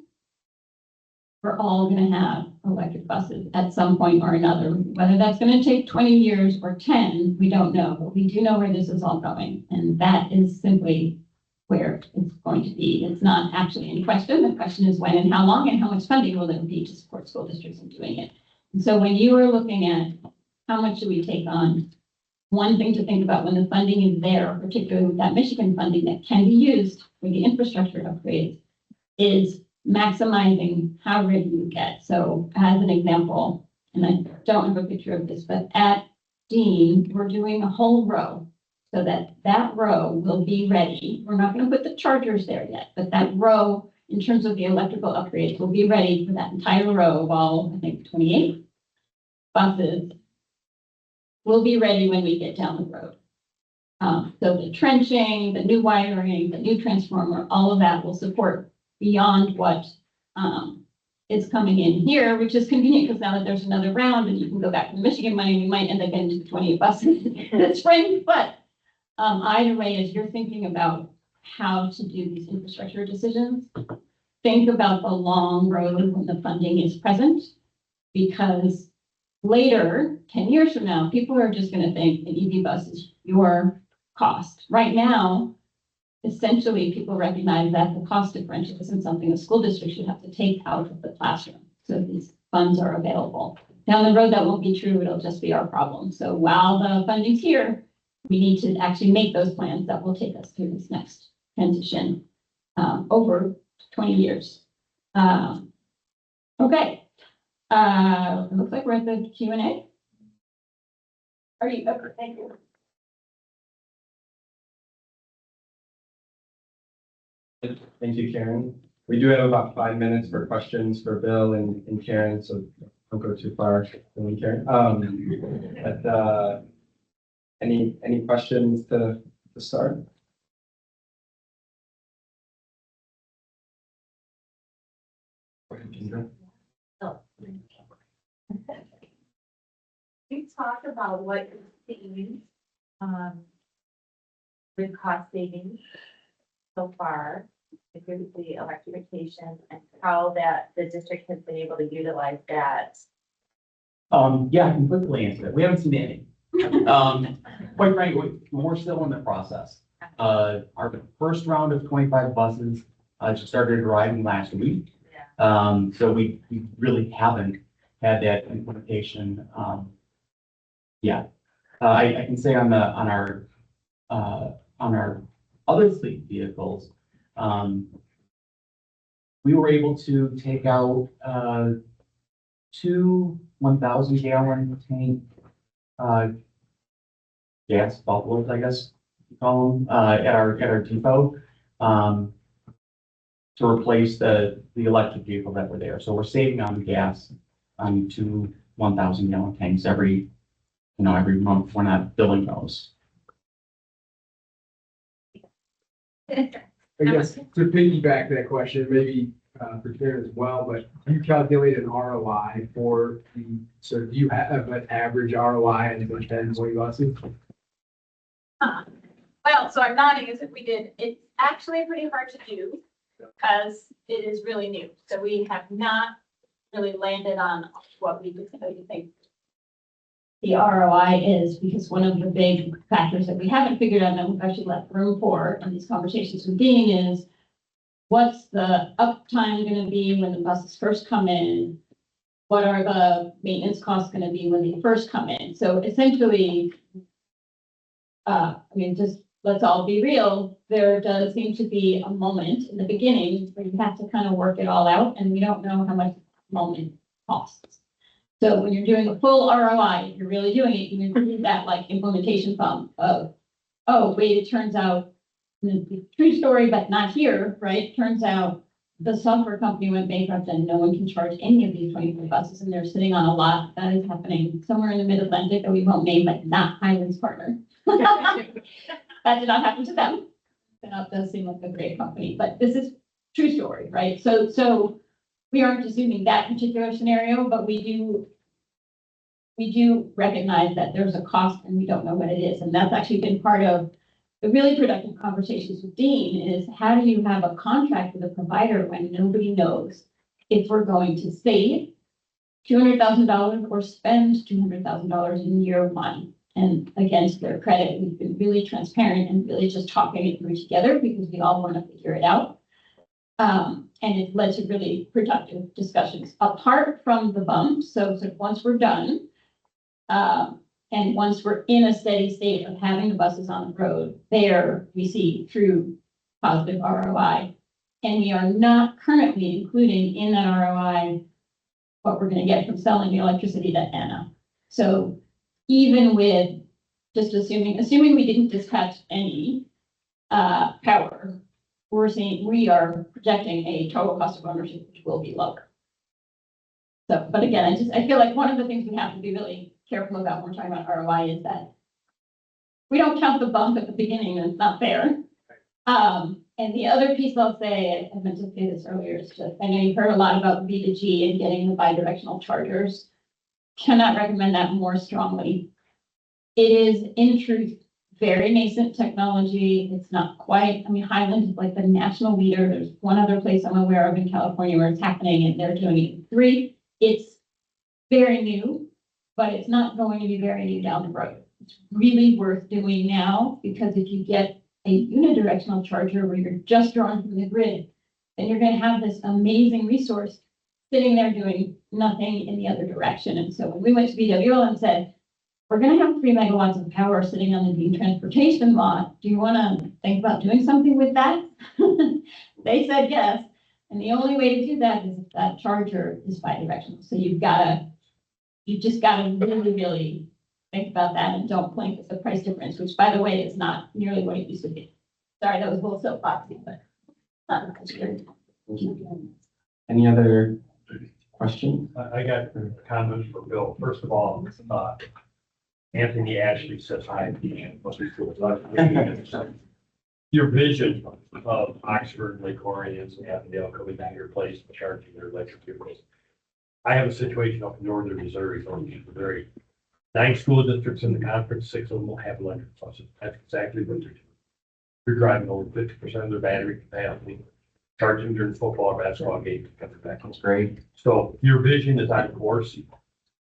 we're all gonna have electric buses at some point or another. Whether that's gonna take 20 years or 10, we don't know, but we do know where this is all going. And that is simply where it's going to be. It's not actually in question. The question is when and how long and how much funding will there be to support school districts in doing it. And so when you are looking at how much do we take on, one thing to think about when the funding is there, particularly with that Michigan funding that can be used for the infrastructure upgrades, is maximizing how ready you get. So as an example, and I don't have a picture of this, but at Dean, we're doing a whole row so that that row will be ready. We're not going to put the chargers there yet, but that row in terms of the electrical upgrades will be ready for that entire row of all, I think, 28 buses will be ready when we get down the road. So the trenching, the new wiring, the new transformer, all of that will support beyond what is coming in here, which is convenient because now that there's another round and you can go back to the Michigan money, we might end up getting to 28 buses this spring. But either way, as you're thinking about how to do these infrastructure decisions, think about the long road when the funding is present, because later, 10 years from now, people are just going to think an EV bus is your cost. Right now, essentially, people recognize that the cost differential isn't something a school district should have to take out of the classroom. So these funds are available. Down the road, that won't be true. It'll just be our problem. So while the funding's here, we need to actually make those plans that will take us through this next transition over 20 years. Okay. It looks like we're at the Q&A. Are you? Okay, thank you. Thank you, Karen. We do have about 5 minutes for questions for Bill and Karen, so don't go too far, Bill and Karen. Any questions to start? Go ahead, Kendra. You talk about what you're seeing with cost savings so far, with the electrification, and how that the district has been able to utilize that. Yeah, I can quickly answer that. We haven't seen any. Quite frankly, we're still in the process. Our first round of 25 buses just started arriving last week. So we really haven't had that implementation yet. I can say on our other fleet vehicles, we were able to take out 2 1,000-gallon tank gas bubblers, I guess you call them, at our depot to replace the electric vehicle that were there. So we're saving on gas on 2 1,000-gallon tanks every month. We're not filling those. I guess to piggyback that question, maybe for Karen as well, but you calculate an ROI for so do you have an average ROI on the 10, 20 buses? Well, so I'm nodding as if we did. It's actually pretty hard to do because it is really new. So we have not really landed on what we would think the ROI is, because one of the big factors that we haven't figured out that we've actually left room for in these conversations with Dean is what's the uptime going to be when the buses first come in? What are the maintenance costs going to be when they first come in? So essentially, just let's all be real. There does seem to be a moment in the beginning where you have to kind of work it all out, and we don't know how much moment costs. So when you're doing a full ROI, you're really doing it, you include that like implementation bump of, oh, wait, it turns out, true story, but not here, right? Turns out the software company went bankrupt and no one can charge any of these 24 buses, and they're sitting on a lot. That is happening somewhere in the mid-Atlantic that we won't name, but not Highland's partner. That did not happen to them. That does seem like a great company, but this is true story, right? So we aren't assuming that particular scenario, but we do recognize that there's a cost and we don't know what it is. And that's actually been part of the really productive conversations with Dean is how do you have a contract with a provider when nobody knows if we're going to save $200,000 or spend $200,000 in year one? And against their credit, we've been really transparent and really just talking it through together because we all want to figure it out. And it led to really productive discussions apart from the bump. So once we're done, and once we're in a steady state of having the buses on the road, there we see true positive ROI. And we are not currently including in that ROI what we're going to get from selling the electricity to Anna. So even with just assuming we didn't dispatch any power, we are projecting a total cost of ownership which will be lower. So, but again, I feel like one of the things we have to be really careful about when we're talking about ROI is that we don't count the bump at the beginning, and it's not fair. And the other piece I'll say, I meant to say this earlier, is just, I know you've heard a lot about V2G and getting the bidirectional chargers. Cannot recommend that more strongly. It is, in truth, very nascent technology. It's not quite, I mean, Highland is like the national leader. There's one other place I'm aware of in California where it's happening, and they're doing it in 3. It's very new, but it's not going to be very new down the road. It's really worth doing now, because if you get a unidirectional charger where you're just drawing from the grid, then you're going to have this amazing resource sitting there doing nothing in the other direction. And so when we went to VWL and said, we're going to have 3 megawatts of power sitting on the Dean Transportation lot, do you want to think about doing something with that? They said yes. And the only way to do that is if that charger is bidirectional. So you just gotta really, really think about that and don't blink at the price difference, which, by the way, is not nearly what it used to be. Sorry, that was a little soapboxy, but that's good. Thank you. Any other questions? I got comments for Bill. First of all, Anthony Ashley says hi. Your vision of Oxford, Lake Orion, and Avondale coming to your place and charging their electric vehicles. I have a situation up in northern Missouri, very 9 school districts in the conference, 6 of them will have electric buses. That's exactly what they're doing. They're driving over 50% of their battery capacity, charging during football or basketball games. That's great. So your vision is on course. You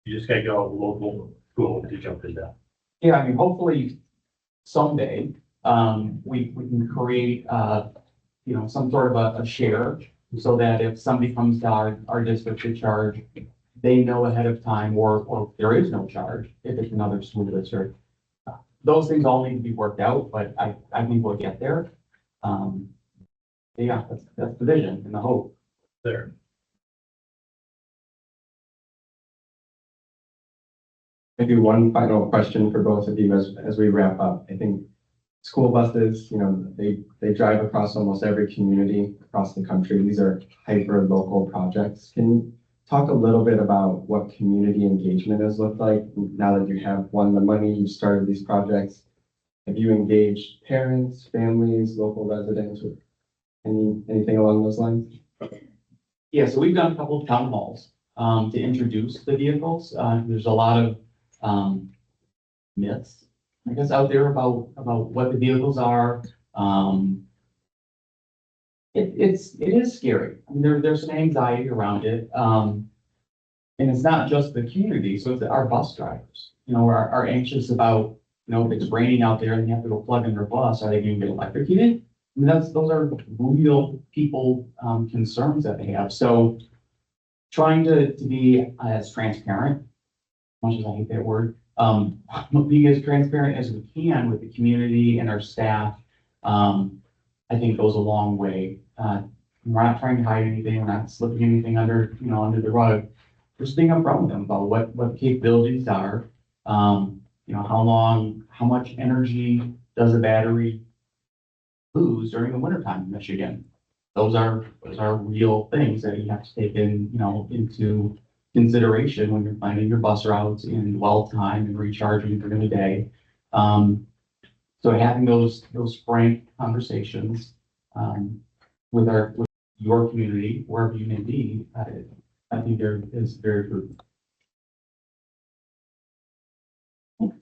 just gotta go to the local school to jump in that. Yeah, I mean, hopefully someday, we can create, some sort of a share so that if somebody comes to our district to charge, they know ahead of time, or there is no charge if it's another school district. Those things all need to be worked out, but I think we'll get there. Yeah, that's the vision and the hope. There. Maybe one final question for both of you as we wrap up. I think school buses, they drive across almost every community across the country. These are hyper local projects. Can you talk a little bit about what community engagement has looked like now that you have won the money, you've started these projects? Have you engaged parents, families, local residents, or anything along those lines? Yeah, so we've done a couple of town halls to introduce the vehicles. There's a lot of myths, I guess, out there about what the vehicles are. It is scary. I mean, there's some anxiety around it. And it's not just the community, so it's our bus drivers, are anxious about, if it's raining out there and they have to go plug in their bus, are they going to get electrocuted? I mean, those are real people concerns that they have. So trying to be as transparent, as much as I hate that word, being as transparent as we can with the community and our staff, I think goes a long way. We're not trying to hide anything. We're not slipping anything under the rug. We're just being upfront with them about what capabilities are. How much energy does a battery lose during the wintertime in Michigan? Those are real things that you have to take into consideration when you're planning your bus routes in dwell time and recharging during the day. So having those frank conversations with your community, wherever you may be, I think there is very fruitful.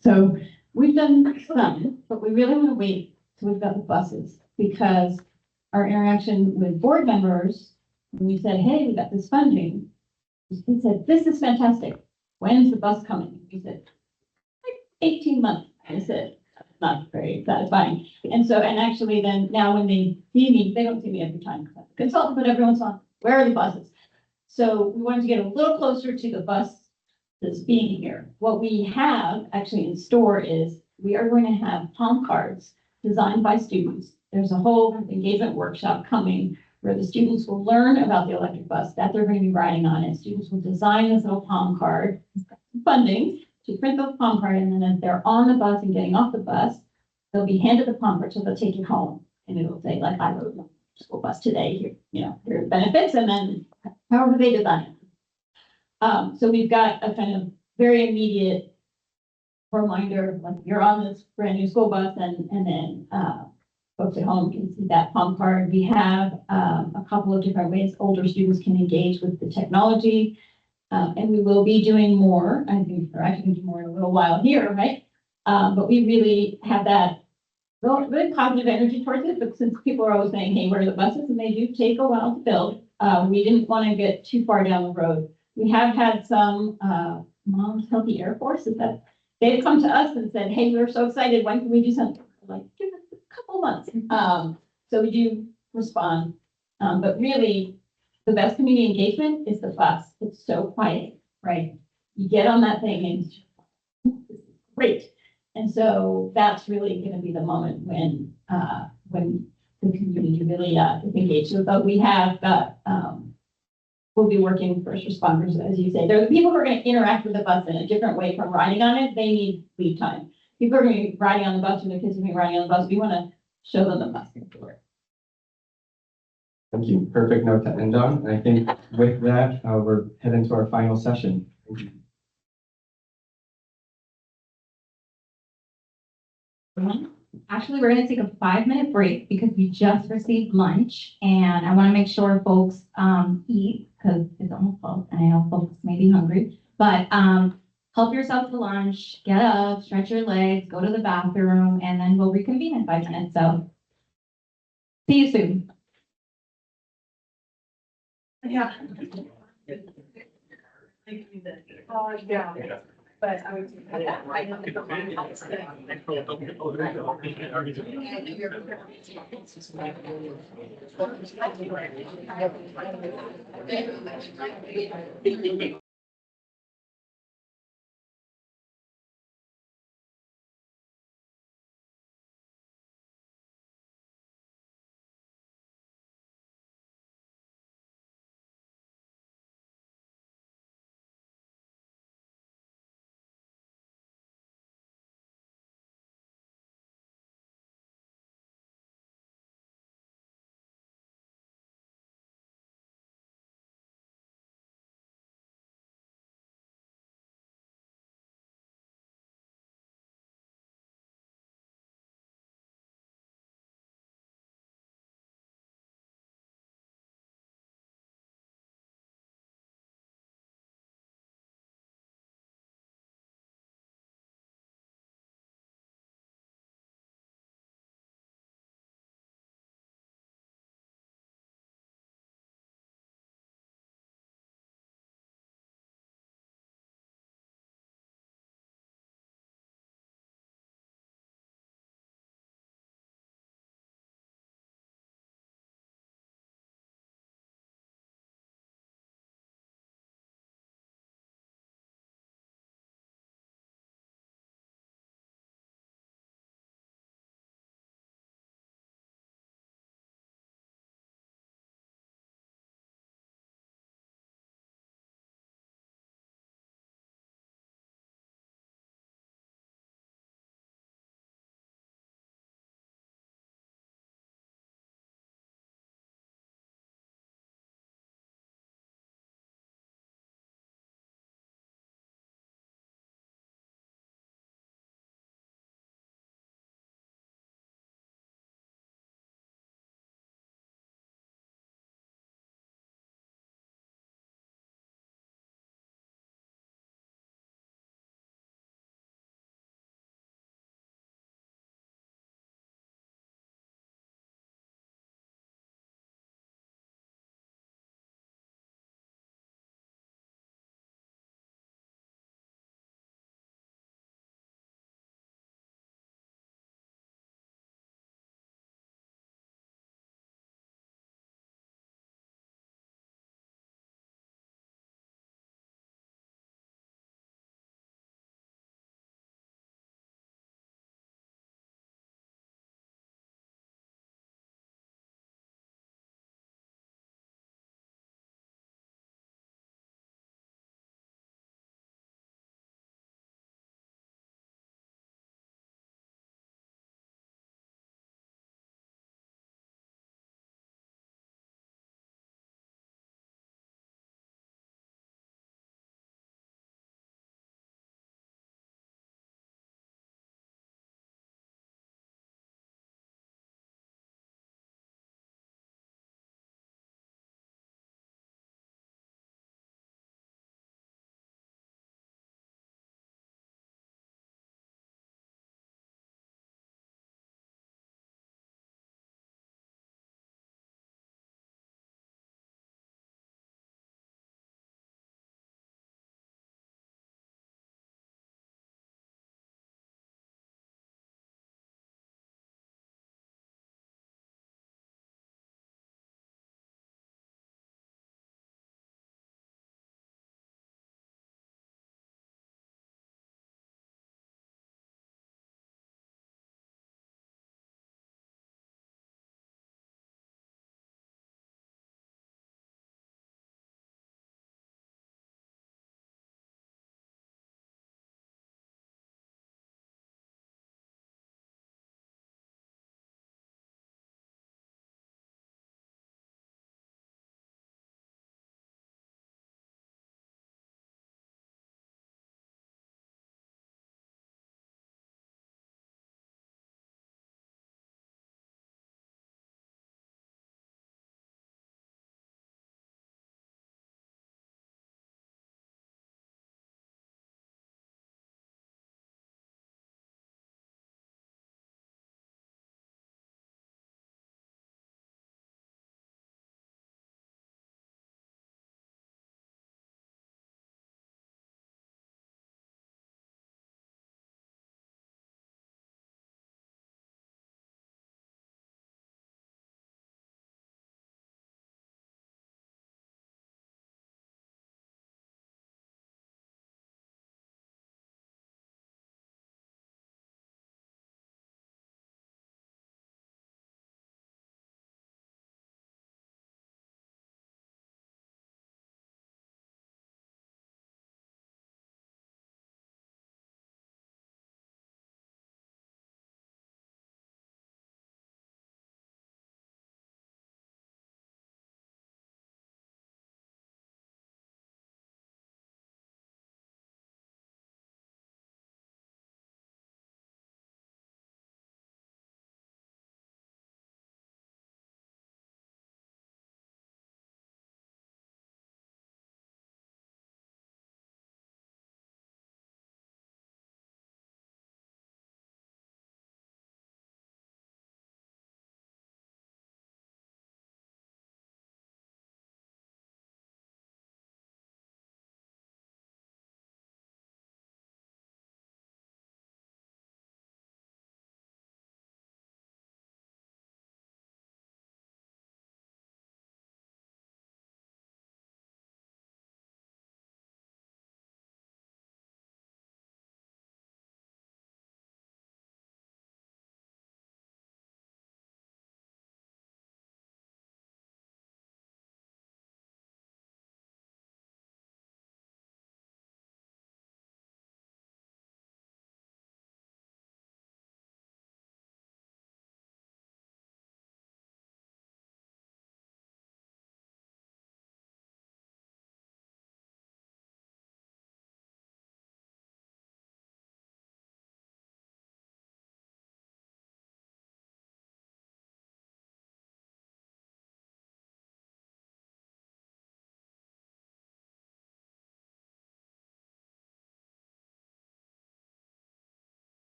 So we've done some, but we really want to wait So we've got the buses, because our interaction with board members, when we said, hey, we got this funding, they said, this is fantastic. When's the bus coming? We said, like 18 months. I said, that's not very satisfying. And so, and actually then now when they see me, they don't see me every time. Consultant, but everyone's on, where are the buses? So we wanted to get a little closer to the bus that's being here. What we have actually in store is we are going to have palm cards designed by students. There's a whole engagement workshop coming where the students will learn about the electric bus that they're going to be riding on, and students will design this little palm card, funding to print the palm card, and then as they're on the bus and getting off the bus, they'll be handed the palm card, so they'll take it home, and it'll say, like, I rode the school bus today, here, here are the benefits, and then however they design it. So we've got a kind of very immediate reminder, like you're on this brand new school bus, and then folks at home can see that palm card. We have a couple of different ways older students can engage with the technology, and we will be doing more. I think we're actually going to do more in a little while here, right? But we really have that really positive energy towards it. But since people are always saying, hey, where are the buses? And they do take a while to build. We didn't want to get too far down the road. We have had some Mom's Healthy Air Force, is that they've come to us and said, hey, we're so excited. When can we do something? We're like, give us a couple months. So we do respond. But really, the best community engagement is the bus. It's so quiet, right? You get on that thing and it's great. And so that's really going to be the moment when the community really is engaged. So we have got, we'll be working with first responders, as you say. They're the people who are going to interact with the bus in a different way from riding on it. They need lead time. People are going to be riding on the bus, or their kids are going to be riding on the bus. We want to show them the bus before. Thank you. Perfect note to end on. And I think with that, we're heading to our final session. Actually, we're gonna take a 5-minute break because we just received lunch, and I want to make sure folks eat because it's almost 12, and I know folks may be hungry. But help yourself to lunch, get up, stretch your legs, go to the bathroom, and then we'll reconvene in 5 minutes. So see you soon. Yeah. Yeah. But I would.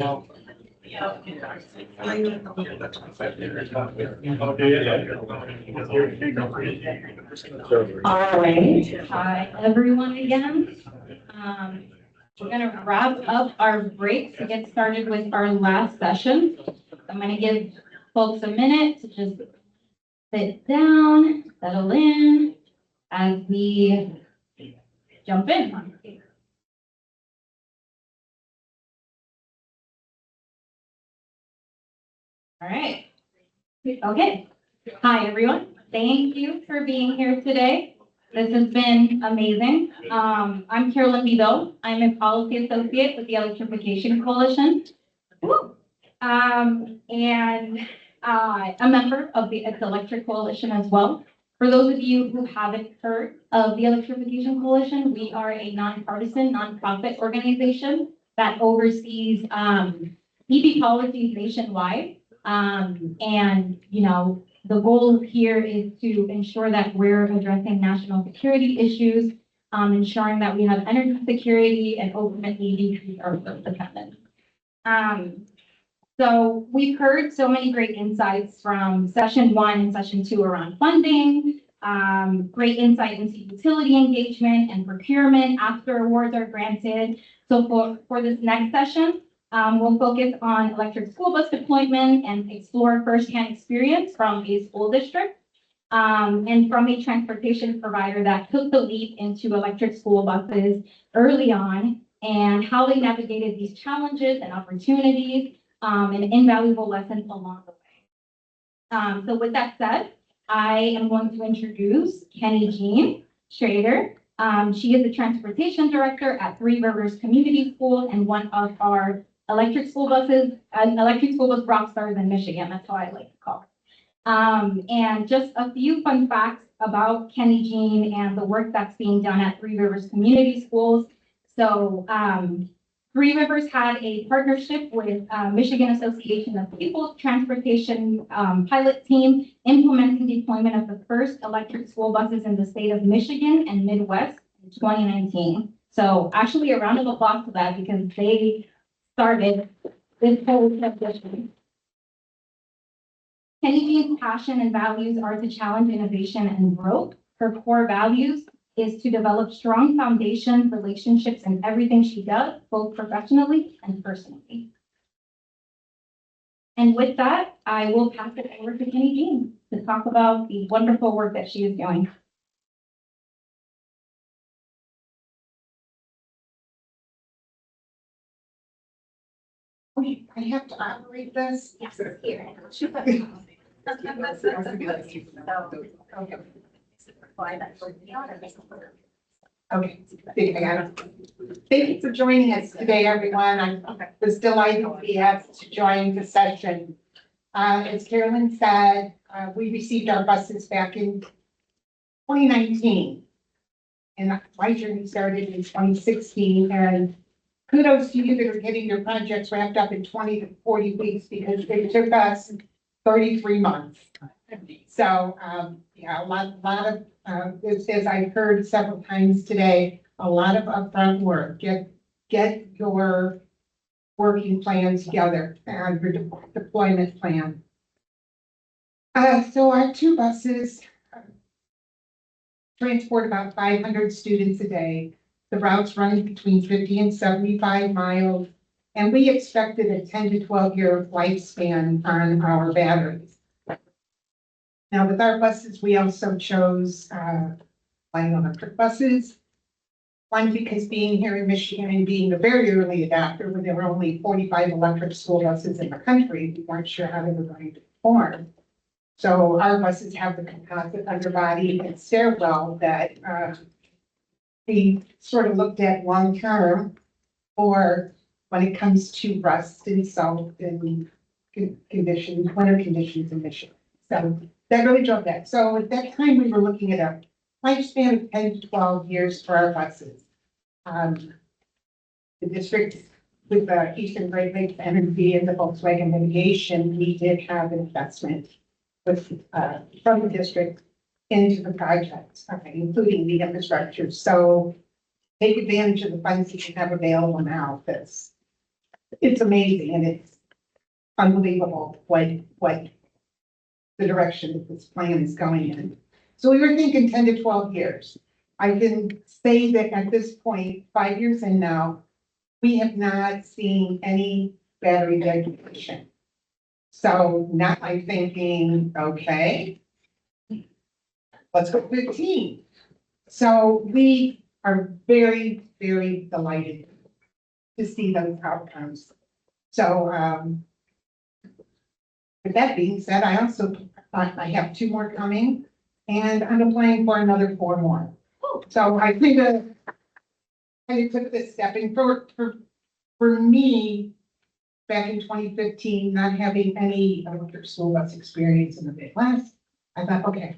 All right, hi, everyone again. We're gonna wrap up our break to get started with our last session. I'm gonna give folks a minute to just sit down, settle in as we jump in. All right. Okay. Hi, everyone. Thank you for being here today. This has been amazing. I'm Carolyn Bido. I'm a policy associate with the Electrification Coalition. Woo. And a member of the Electric Coalition as well. For those of you who haven't heard of the Electrification Coalition, we are a nonpartisan, nonprofit organization that oversees EV policies nationwide. And, you know, the goal here is to ensure that we're addressing national security issues, ensuring that we have energy security and ultimately decrease our growth dependence. So we've heard so many great insights from session 1 and session 2 around funding, great insight into utility engagement and procurement after awards are granted. So for this next session, we'll focus on electric school bus deployment and explore firsthand experience from a school district and from a transportation provider that took the leap into electric school buses early on and how they navigated these challenges and opportunities and invaluable lessons along the way. So with that said, I am going to introduce Kenny Jean Schrader. She is the transportation director at Three Rivers Community School and one of our electric school bus rock stars in Michigan. That's how I like to call her. And just a few fun facts about Kenny Jean and the work that's being done at Three Rivers Community Schools. So Three Rivers had a partnership with Michigan Association of People's Transportation pilot team implementing deployment of the first electric school buses in the state of Michigan and Midwest in 2019. So actually a round of applause to that because they started this whole transition. Kenny Jean's passion and values are to challenge innovation and growth. Her core values is to develop strong foundation relationships in everything she does, both professionally and personally. And with that, I will pass it over to Kenny Jean to talk about the wonderful work that she is doing. Okay, I have to operate this? Yes, here. Okay, I got it. Thank you for joining us today, everyone. I was delighted to be asked to join the session. As Carolyn said, we received our buses back in 2019. And my journey started in 2016, and kudos to you that are getting your projects wrapped up in 20 to 40 weeks because it took us 33 months. So, yeah, a lot of, as I've heard several times today, a lot of upfront work. Get your working plan together and your deployment plan. So our 2 buses transport about 500 students a day. The routes running between 50 and 75 miles, and we expected a 10 to 12-year lifespan on our batteries. Now, with our buses, we also chose Highland Electric buses. One, because being here in Michigan and being a very early adopter, when there were only 45 electric school buses in the country, we weren't sure how they were going to perform. So our buses have the composite underbody and stairwell that we sort of looked at long term for when it comes to rust and salt and conditions, winter conditions in Michigan. So that really drove that. So at that time, we were looking at a lifespan of 10 to 12 years for our buses. The district with the Eastern Great Lakes Energy and the Volkswagen mitigation, we did have investment with, from the district into the project, including the infrastructure. So take advantage of the funds that you have available now. This it's amazing and it's unbelievable what the direction that this plan is going in. So we were thinking 10 to 12 years. I can say that at this point, 5 years in now, we have not seen any battery degradation. So now I'm thinking, okay, let's go 15. So we are very, very delighted to see those outcomes. So, with that being said, I also, I have 2 more coming and I'm applying for another 4 more. So I think I took this step and for me, back in 2015, not having any electric school bus experience in the Midwest, I thought, okay,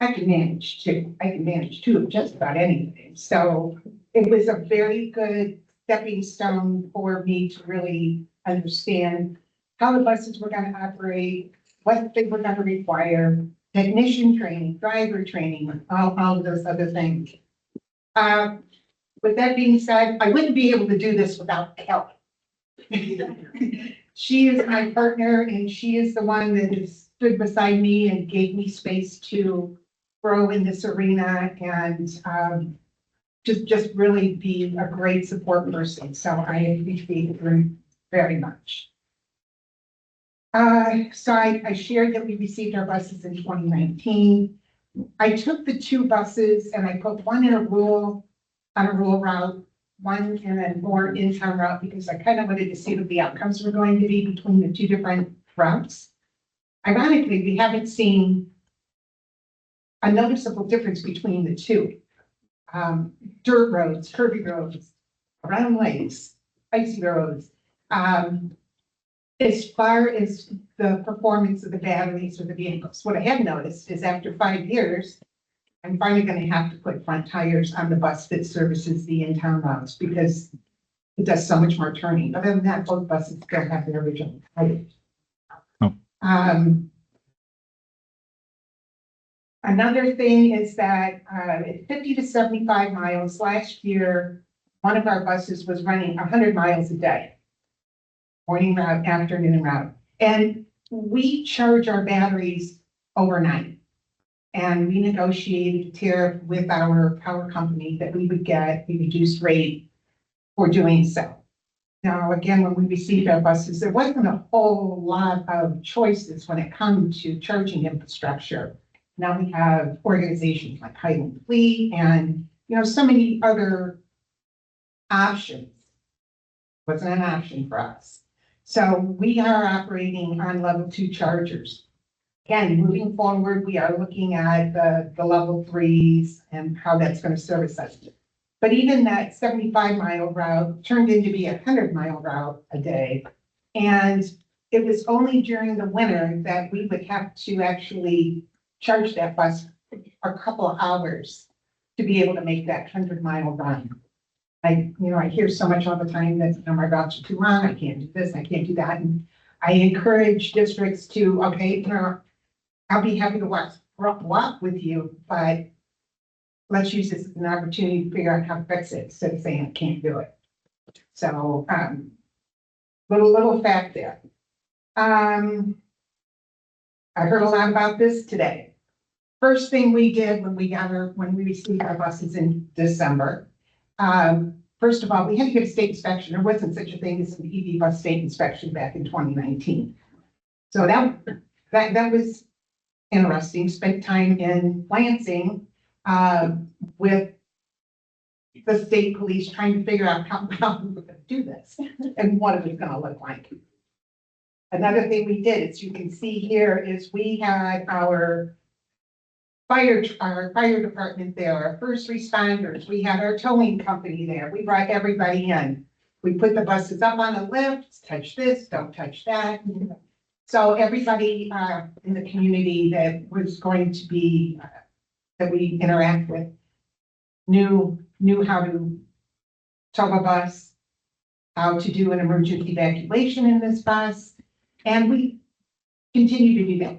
I can manage two of just about anything. So it was a very good stepping stone for me to really understand how the buses were going to operate, what they were going to require, technician training, driver training, all of those other things. With that being said, I wouldn't be able to do this without Kelly. She is my partner and she is the one that has stood beside me and gave me space to grow in this arena and just really be a great support person. So I appreciate her very much. So I shared that we received our buses in 2019. I took the 2 buses and I put one on a rural route, one in a more in-town route because I kind of wanted to see what the outcomes were going to be between the 2 different routes. Ironically, we haven't seen a noticeable difference between the 2. Dirt roads, curvy roads, around lakes, icy roads. As far as the performance of the batteries or the vehicles, what I have noticed is after 5 years, I'm finally going to have to put front tires on the bus that services the in-town routes because it does so much more turning. Other than that, both buses still have their original tires. Another thing is that at 50 to 75 miles last year, one of our buses was running 100 miles a day. Morning route, afternoon route. And we charge our batteries overnight. And we negotiated a tariff with our power company that we would get a reduced rate for doing so. Now, again, when we received our buses, there wasn't a whole lot of choices when it comes to charging infrastructure. Now we have organizations like Highland Fleet and, so many other options. Wasn't an option for us. So we are operating on level 2 chargers. Again, moving forward, we are looking at the level 3s and how that's going to service us. But even that 75-mile route turned into be a 100-mile route a day. And it was only during the winter that we would have to actually charge that bus a couple of hours to be able to make that 100-mile run. I hear so much all the time that my routes are too long, I can't do this, I can't do that. And I encourage districts to, okay, I'll be happy to walk with you, but let's use this as an opportunity to figure out how to fix it instead of saying I can't do it. So, little fact there. I heard a lot about this today. First thing we did when we received our buses in December, first of all, we had to get a state inspection. There wasn't such a thing as an EV bus state inspection back in 2019. So that was interesting. Spent time in Lansing with the state police trying to figure out how we were going to do this and what it was going to look like. Another thing we did, as you can see here, is we had our fire department there, our first responders, we had our towing company there. We brought everybody in. We put the buses up on a lift, touch this, don't touch that. So everybody in the community that was going to be, that we interact with, knew how to tow a bus, how to do an emergency evacuation in this bus, and we continue to do that.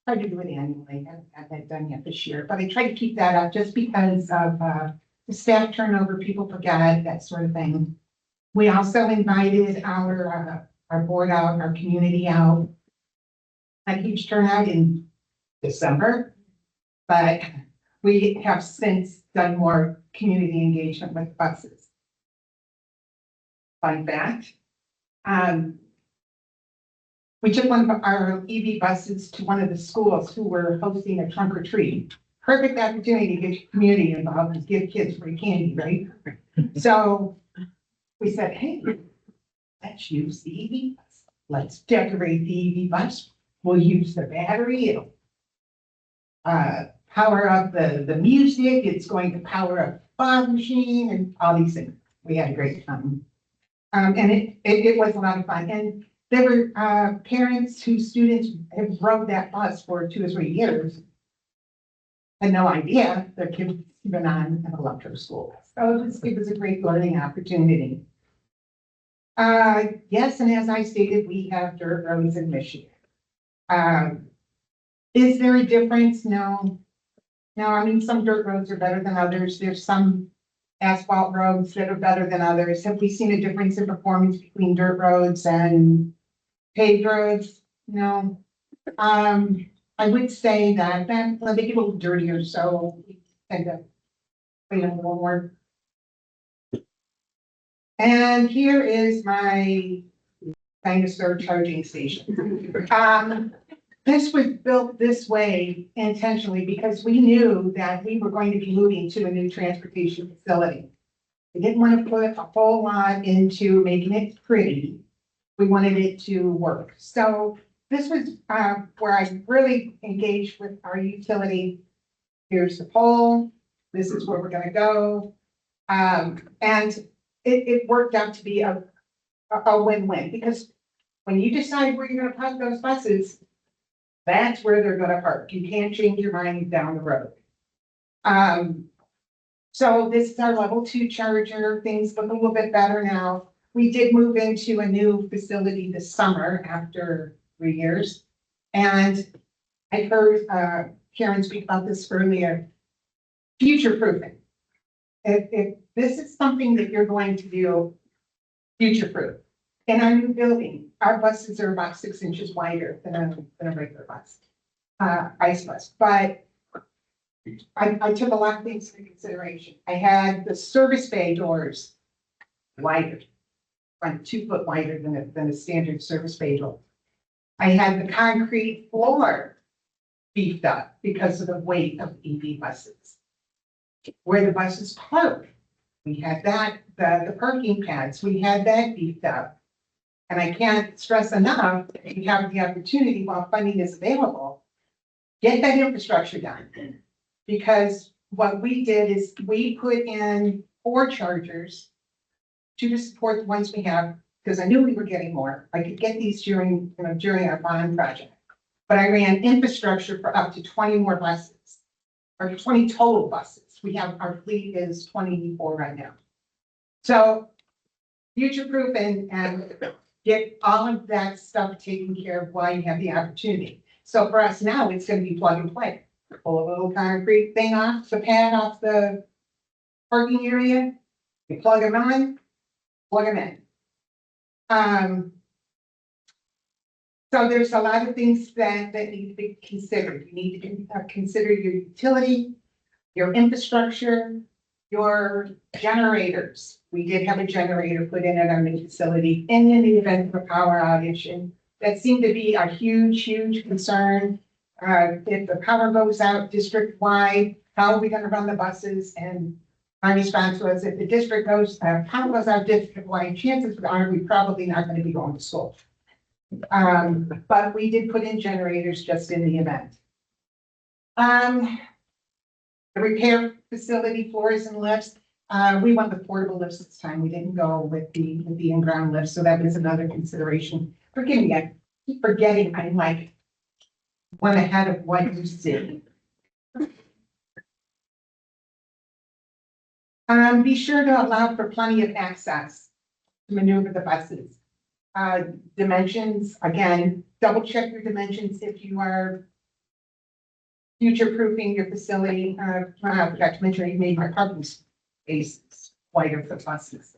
Try to do it annually. I haven't got that done yet this year, but I try to keep that up just because of the staff turnover, people forget, that sort of thing. We also invited our board out, our community out. A huge turnout in December, but we have since done more community engagement with buses. Fun fact, we took one of our EV buses to one of the schools who were hosting a trunk or treat. Perfect opportunity to get your community involved and give kids free candy, right? So we said, hey, let's use the EV bus. Let's decorate the EV bus. We'll use the battery. It'll power up the music. It's going to power up the fog machine and all these things. We had a great time. And it was a lot of fun. And there were parents whose students have rode that bus for 2 or 3 years. Had no idea their kids been on an electric school. So it was a great learning opportunity. Yes, and as I stated, we have dirt roads in Michigan. Is there a difference? No. No, I mean, some dirt roads are better than others. There's some asphalt roads that are better than others. Have we seen a difference in performance between dirt roads and paved roads? No. I would say that well, they get a little dirtier, so we tend to clean up a little more. And here is my dinosaur charging station. This was built this way intentionally because we knew that we were going to be moving to a new transportation facility. We didn't want to put a whole lot into making it pretty. We wanted it to work. So this was where I really engaged with our utility. Here's the pole. This is where we're going to go. And it worked out to be a win-win because when you decide where you're going to park those buses, that's where they're going to park. You can't change your mind down the road. So this is our level 2 charger. Things look a little bit better now. We did move into a new facility this summer after 3 years. And I heard Karen speak about this earlier. Future proofing. If this is something that you're going to do, future proof. In our new building, our buses are about 6 inches wider than a regular bus, ice bus. But I took a lot of things into consideration. I had the service bay doors wider, like 2 foot wider than a standard service bay door. I had the concrete floor beefed up because of the weight of EV buses. Where the buses park, we had that, the parking pads, we had that beefed up. And I can't stress enough, if you have the opportunity while funding is available, get that infrastructure done. Because what we did is we put in 4 chargers to support the ones we have, because I knew we were getting more. I could get these during our bond project. But I ran infrastructure for up to 20 more buses, or 20 total buses. Our fleet is 24 right now. So future-proof and get all of that stuff taken care of while you have the opportunity. So for us now, it's going to be plug and play. Pull a little concrete thing off the pad off the parking area. You plug them on, plug them in. So there's a lot of things that need to be considered. You need to consider your utility, your infrastructure, your generators. We did have a generator put in at our new facility in the event of a power outage, and that seemed to be a huge, huge concern. If the power goes out district-wide, how are we going to run the buses? And my response was, if the power goes out district-wide, chances are we're probably not going to be going to school. But we did put in generators just in the event. The repair facility floors and lifts, we went with portable lifts this time. We didn't go with the in-ground lifts, so that was another consideration. Forgive me, I keep forgetting I'm like one ahead of what you see. Be sure to allow for plenty of access to maneuver the buses. Dimensions, again, double check your dimensions if you are future-proofing your facility. I forgot to mention you made my parking spaces wider for buses.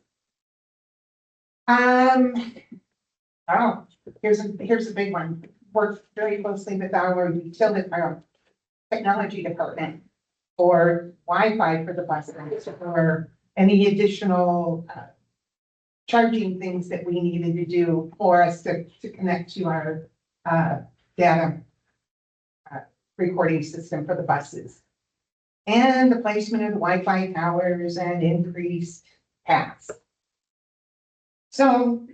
Oh, here's a big one. Work very closely with our utility, our technology department for Wi-Fi for the buses or any additional charging things that we needed to do for us to connect to our data recording system for the buses. And the placement of the Wi-Fi towers and increased paths. So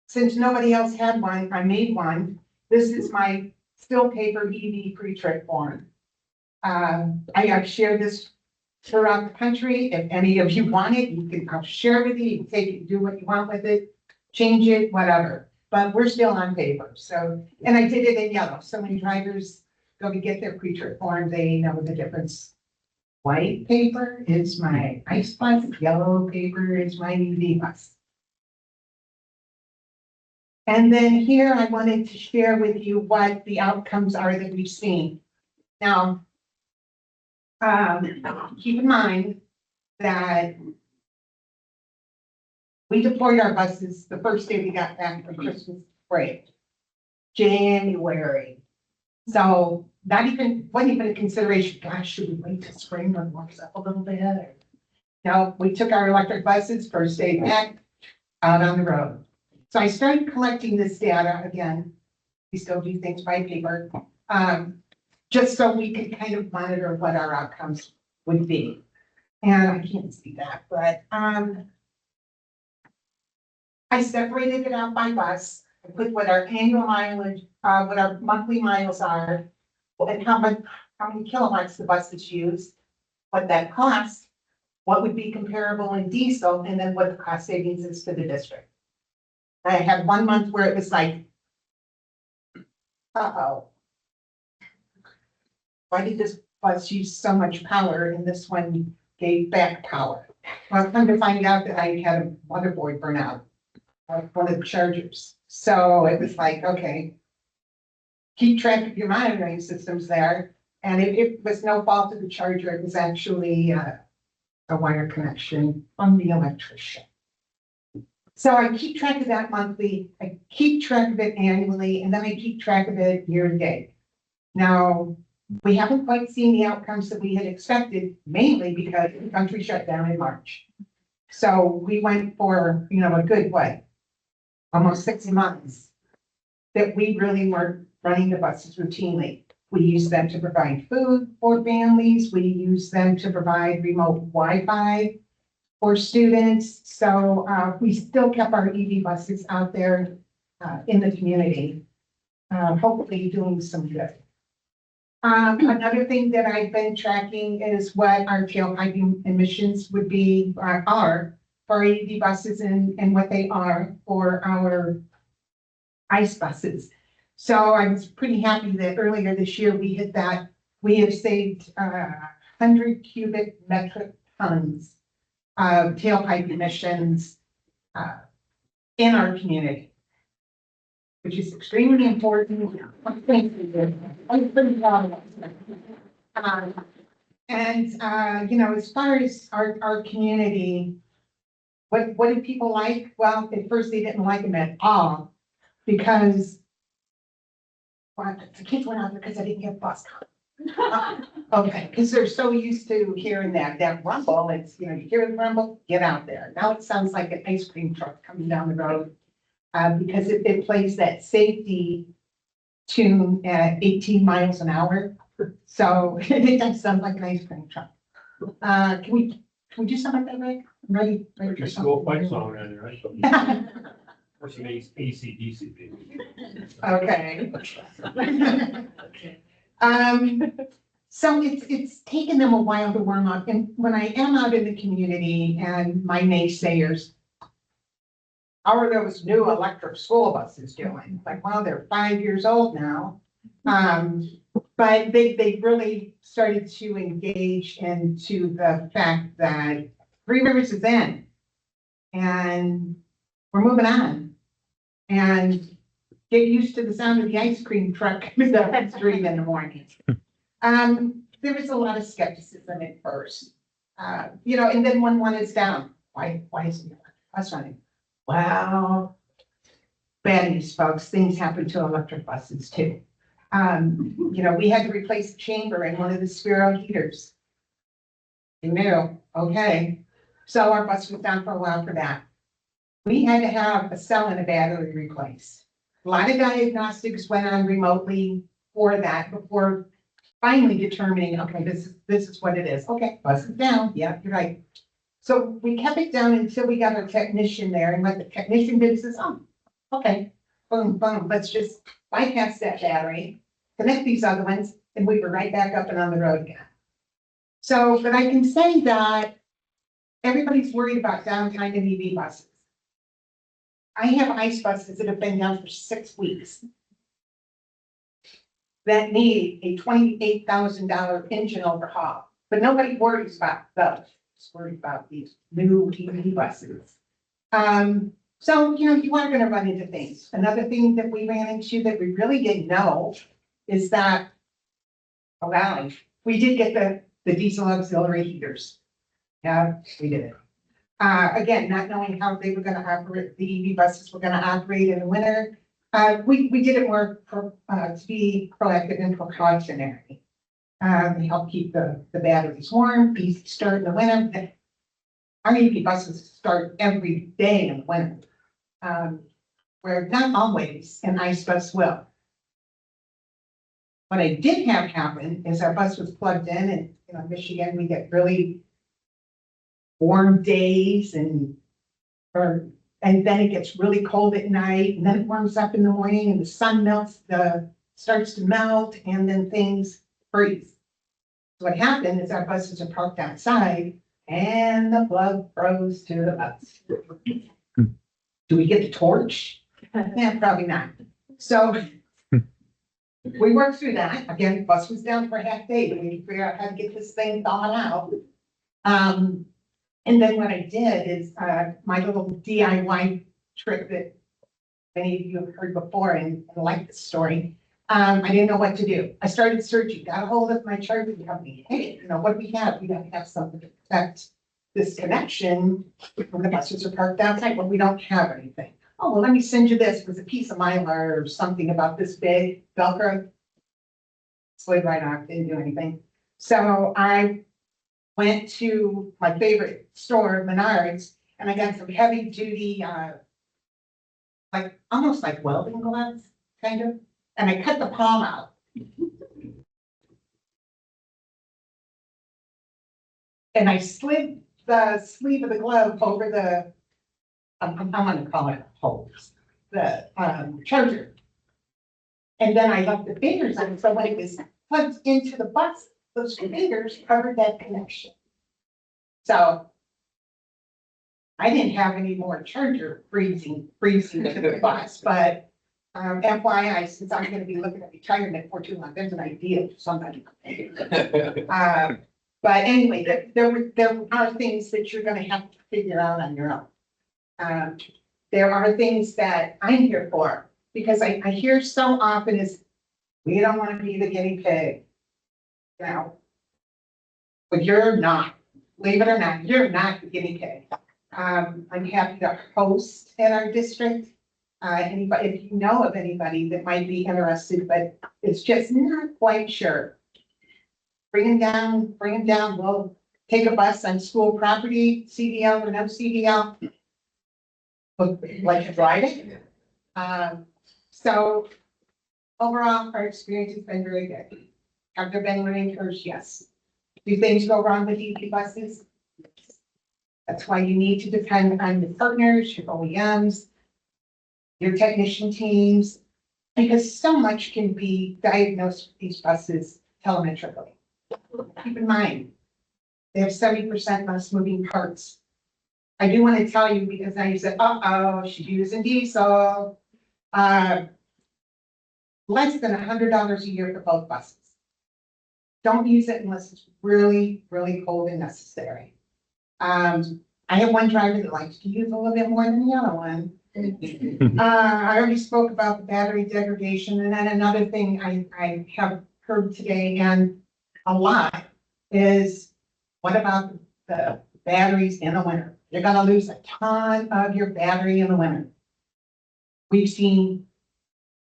since nobody else had one, I made one. This is my still paper EV pre-trip form. I've shared this throughout the country. If any of you want it, I'll share it with you. You can take it, do what you want with it, change it, whatever. But we're still on paper. So, and I did it in yellow. So when drivers go to get their pre-trip form, they know the difference. White paper is my ICE bus, yellow paper is my EV bus. And then here I wanted to share with you what the outcomes are that we've seen. Now, keep in mind that we deployed our buses the first day we got back from Christmas break, January. So wasn't even a consideration, gosh, should we wait till spring when it warms up a little bit? No, we took our electric buses first day back out on the road. So I started collecting this data again. We still do things by paper, just so we could kind of monitor what our outcomes would be. And I can't see that, but I separated it out by bus. I put what our annual mileage, what our monthly miles are, and how many kilowatts the buses use, what that costs, what would be comparable in diesel, and then what the cost savings is to the district. I had 1 month where it was like, why did this bus use so much power and this one gave back power? Well, I've come to find out that I had a motherboard burnout of one of the chargers. So it was like, okay, keep track of your monitoring systems there. And it was no fault of the charger. It was actually a wire connection from the electrician. So I keep track of that monthly, I keep track of it annually, and then I keep track of it year to date. Now, we haven't quite seen the outcomes that we had expected, mainly because the country shut down in March. So we went for, a good, almost 6 months that we really weren't running the buses routinely. We used them to provide food for families. We used them to provide remote Wi-Fi for students. So we still kept our EV buses out there in the community, hopefully doing some good. Another thing that I've been tracking is what our tailpiping emissions would be, are for our EV buses and what they are for our ICE buses. So I was pretty happy that earlier this year we hit that. We have saved 100 cubic metric tons of tailpipe emissions in our community, which is extremely important. I'm pretty proud of us. As far as our community, what do people like? Well, at first they didn't like them at all because the kids went out because I didn't get bus. Okay, because they're so used to hearing that rumble. It's, you hear the rumble, get out there. Now it sounds like an ice cream truck coming down the road because it plays that safety tune at 18 miles an hour. So it does sound like an ice cream truck. Can we do something like that, Rick? I'm ready for Your something. school fight song on there, right? Or some AC/DC, maybe. Okay. So it's taken them a while to warm up. And when I am out in the community and my naysayers, how are those new electric school buses doing? Like, well, they're 5 years old now. But they really started to engage into the fact that Three Rivers is in and we're moving on. And get used to the sound of the ice cream truck coming down the street in the morning. There was a lot of skepticism at first, and then when one is down, why isn't the bus running? Well, bad news, folks, things happen to electric buses too. We had to replace the chamber in one of the Spiro heaters. You knew, okay. So our bus was down for a while for that. We had to have a cell and a battery replaced. A lot of diagnostics went on remotely for that before finally determining, okay, this is what it is. Okay, bus is down. Yeah, you're right. So we kept it down until we got our technician there, and what the technician did is says, oh, okay, boom, boom, let's just bypass that battery, connect these other ones, and we were right back up and on the road again. So, but I can say that everybody's worried about downtime in EV buses. I have ICE buses that have been down for 6 weeks that need a $28,000 engine overhaul, but nobody worries about those. It's worried about these new EV buses. So, you are going to run into things. Another thing that we ran into that we really didn't know is that, oh, wow, we did get the diesel auxiliary heaters. Yeah, we did it. Again, not knowing how they were going to operate, the EV buses were going to operate in the winter. We did it more to be proactive and precautionary. We help keep the batteries warm, easy to start in the winter. Our EV buses start every day in the winter. Where not always an ICE bus will. What I did have happen is our bus was plugged in, and Michigan, we get really warm days and then it gets really cold at night, and then it warms up in the morning and the sun starts to melt, and then things freeze. So what happened is our buses are parked outside and the plug froze to the bus. Do we get the torch? Yeah, probably not. So we worked through that. Again, the bus was down for a half day. We need to figure out how to get this thing thawed out. And then what I did is my little DIY trick that many of you have heard before and like this story. I didn't know what to do. I started searching, got a hold of my charging company. Hey, what do we have? We got to have something to protect this connection when the buses are parked outside. Well, we don't have anything. Oh, well, let me send you this. It was a piece of Mylar or something about this big, Velcro. Slid right off, didn't do anything. So I went to my favorite store, Menards, and I got some heavy duty, almost like welding gloves, kind of. And I cut the palm out. And I slid the sleeve of the glove over the, I'm going to call it hose, the charger. And then I left the fingers on it, so when it was plugged into the bus, those fingers covered that connection. So I didn't have any more charger freezing to the bus, but FYI, since I'm going to be looking at retirement for too long, there's an idea for somebody. But anyway, there are things that you're going to have to figure out on your own. There are things that I'm here for, because I hear so often is, we don't want to be the guinea pig. Now, but you're not, believe it or not, you're not the guinea pig. I'm happy to host in our district. Anybody, if you know of anybody that might be interested, but it's just not quite sure. Bring them down. We'll take a bus on school property, CDL or no CDL. Would like to drive it. So overall, our experience has been very good. Have there been learning curves? Yes. Do things go wrong with EV buses? That's why you need to depend on your partners, your OEMs, your technician teams, because so much can be diagnosed with these buses telemetrically. Keep in mind, they have 70% less moving parts. I do want to tell you, because now you said, she's using diesel. Less than $100 a year for both buses. Don't use it unless it's really, really cold and necessary. I have one driver that likes to use a little bit more than the other one. I already spoke about the battery degradation, and then another thing I have heard today and a lot is, what about the batteries in the winter? You're gonna lose a ton of your battery in the winter. We've seen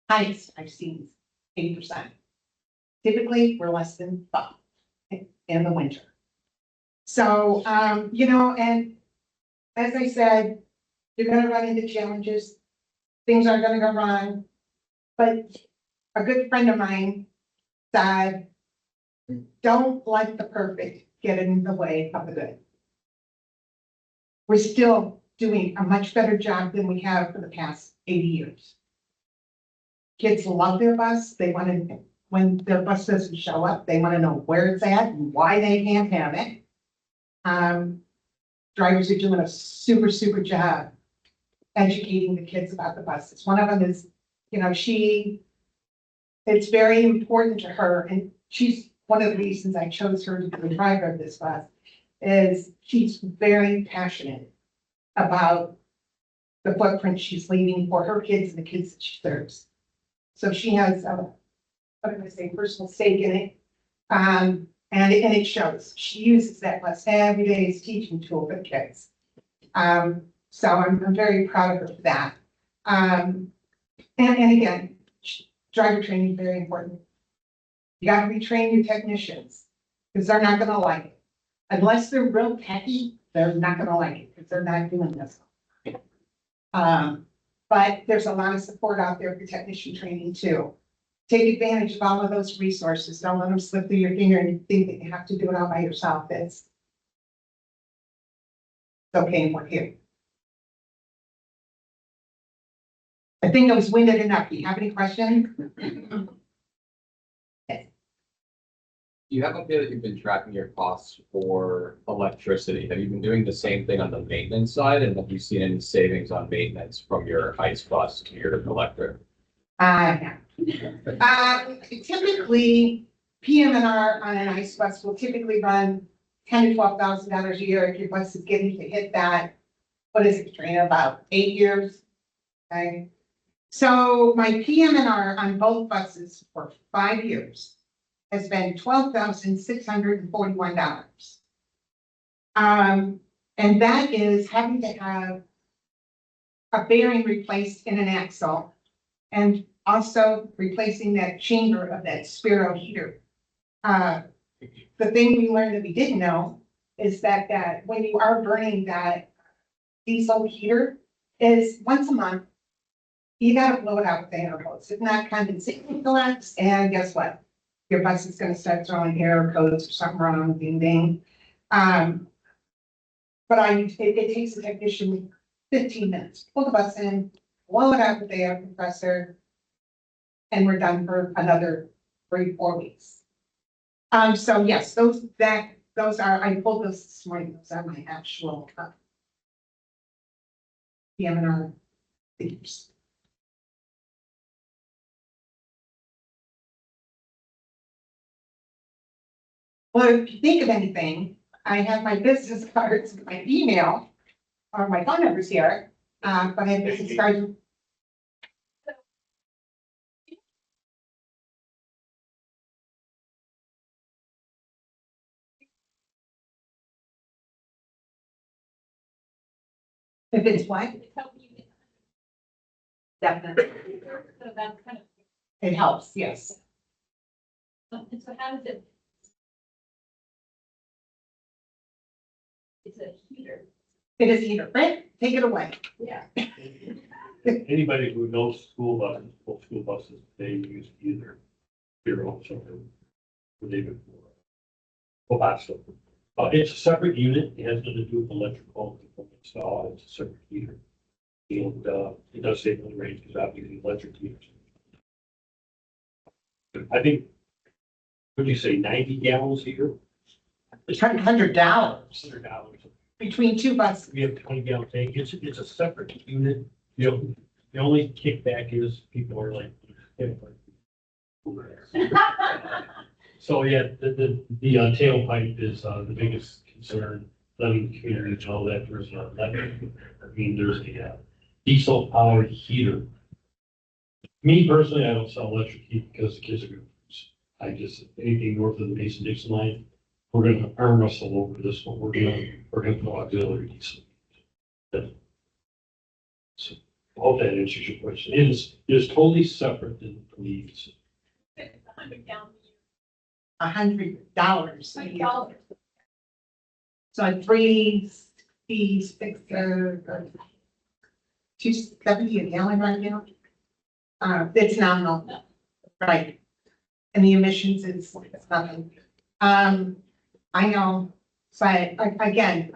highest I've seen 8%. Typically, we're less than 5 in the winter. So, you know, and as I said, you're gonna run into challenges. Things are gonna go wrong. But a good friend of mine said, don't let the perfect get in the way of the good. We're still doing a much better job than we have for the past 80 years. Kids love their bus. They want to, when their bus doesn't show up, they want to know where it's at and why they can't have it. Drivers are doing a super, super job educating the kids about the buses. One of them is, you know, it's very important to her, and she's one of the reasons I chose her to be the driver of this bus, is she's very passionate about the footprint she's leaving for her kids and the kids that she serves. So she has, what can I say, personal stake in it. And it shows. She uses that bus every day as a teaching tool for the kids. So I'm very proud of her for that. And again, driver training is very important. You got to retrain your technicians because they're not going to like it. Unless they're real techy, they're not going to like it because they're not doing this. But there's a lot of support out there for technician training too. Take advantage of all of those resources. Don't let them slip through your finger and think that you have to do it all by yourself. It's okay and we're here. I think I was winded enough. Do you have any questions? You have up there that you've been tracking your costs for electricity. Have you been doing the same thing on the maintenance side? And have you seen any savings on maintenance from your ICE bus to your electric? Typically, PM&R on an ICE bus will typically run $10,000 to $12,000 a year if your bus is getting to hit that. What is it, Katrina, about 8 years? Okay. So my PM&R on both buses for 5 years has been $12,641. And that is having to have a bearing replaced in an axle and also replacing that chamber of that Spiro heater. The thing we learned that we didn't know is that when you are burning that diesel heater is once a month, you gotta blow it out with the air hose. If not, condensation collects, and guess what? Your bus is gonna start throwing error codes or something wrong, ding ding. But it takes a technician 15 minutes, pull the bus in, blow it out with the air compressor, and we're done for another 3-4 weeks. So yes, those are, I pulled those this morning, those are my actual PM&R figures. Well, if you think of anything, I have my business cards, my email, or my phone numbers here, but I have business cards. If it's what? Definitely. So that's kind of, It helps, yes. so how does it? It's a heater. It is either, right? Take it away. Yeah. Anybody who knows school buses, they use either Spiro or something. It's a separate unit. It has nothing to do with electrical install. It's a separate heater. And it does save on the range because obviously electric heaters. I think, what do you say, 90 gallons a year? It's $100 $100. between two buses. We have 20-gallon tank. It's a separate unit. You know, the only kickback is people are like, so yeah, the tailpipe is the biggest concern. Letting the community know that there's there's a diesel powered heater. Me personally, I don't sell electric heat because the kids are going to use. I just, anything north of the Mason-Dixon line, we're going to arm wrestle over this one. We're going to put auxiliary diesel. So I hope that answers your question. It is totally separate than leaves. $100 a year. So 366, 270 a gallon right now. It's nominal, right? And the emissions is it's nothing. I know, but again,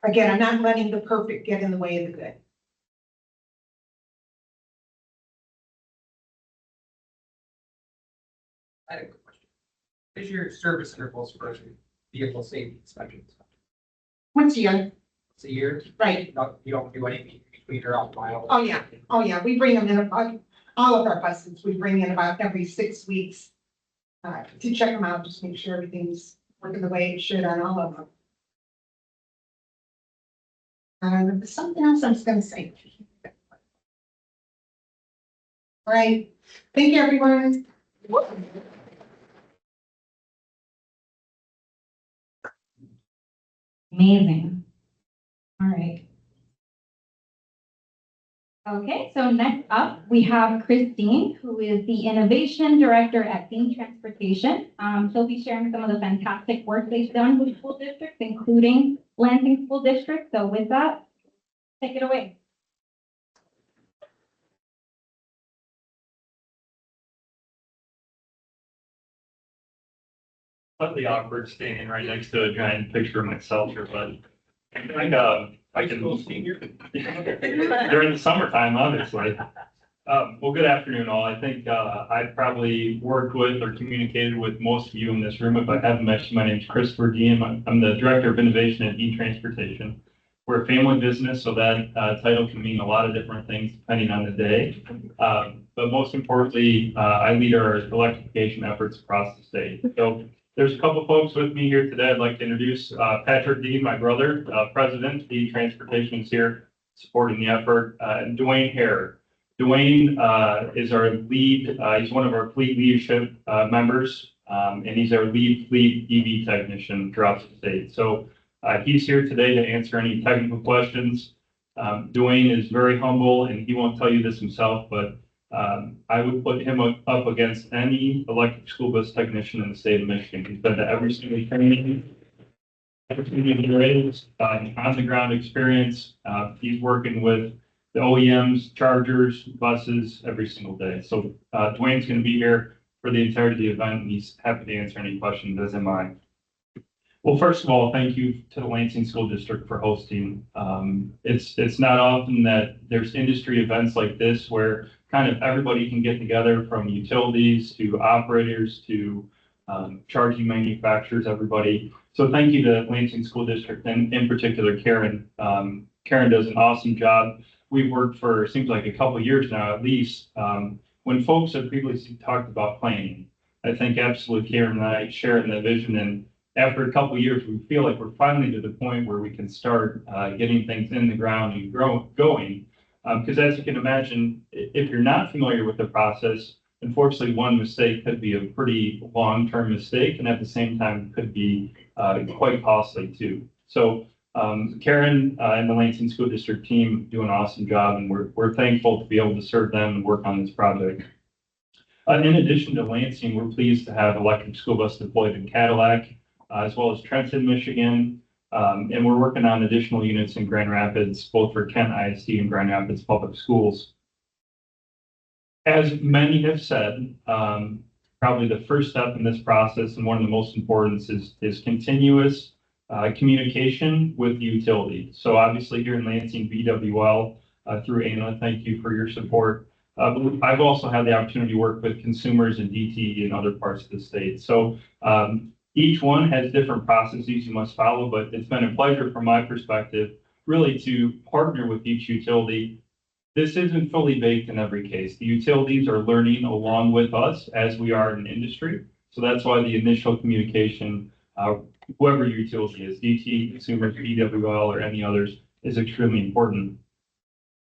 I'm not letting the perfect get in the way of the good. I have a question. Is your service intervals for vehicle safety inspections? Once a year, It's a year? right? You don't do anything between or off mile? Oh, yeah, we bring them in about, all of our buses, we bring in about every 6 weeks. To check them out, just make sure everything's working the way it should on all of them. There's something else I was gonna say. All right, thank you, everyone. Amazing. All right. Okay, so next up, we have Christine, who is the Innovation Director at Highland Transportation. She'll be sharing some of the fantastic work they've done with school districts, including Lansing School District. So with that, take it away. Slightly awkward standing right next to a giant picture of myself here, but I can during the summertime, obviously. Well, good afternoon, all. I think I probably worked with or communicated with most of you in this room. If I haven't met you, my name is Christopher Dean. I'm the Director of Innovation at Highland Transportation. We're a family business, so that title can mean a lot of different things depending on the day. But most importantly, I lead our electrification efforts across the state. So there's a couple folks with me here today. I'd like to introduce Patrick Dean, my brother, president. Highland Transportation is here supporting the effort, and Dwayne Hare. Dwayne is our lead. He's one of our fleet leadership members, and he's our lead fleet EV technician throughout the state. So he's here today to answer any technical questions. Dwayne is very humble, and he won't tell you this himself, but I would put him up against any electric school bus technician in the state of Michigan. He's been to every single training, on the ground experience. He's working with the OEMs, chargers, buses every single day. So Dwayne's going to be here for the entirety of the event, and he's happy to answer any questions, as am I. Well, first of all, thank you to the Lansing School District for hosting. It's not often that there's industry events like this where kind of everybody can get together, from utilities to operators to charging manufacturers, everybody. So thank you to Lansing School District, and in particular, Karen. Karen does an awesome job. We've worked for, seems like a couple of years now, at least. When folks have previously talked about planning, I think absolutely Karen and I share in the vision, and after a couple of years, we feel like we're finally to the point where we can start getting things in the ground and going. Because as you can imagine, if you're not familiar with the process, unfortunately, one mistake could be a pretty long-term mistake, and at the same time could be quite costly too. So Karen and the Lansing School District team do an awesome job, and we're thankful to be able to serve them and work on this project. In addition to Lansing, we're pleased to have electric school bus deployed in Cadillac, as well as Trenton, Michigan. And we're working on additional units in Grand Rapids, both for Kent ISD and Grand Rapids Public Schools. As many have said, probably the first step in this process, and one of the most important, is continuous communication with the utility. So obviously here in Lansing, VWL, through ANA, thank you for your support. I've also had the opportunity to work with consumers and DTE in other parts of the state. So each one has different processes you must follow, but it's been a pleasure from my perspective, really, to partner with each utility. This isn't fully baked in every case. The utilities are learning along with us as we are in industry. So that's why the initial communication, whoever your utility is, DTE, consumers, VWL, or any others, is extremely important.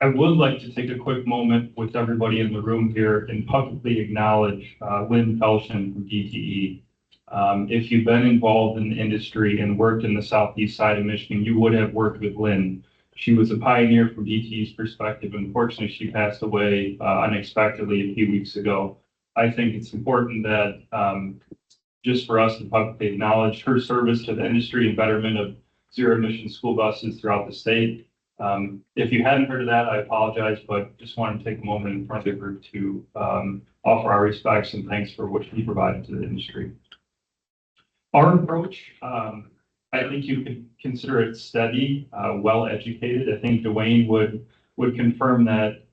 I would like to take a quick moment with everybody in the room here and publicly acknowledge Lynn Felshen from DTE. If you've been involved in the industry and worked in the southeast side of Michigan, you would have worked with Lynn. She was a pioneer from DTE's perspective. Unfortunately, she passed away unexpectedly a few weeks ago. I think it's important that just for us to publicly acknowledge her service to the industry and betterment of zero emission school buses throughout the state. If you hadn't heard of that, I apologize, but just wanted to take a moment in front of the group to offer our respects and thanks for what she provided to the industry. Our approach, I think you could consider it steady, well-educated. I think Dwayne would confirm that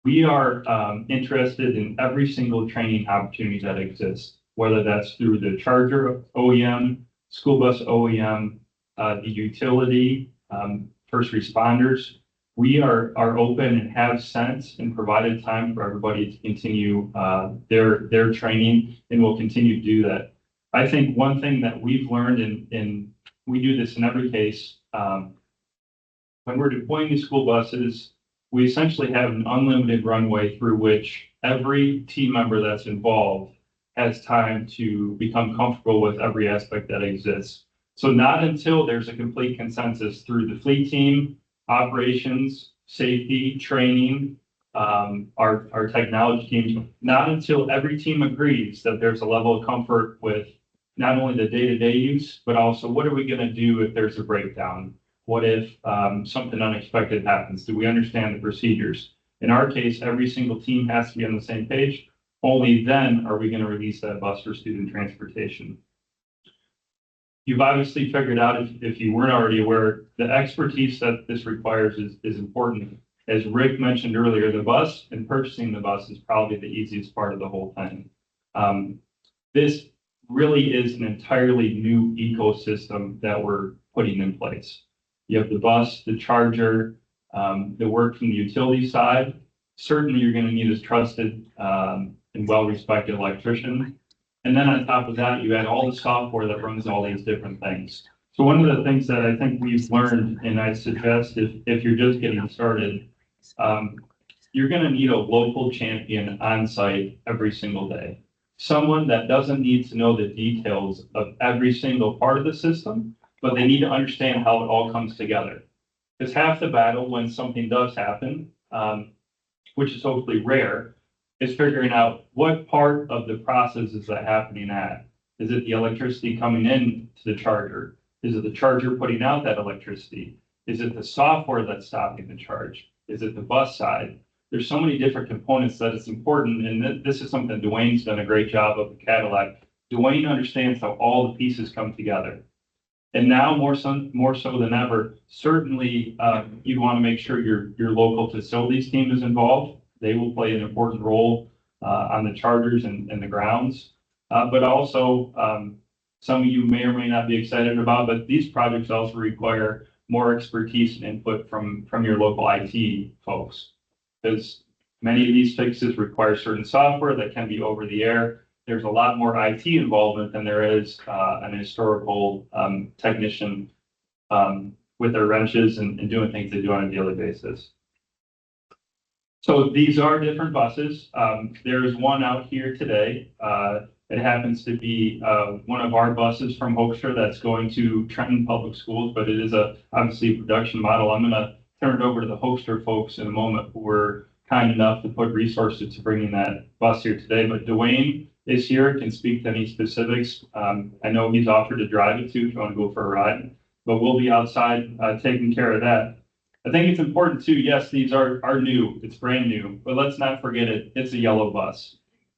we are interested in every single training opportunity that exists, whether that's through the charger OEM, school bus OEM, the utility, first responders. We are open and have sent and provided time for everybody to continue their training, and we'll continue to do that. I think one thing that we've learned, and we do this in every case, when we're deploying these school buses, we essentially have an unlimited runway through which every team member that's involved has time to become comfortable with every aspect that exists. So not until there's a complete consensus through the fleet team, operations, safety, training, our technology teams, not until every team agrees that there's a level of comfort with not only the day-to-day use, but also what are we going to do if there's a breakdown? What if something unexpected happens? Do we understand the procedures? In our case, every single team has to be on the same page. Only then are we going to release that bus for student transportation. You've obviously figured out, if you weren't already aware, the expertise that this requires is important. As Rick mentioned earlier, the bus and purchasing the bus is probably the easiest part of the whole thing. This really is an entirely new ecosystem that we're putting in place. You have the bus, the charger, the work from the utility side. Certainly you're going to need a trusted and well-respected electrician. And then on top of that, you add all the software that runs all these different things. So one of the things that I think we've learned, and I suggest if you're just getting started, you're going to need a local champion on site every single day. Someone that doesn't need to know the details of every single part of the system, but they need to understand how it all comes together. Because half the battle when something does happen, which is hopefully rare, is figuring out what part of the process is that happening at. Is it the electricity coming in to the charger? Is it the charger putting out that electricity? Is it the software that's stopping the charge? Is it the bus side? There's so many different components that it's important, and this is something Dwayne's done a great job of at Cadillac. Dwayne understands how all the pieces come together. And now more so than ever, certainly you want to make sure your local facilities team is involved. They will play an important role on the chargers and the grounds. But also, some of you may or may not be excited about, but these projects also require more expertise and input from your local IT folks. Because many of these fixes require certain software that can be over the air. There's a lot more IT involvement than there is an historical technician with their wrenches and doing things they do on a daily basis. So these are different buses. There's one out here today. It happens to be one of our buses from Hoesktra that's going to Trenton Public Schools, but it is obviously a production model. I'm going to turn it over to the Hoesktra folks in a moment who were kind enough to put resources to bringing that bus here today. But Dwayne is here, can speak to any specifics. I know he's offered to drive it too if you want to go for a ride, but we'll be outside taking care of that. I think it's important too. Yes, these are new. It's brand new, but let's not forget it. It's a yellow bus,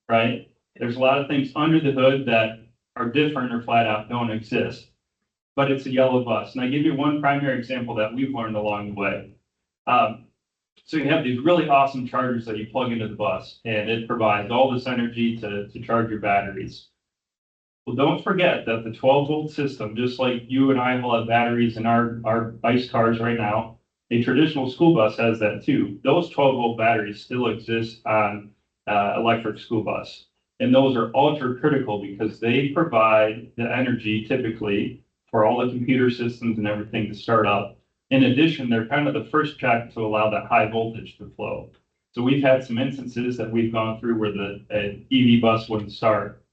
right? There's a lot of things under the hood that are different or flat out don't exist, but it's a yellow bus. And I give you one primary example that we've learned along the way. So you have these really awesome chargers that you plug into the bus, and it provides all this energy to charge your batteries. Well, don't forget that the 12-volt system, just like you and I will have batteries in our ICE cars right now, a traditional school bus has that too. Those 12-volt batteries still exist on electric school bus. And those are ultra critical because they provide the energy typically for all the computer systems and everything to start up. In addition, they're kind of the first check to allow that high voltage to flow. So we've had some instances that we've gone through where the EV bus wouldn't start.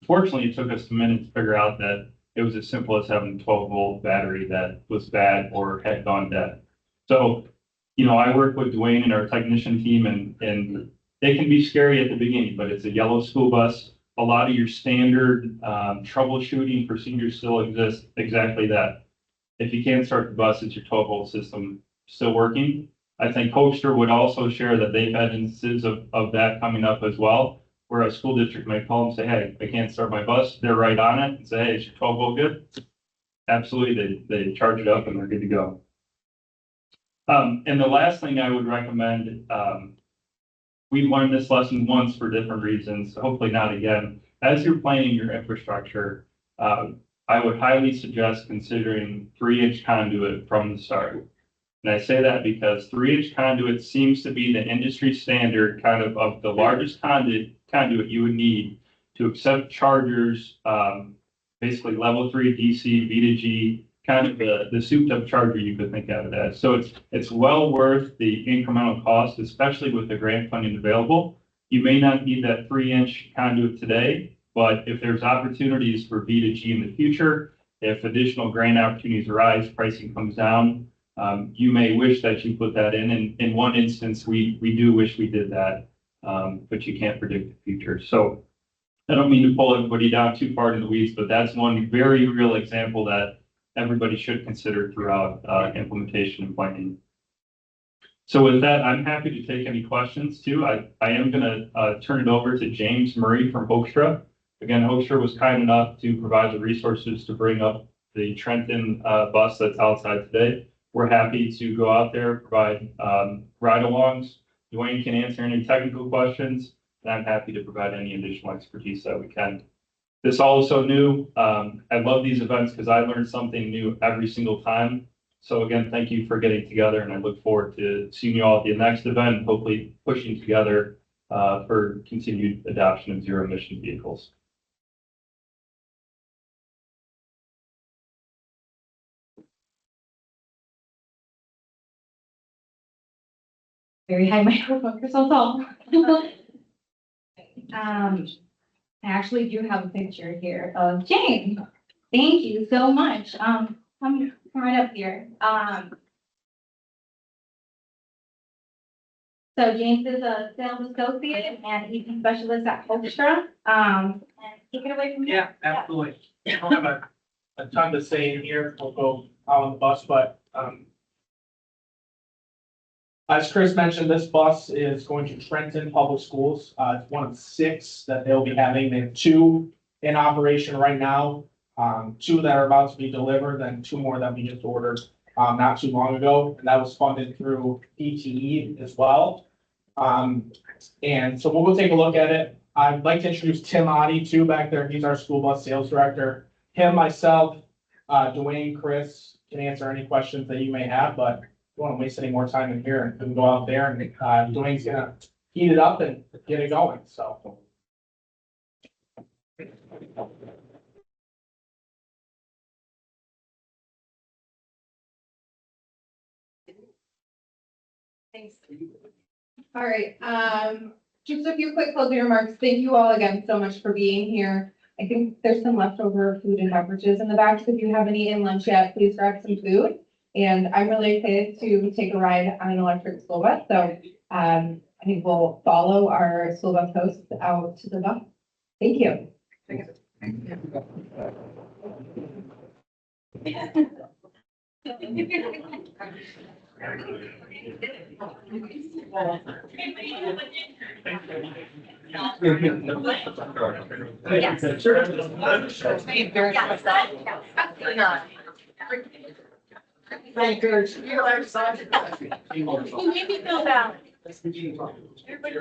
Fortunately, it took us a minute to figure out that it was as simple as having a 12-volt battery that was bad or had gone dead. So, I work with Dwayne and our technician team, and they can be scary at the beginning, but it's a yellow school bus. A lot of your standard troubleshooting procedures still exist, exactly that. If you can't start the bus, it's your 12-volt system still working. I think Hoesktra would also share that they've had instances of that coming up as well, where a school district might call and say, hey, I can't start my bus. They're right on it and say, hey, is your 12-volt good? Absolutely, they charge it up and they're good to go. And the last thing I would recommend, we've learned this lesson once for different reasons, hopefully not again. As you're planning your infrastructure, I would highly suggest considering 3-inch conduit from the start. And I say that because 3-inch conduit seems to be the industry standard kind of the largest conduit you would need to accept chargers, basically level 3 DC, V2G, kind of the souped up charger you could think of it as. So it's well worth the incremental cost, especially with the grant funding available. You may not need that 3-inch conduit today, but if there's opportunities for V2G in the future, if additional grant opportunities arise, pricing comes down, you may wish that you put that in. In one instance, we do wish we did that, but you can't predict the future. So I don't mean to pull everybody down too far in the weeds, but that's one very real example that everybody should consider throughout implementation and planning. So with that, I'm happy to take any questions too. I am going to turn it over to James Murray from Hoesktra. Again, Hoesktra was kind enough to provide the resources to bring up the Trenton bus that's outside today. We're happy to go out there, provide ride-alongs. Dwayne can answer any technical questions, and I'm happy to provide any additional expertise that we can. This also new. I love these events because I learn something new every single time. So again, thank you for getting together, and I look forward to seeing you all at the next event and hopefully pushing together for continued adoption of zero-emission vehicles. Very high microphone for so tall. I actually do have a picture here of James. Thank you so much. Come right up here. So James is a sales associate and he's a specialist at Hoesktra. And take it away from here. Yeah, absolutely. I don't have a ton to say in here. We'll go out on the bus, but, as Chris mentioned, this bus is going to Trenton Public Schools. It's one of 6 that they'll be having. They have 2 in operation right now, 2 that are about to be delivered, and 2 more that we just ordered not too long ago. And that was funded through PTE as well. And so we'll go take a look at it. I'd like to introduce Tim Oddie too back there. He's our school bus sales director. Him, myself, Dwayne, Chris can answer any questions that you may have, but don't want to waste any more time in here and we can go out there and Dwayne's gonna heat it up and get it going, so. Thanks. All right, just a few quick closing remarks. Thank you all again so much for being here. I think there's some leftover food and beverages in the back, so if you haven't eaten lunch yet, please grab some food. And I'm really excited to take a ride on an electric school bus. So I think we'll follow our school bus host out to the bus. Thank you. You made me feel bad. Everybody.